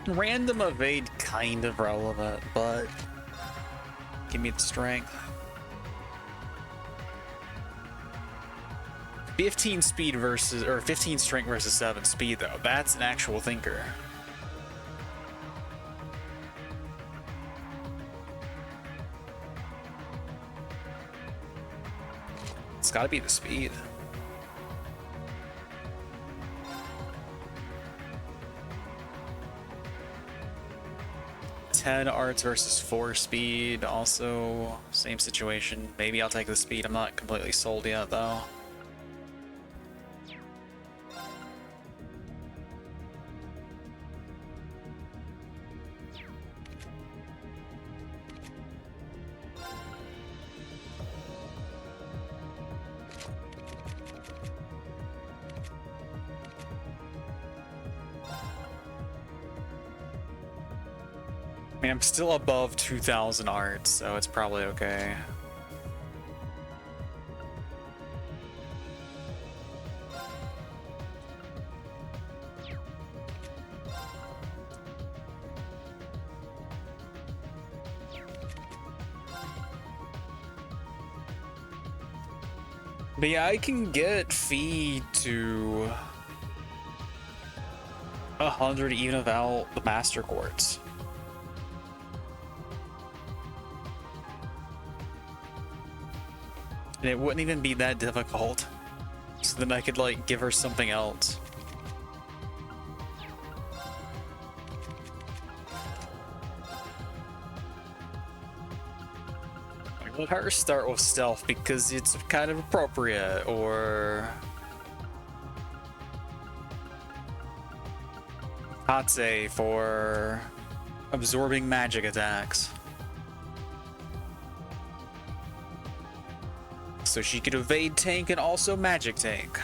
Random evade kind of relevant, but give me the strength. 15 speed versus, or 15 strength versus 7 speed though. That's an actual thinker. It's gotta be the speed. Ten arts versus 4 speed, also same situation. Maybe I'll take the speed. I'm not completely sold yet though. I mean, I'm still above 2,000 arts, so it's probably okay. But yeah, I can get fee to 100 even without the master quartz. And it wouldn't even be that difficult. So then I could like give her something else. Like, let her start with stealth because it's kind of appropriate, or Hatse for absorbing magic attacks. So she could evade tank and also magic tank.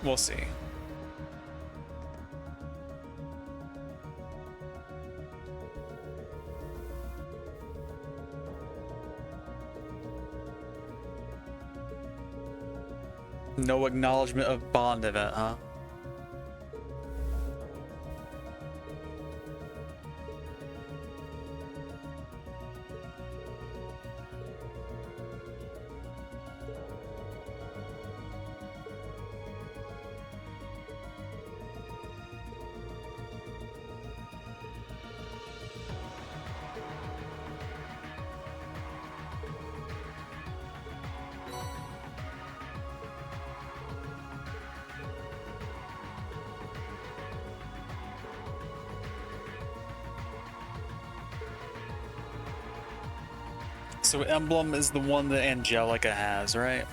We'll see. No acknowledgement of bond event, huh? So emblem is the one that Angelica has, right?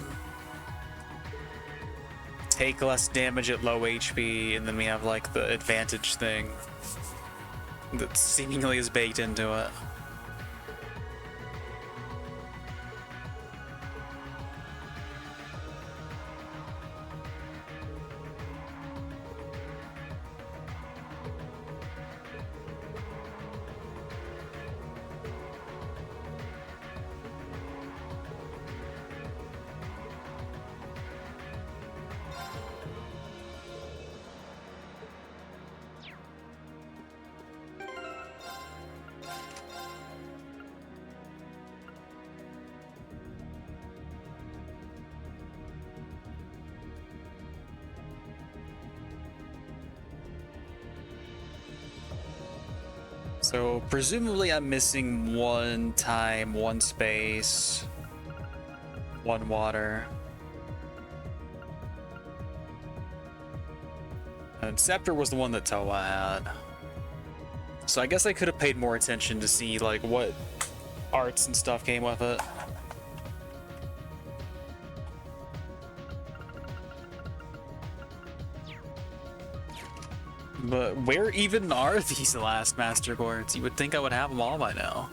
Take less damage at low HP, and then we have like the advantage thing that seemingly is baked into it. So presumably I'm missing one time, one space, one water. And Scepter was the one that Towa had. So I guess I could have paid more attention to see like what arts and stuff came with it. But where even are these last master quartz? You would think I would have them all by now.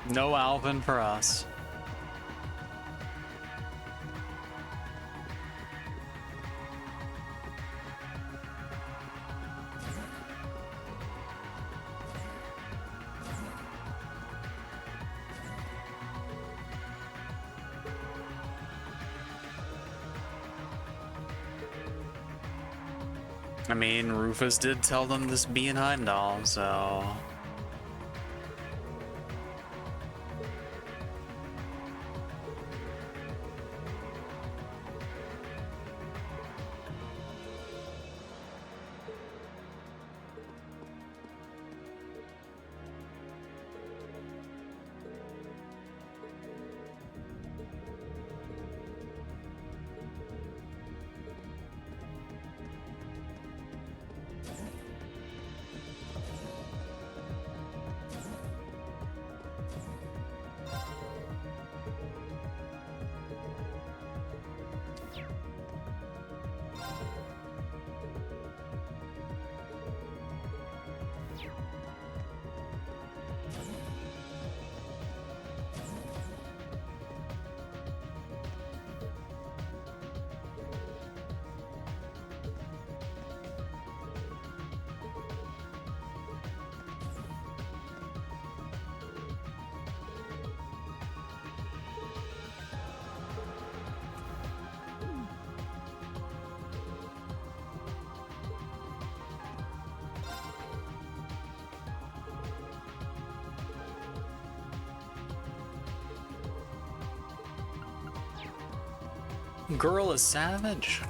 No Alvin for us. I mean, Rufus did tell them this be an Heimdall, so... Girl is savage.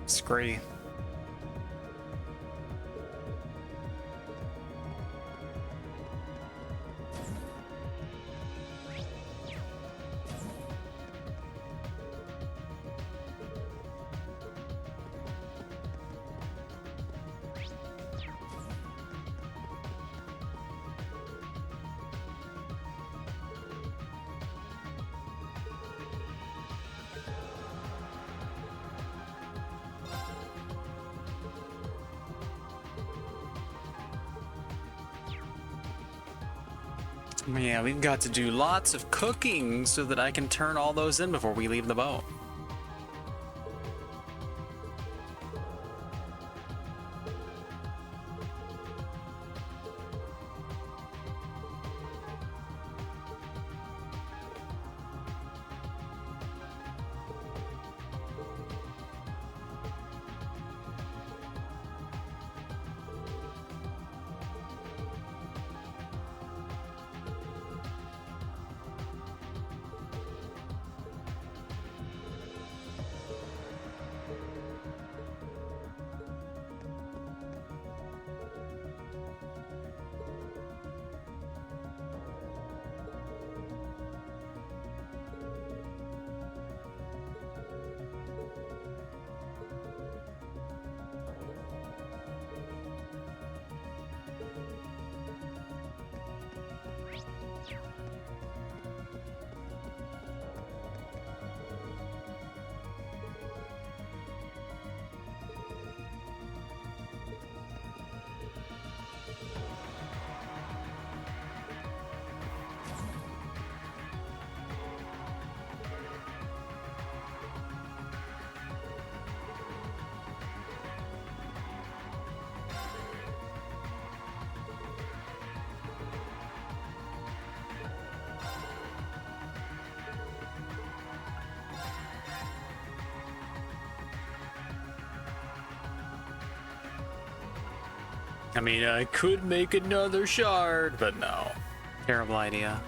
Scree. Yeah, we've got to do lots of cooking so that I can turn all those in before we leave the boat. I mean, I could make another shard, but no. Terrible idea.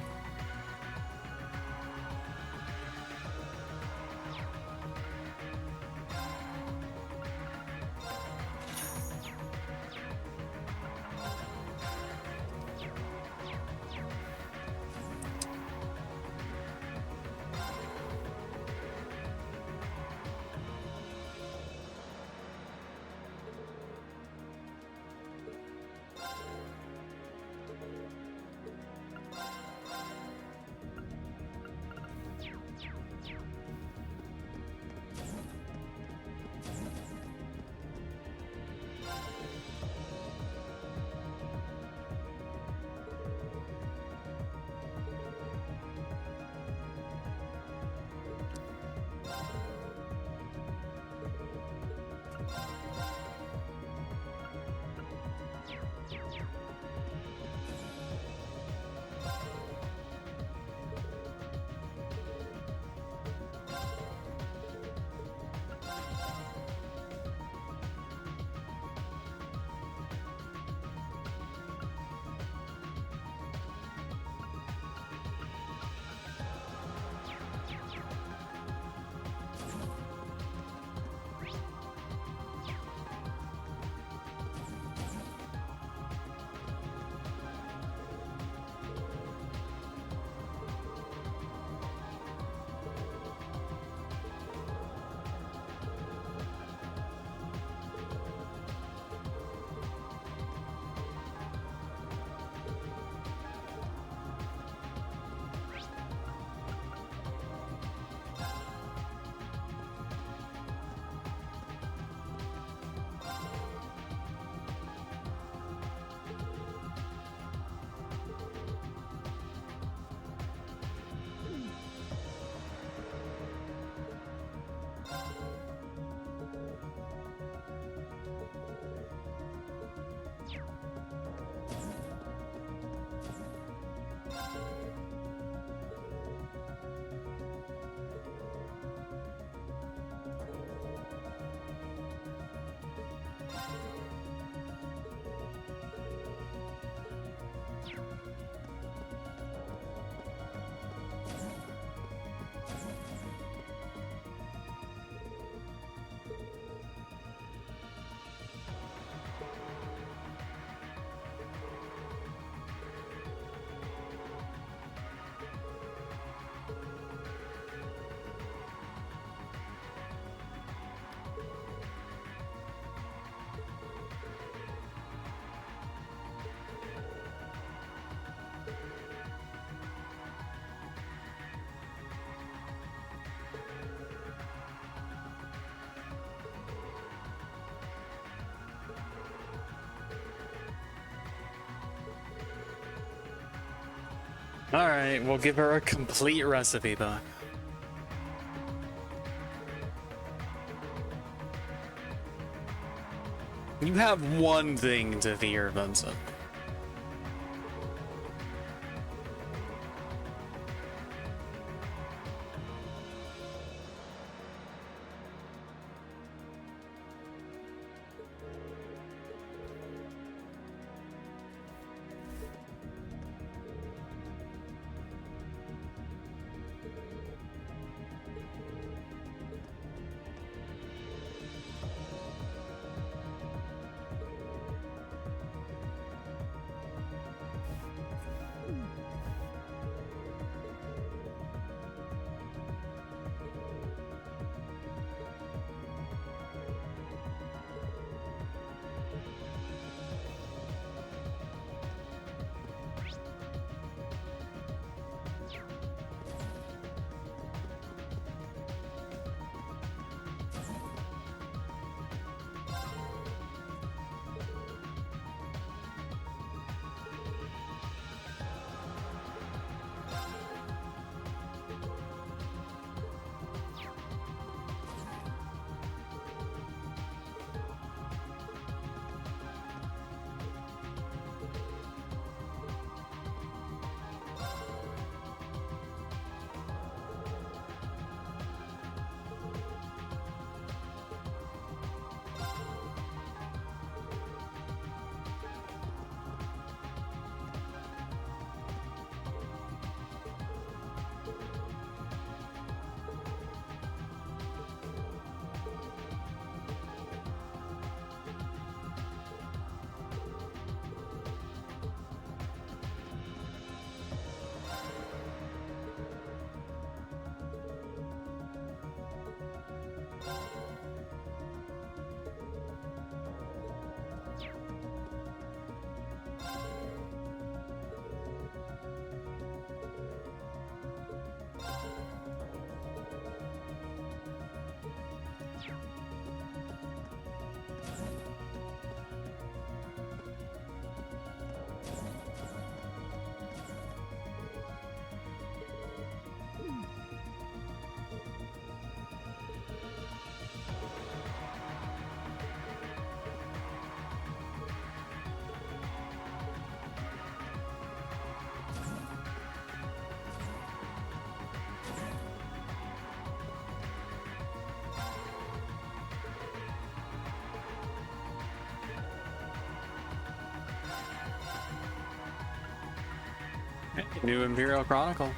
Alright, we'll give her a complete recipe book. You have one thing to fear, Vincent. New Imperial Chronicle.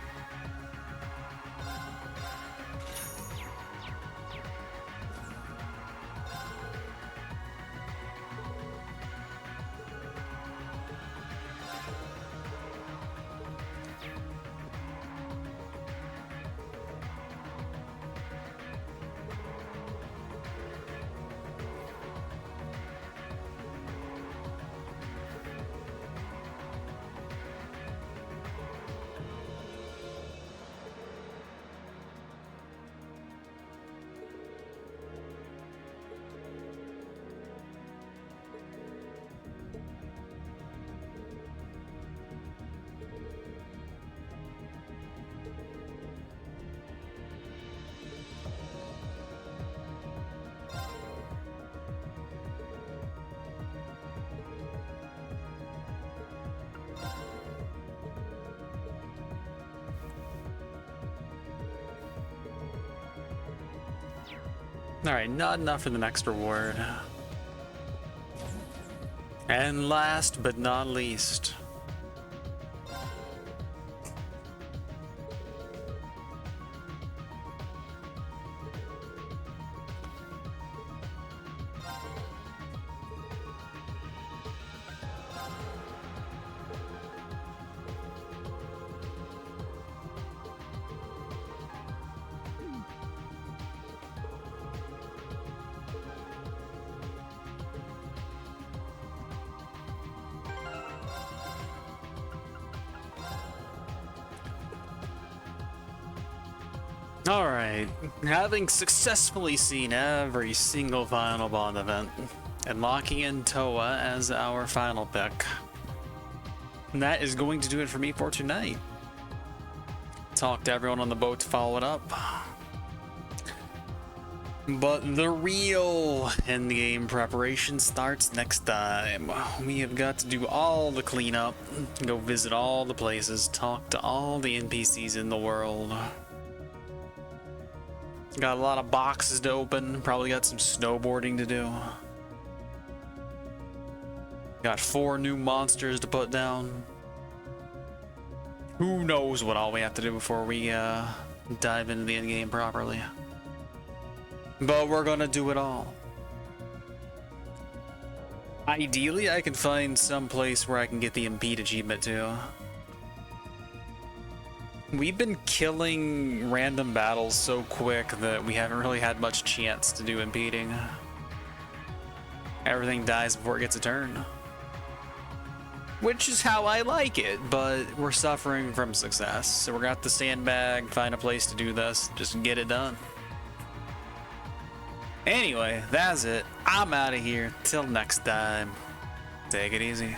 Alright, not enough for the next reward. And last but not least, alright, having successfully seen every single final bond event, and locking in Towa as our final pick, and that is going to do it for me for tonight. Talked to everyone on the boat to follow it up. But the real endgame preparation starts next time. We have got to do all the cleanup, go visit all the places, talk to all the NPCs in the world. Got a lot of boxes to open, probably got some snowboarding to do. Got 4 new monsters to put down. Who knows what all we have to do before we dive into the endgame properly. But we're gonna do it all. Ideally, I can find some place where I can get the impede achievement too. We've been killing random battles so quick that we haven't really had much chance to do impeding. Everything dies before it gets a turn. Which is how I like it, but we're suffering from success. So we're gonna have to sandbag, find a place to do this, just get it done. Anyway, that's it. I'm out of here. Till next time. Take it easy.